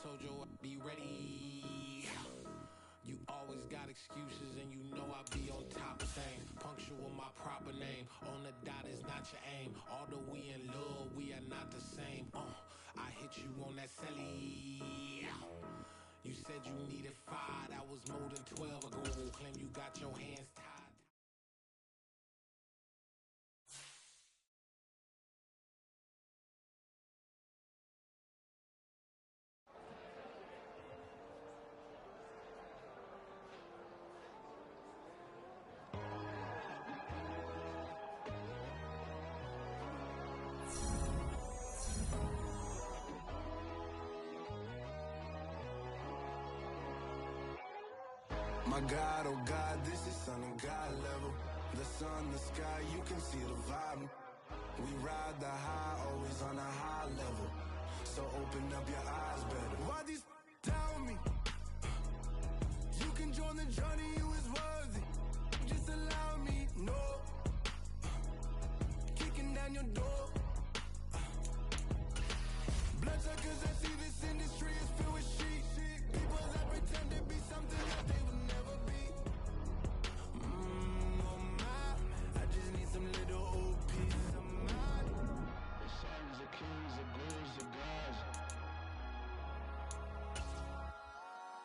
told you I'd be ready. You always got excuses and you know I be on top of things. Punctual my proper name. On the dot is not your aim. Although we in love, we are not the same. I hit you on that celly. You said you needed 5. That was more than 12 ago. Claim you got your hands tied. My God, oh God, this is Son of God level. The sun, the sky, you can see the vibe. We ride the high, always on a high level. So open up your eyes better. Why these tell me? You can join the journey, you is worthy. Just allow down your door. Bloodsuckers that see this industry is filled with sheep. People that pretend to be something that they would never be. Oh my, I just need some little old peace of mind. The sons, the kings, the ghouls, the gods.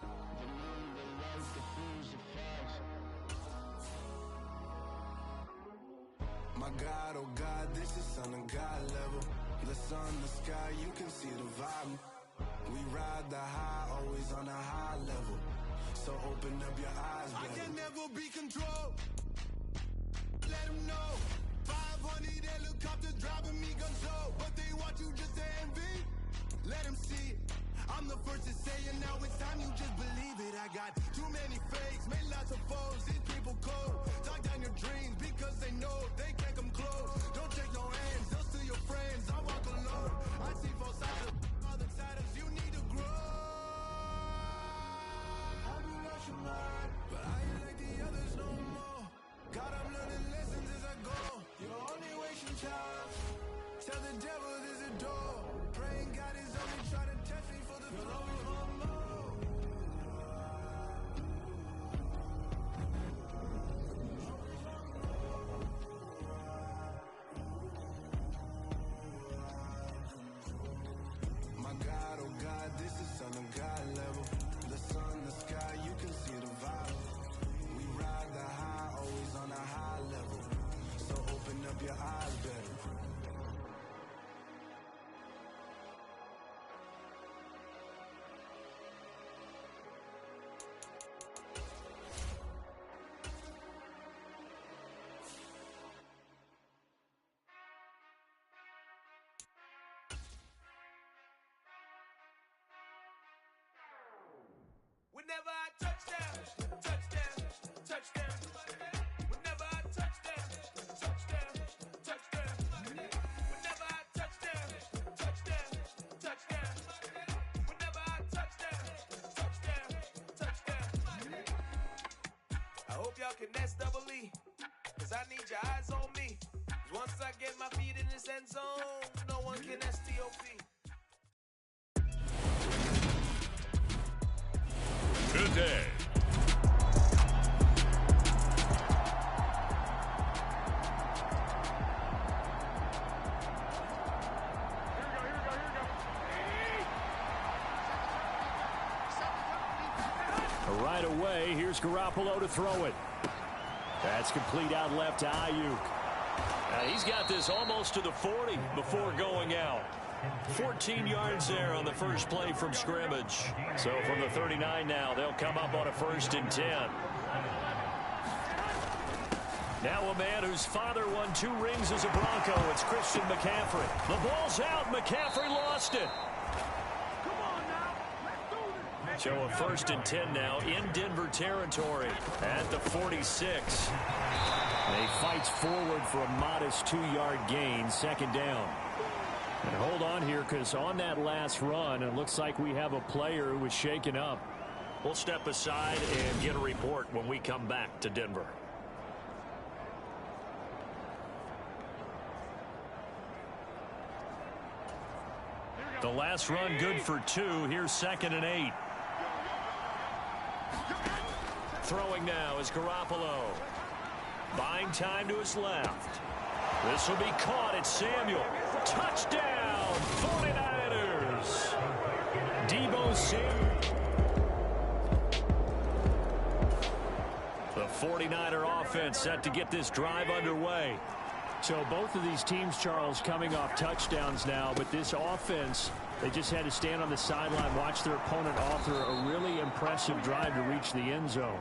The moon, the light, the fools, the facts. My God, oh God, this is son of God level. The sun, the sky, you can see the vibe. We ride the high, always on a high level. So open up your eyes, baby. I can never be controlled. Let them know. 500 helicopters driving me gonzo. But they want you just to envy. Let them see it. I'm the first to say it, now it's time you just believe it. I got too many fakes, made lots of foes. These people cold. Talk down your dreams because they know they can't come close. Don't take no hands, they'll steal your friends. I walk alone. I see both sides of other siders. You need to grow. Have you lost your mind? But I ain't like the others no more. God, I'm learning lessons as I go. You're only wasting time. Tell the devil there's a door. Praying God is only trying to test me for the you'll always want more. My God, oh God, this is son of God level. The sun, the sky, you can see the vibe. We ride the high, always on a high level. So open up your eyes, baby. Whenever I touchdown, touchdown, touchdown. Whenever I touchdown, touchdown, touchdown. Whenever I touchdown, touchdown, touchdown. Whenever I touchdown, touchdown, touchdown. I hope y'all can nest double E, cause I need your eyes on me. 'Cause once I get my feet in this end zone, no one can STOP. Today. Right away, here's Garoppolo to throw it. That's complete out left to Ayuk. He's got this almost to the 40 before going out. 14 yards there on the first play from scrimmage. So from the 39 now, they'll come up on a 1st and 10. Now a man whose father won 2 rings as a Bronco. It's Christian McCaffrey. The ball's out. McCaffrey lost it. So a 1st and 10 now in Denver territory at the 46. And he fights forward for a modest 2-yard gain, 2nd down. And hold on here, because on that last run, it looks like we have a player who was shaken up. We'll step aside and get a report when we come back to Denver. The last run good for 2. Here's 2nd and 8. Throwing now is Garoppolo. Buying time to his left. This will be caught. It's Samuel. Touchdown, 49ers. Deebo Samuel. The 49er offense set to get this drive underway. So both of these teams, Charles, coming off touchdowns now, but this offense, they just had to stand on the sideline, watch their opponent author a really impressive drive to reach the end zone.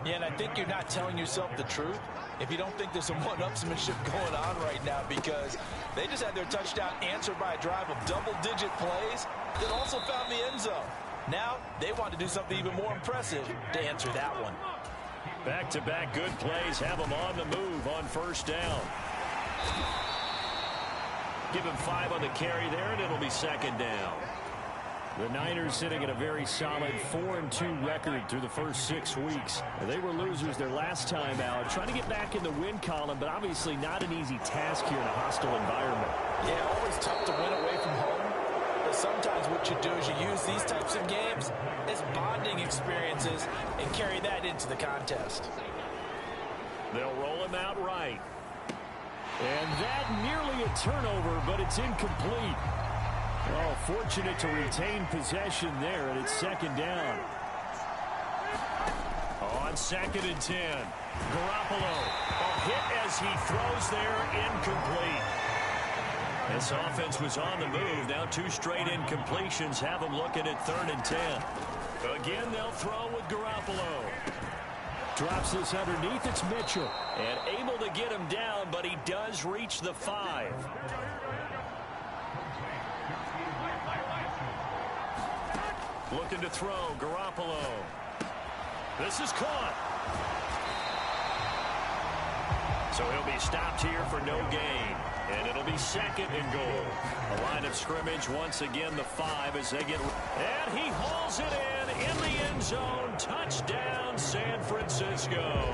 Yeah, and I think you're not telling yourself the truth if you don't think there's some one-upsmanship going on right now, because they just had their touchdown answered by a drive of double-digit plays that also found the end zone. Now they want to do something even more impressive to answer that one. Back-to-back good plays have them on the move on 1st down. Give him 5 on the carry there, and it'll be 2nd down. The Niners sitting at a very solid 4-2 record through the first 6 weeks. They were losers their last time out, trying to get back in the win column, but obviously not an easy task here in a hostile environment. Yeah, always tough to win away from home. But sometimes what you do is you use these types of games as bonding experiences and carry that into the contest. They'll roll him out right. And that nearly a turnover, but it's incomplete. Oh, fortunate to retain possession there, and it's second down. On 2nd and 10, Garoppolo, a hit as he throws there, incomplete. This offense was on the move. Now 2 straight incompletions have them looking at 3rd and 10. Again, they'll throw with Garoppolo. Drops this underneath. It's Mitchell. And able to get him down, but he does reach the 5. Looking to throw, Garoppolo. This is caught. So he'll be stopped here for no gain. And it'll be 2nd and goal. A line of scrimmage, once again, the 5 as they get... And he hauls it in the end zone. Touchdown, San Francisco.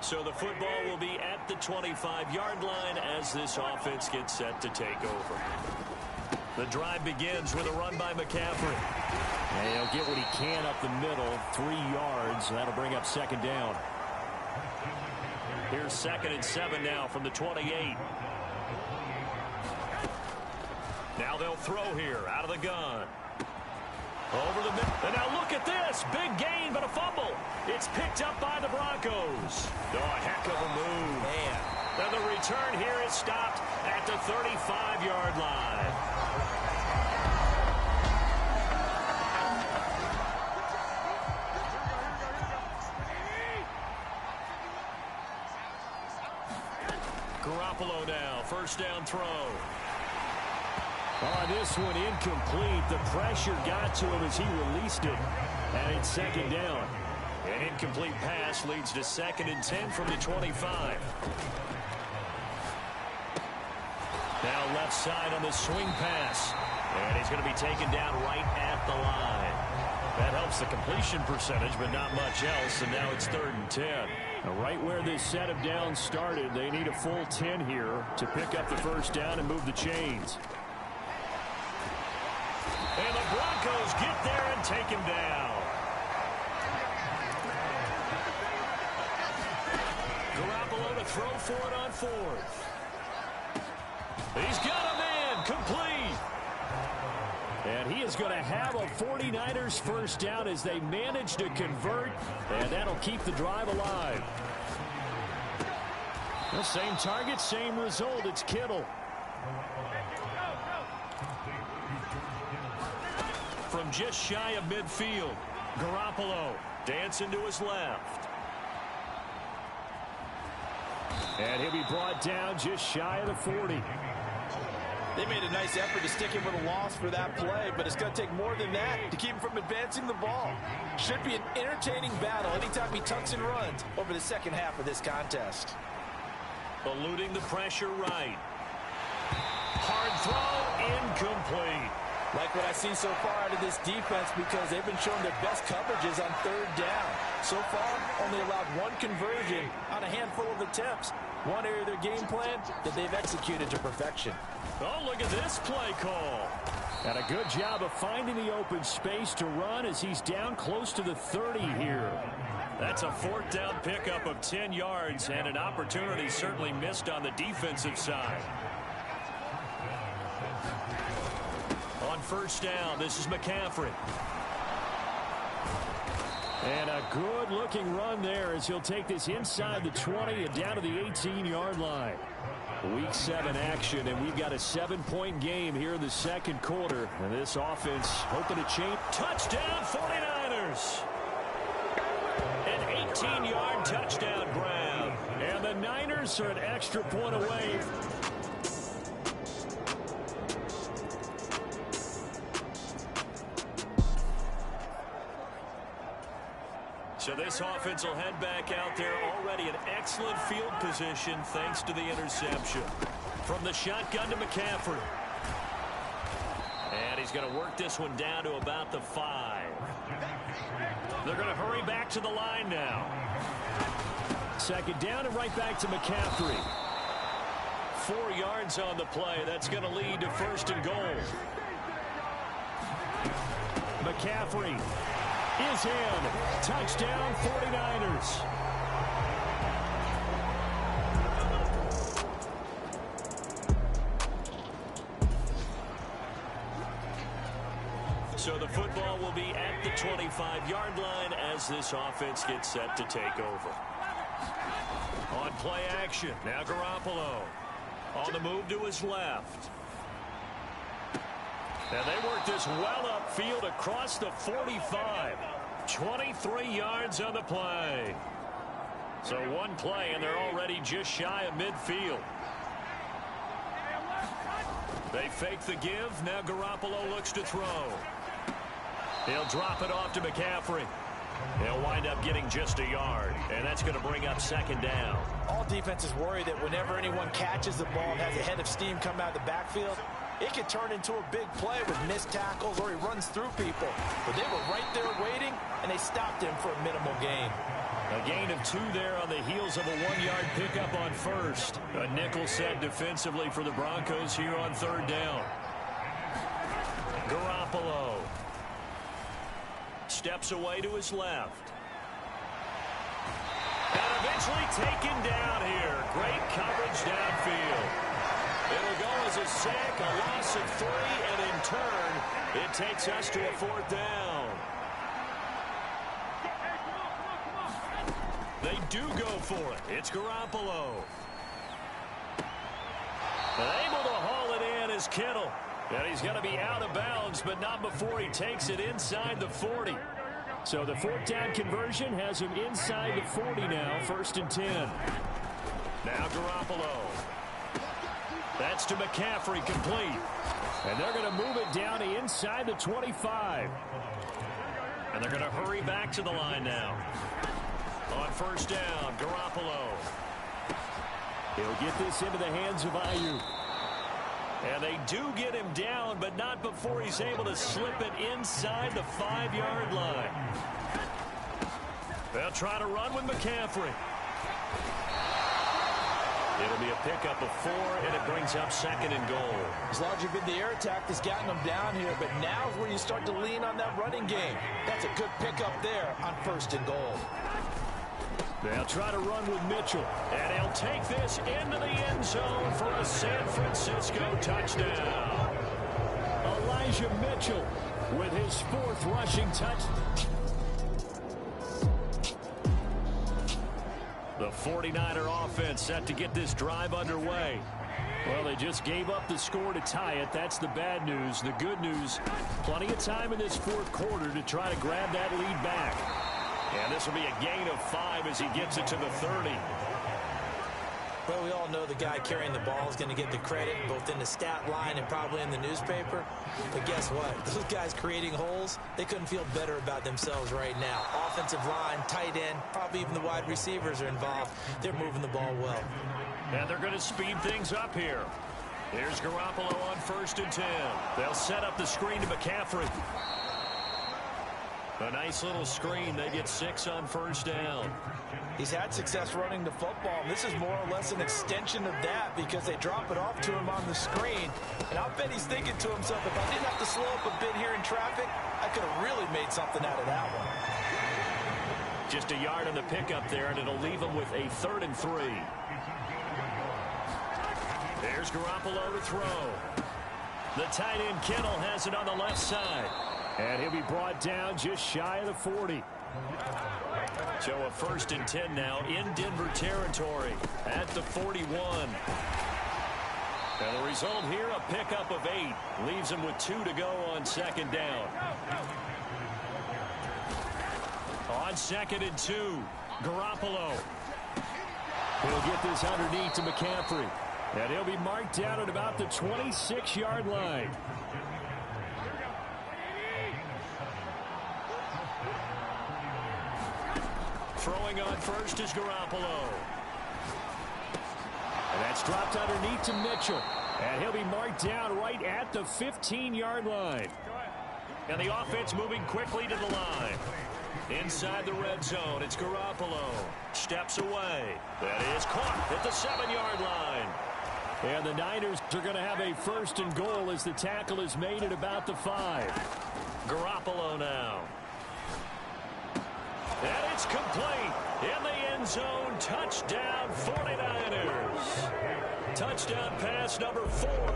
So the football will be at the 25-yard line as this offense gets set to take over. The drive begins with a run by McCaffrey. And he'll get what he can up the middle, 3 yards. That'll bring up 2nd down. Here's 2nd and 7 now from the 28. Now they'll throw here out of the gun. Over the middle. And now look at this. Big gain, but a fumble. It's picked up by the Broncos. Oh, a heck of a move. Man. And the return here is stopped at the 35-yard line. Garoppolo now. 1st down throw. Oh, this one incomplete. The pressure got to him as he released it. And it's 2nd down. An incomplete pass leads to 2nd and 10 from the 25. Now left side on the swing pass. And he's going to be taken down right at the line. That helps the completion percentage, but not much else. And now it's 3rd and 10. Now right where this set of downs started, they need a full 10 here to pick up the 1st down and move the chains. And the Broncos get there and take him down. Garoppolo to throw for it on 4th. He's got him in. Complete. And he is going to have a 49ers 1st down as they manage to convert. And that'll keep the drive alive. The same target, same result. It's Kittle. From just shy of midfield, Garoppolo dancing to his left. And he'll be brought down just shy of the 40. They made a nice effort to stick him with a loss for that play, but it's going to take more than that to keep him from advancing the ball. Should be an entertaining battle anytime he tucks and runs over the 2nd half of this contest. Eluding the pressure right. Hard throw, incomplete. Like what I see so far out of this defense because they've been showing their best coverages on 3rd down. So far, only allowed 1 conversion on a handful of attempts. One area of their game plan that they've executed to perfection. Oh, look at this play call. And a good job of finding the open space to run as he's down close to the 30 here. That's a 4th down pickup of 10 yards and an opportunity certainly missed on the defensive side. On 1st down, this is McCaffrey. And a good-looking run there as he'll take this inside the 20 and down to the 18-yard line. Week 7 action, and we've got a 7-point game here in the 2nd quarter. And this offense hoping to change. Touchdown, 49ers! An 18-yard touchdown grab. And the Niners are an extra point away. So this this offense will head back out there. Already an excellent field position thanks to the interception. From the shotgun to McCaffrey. And he's going to work this one down to about the 5. They're going to hurry back to the line now. Second down and right back to McCaffrey. 4 yards on the play. That's going to lead to first and goal. McCaffrey is in. Touchdown 49ers. So the football will be at the 25-yard line as this offense gets set to take over. On play action, now Garoppolo. On the move to his left. And they work this well upfield across the 45. 23 yards on the play. So one play, and they're already just shy of midfield. They fake the give. Now Garoppolo looks to throw. He'll drop it off to McCaffrey. He'll wind up getting just a yard, and that's going to bring up second down. All defenses worry that whenever anyone catches the ball and has a head of steam come out of the backfield, it could turn into a big play with missed tackles or he runs through people. But they were right there waiting, and they stopped him for a minimal gain. A gain of 2 there on the heels of a 1-yard pickup on first. A nickel set defensively for the Broncos here on third down. Garoppolo steps away to his left. And eventually taken down here. Great coverage downfield. It'll go as a sack, a loss of 3, and in turn, it takes us to a 4th down. They do go for it. It's Garoppolo. And able to haul it in is Kittle. And he's going to be out of bounds, but not before he takes it inside the 40. So the 4th down conversion has him inside the 40 now, 1st and 10. Now Garoppolo. That's to McCaffrey, complete. And they're going to move it down to inside the 25. And they're going to hurry back to the line now. On first down, Garoppolo. He'll get this into the hands of Ayuk. And they do get him down, but not before he's able to slip it inside the 5-yard line. They'll try to run with McCaffrey. It'll be a pickup of 4, and it brings up second and goal. It's largely been the air attack that's gotten them down here, but now is where you start to lean on that running game. That's a good pickup there on first and goal. They'll try to run with Mitchell, and he'll take this into the end zone for a San Francisco touchdown. Elijah Mitchell with his 4th rushing touch. The 49er offense set to get this drive underway. Well, they just gave up the score to tie it. That's the bad news. The good news, plenty of time in this 4th quarter to try to grab that lead back. And this will be a gain of 5 as he gets it to the 30. Well, we all know the guy carrying the ball is going to get the credit, both in the stat line and probably in the newspaper. But guess what? Those guys creating holes, they couldn't feel better about themselves right now. Offensive line, tight end, probably even the wide receivers are involved. They're moving the ball well. And they're going to speed things up here. Here's Garoppolo on 1st and 10. They'll set up the screen to McCaffrey. A nice little screen. They get 6 on first down. He's had success running the football. This is more or less an extension of that because they drop it off to him on the screen. And I'll bet he's thinking to himself, if I didn't have to slow up a bit here in traffic, I could have really made something out of that one. Just a yard on the pickup there, and it'll leave him with a 3rd and 3. There's Garoppolo to throw. The tight end Kittle has it on the left side. And he'll be brought down just shy of the 40. So a 1st and 10 now in Denver territory at the 41. And the result here, a pickup of 8. Leaves him with 2 to go on second down. On 2nd and 2, Garoppolo. He'll get this underneath to McCaffrey. And he'll be marked down at about the 26-yard line. Throwing on first is Garoppolo. And that's dropped underneath to Mitchell. And he'll be marked down right at the 15-yard line. And the offense moving quickly to the line. Inside the red zone, it's Garoppolo. Steps away. That is caught at the 7-yard line. And the Niners are going to have a 1st and goal as the tackle is made at about the 5. Garoppolo now. And it's complete. In the end zone, touchdown 49ers. Touchdown pass number 4.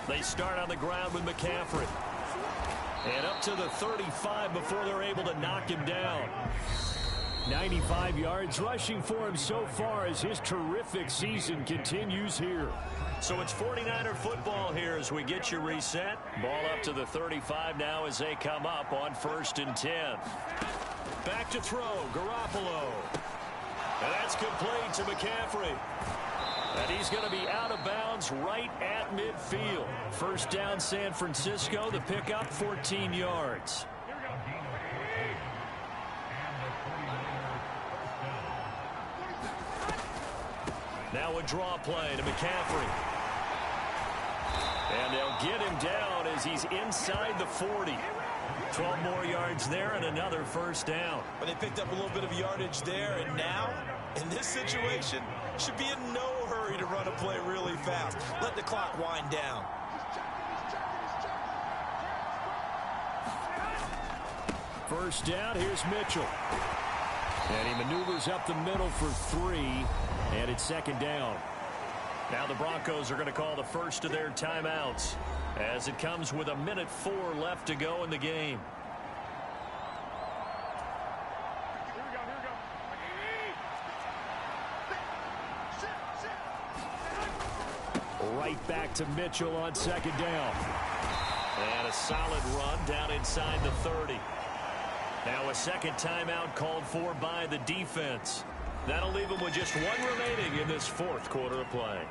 They start on the ground with McCaffrey. And up to the 35 before they're able to knock him down. 95 yards rushing for him so far as his terrific season continues here. So it's 49er football here as we get you reset. Ball up to the 35 now as they come up on 1st and 10. Back to throw, Garoppolo. And that's complete to McCaffrey. And he's going to be out of bounds right at midfield. First down, San Francisco. The pickup, 14 yards. Now a draw play to McCaffrey. And they'll get him down as he's inside the 40. 12 more yards there and another first down. But they picked up a little bit of yardage there, and now, in this situation, should be in no hurry to run a play really fast. Let the clock wind down. First down, here's Mitchell. And he maneuvers up the middle for 3, and it's 2nd down. Now the Broncos are going to call the first of their timeouts as it comes with 1:04 left to go in the game. Right back to Mitchell on 2nd down. And a solid run down inside the 30. Now a second timeout called for by the defense. That'll leave them with just 1 remaining in this 4th quarter of play.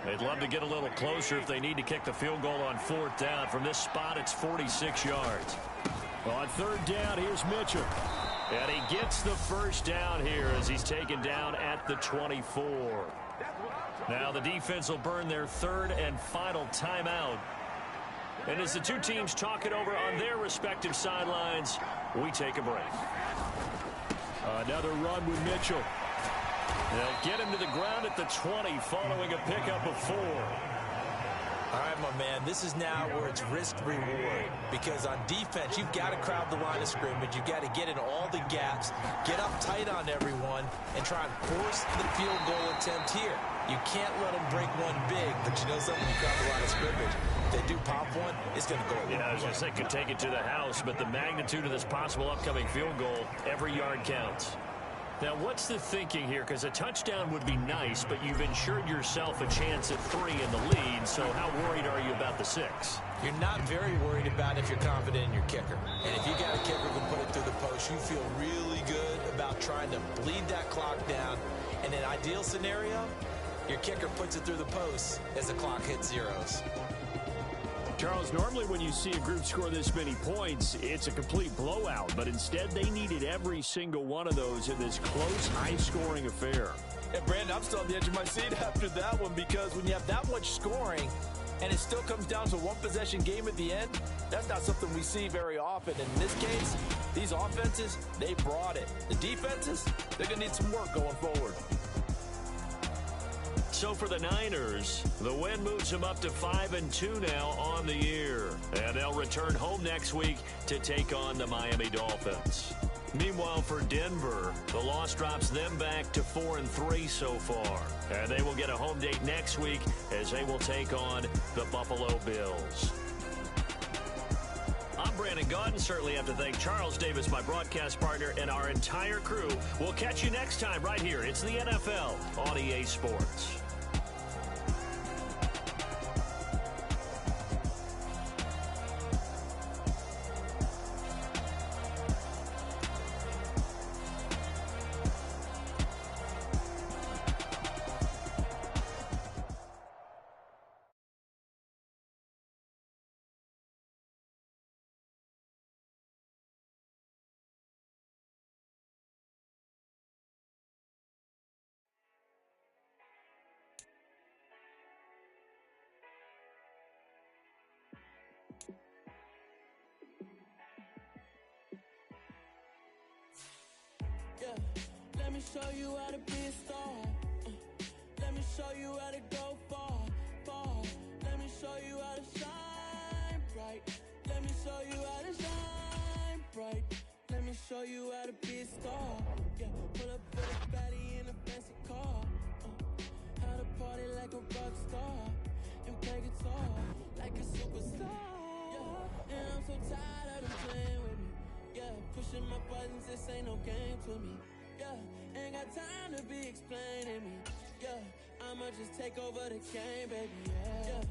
They'd love to get a little closer if they need to kick the field goal on 4th down. From this spot, it's 46 yards. On 3rd down, here's Mitchell. And he gets the first down here as he's taken down at the 24. Now the defense will burn their 3rd and final timeout. And as the two teams talk it over on their respective sidelines, we take a break. Another run with Mitchell. They'll get him to the ground at the 20 following a pickup of 4. All right, my man, this is now where it's risk-reward. Because on defense, you've got to crowd the line of scrimmage. You've got to get in all the gaps, get up tight on everyone, and try and force the field goal attempt here. You can't let them break one big, but you know something, you crowd the line of scrimmage. If they do pop one, it's going to go away. Yeah, I was going to say, could take it to the house, but the magnitude of this possible upcoming field goal, every yard counts. Now, what's the thinking here? Because a touchdown would be nice, but you've ensured yourself a chance at 3 in the lead, so how worried are you about the 6? You're not very worried about if you're confident in your kicker. And if you got a kicker who can put it through the post, you feel really good about trying to bleed that clock down. In an ideal scenario, your kicker puts it through the post as the clock hits zeros. Charles, normally when you see a group score this many points, it's a complete blowout. But instead, they needed every single one of those in this close, high-scoring affair. And, Brandon, I'm still on the edge of my seat after that one because when you have that much scoring and it still comes down to a one-possession game at the end, that's not something we see very often. And in this case, these offenses, they brought it. The defenses, they're going to need some work going forward. So for the Niners, the win moves them up to 5-2 now on the year. And they'll return home next week to take on the Miami Dolphins. Meanwhile, for Denver, the loss drops them back to 4-3 so far. And they will get a home date next week as they will take on the Buffalo Bills. I'm Brandon Gaudin. Certainly have to thank Charles Davis, my broadcast partner, and our entire crew. We'll catch you next time right here. It's the NFL on EA Sports. Yeah, let me show you how to be a star. Let me show you how to go far, far. Let me show you how to shine bright. Let me show you how to shine bright. Let me show you how to be a star. Yeah, pull up with a baddie in a fancy car. How to party like a rock star and play guitar like a superstar. Yeah, and I'm so tired of them playing with me. Yeah, pushing my buttons, this ain't no game to me. Yeah, ain't got time to be explaining me. Yeah, I'ma just take over the game, baby. Yeah,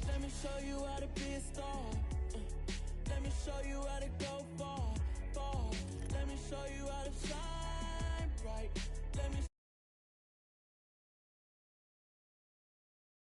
let me show you how to be a star. Let me show you how to go far, far.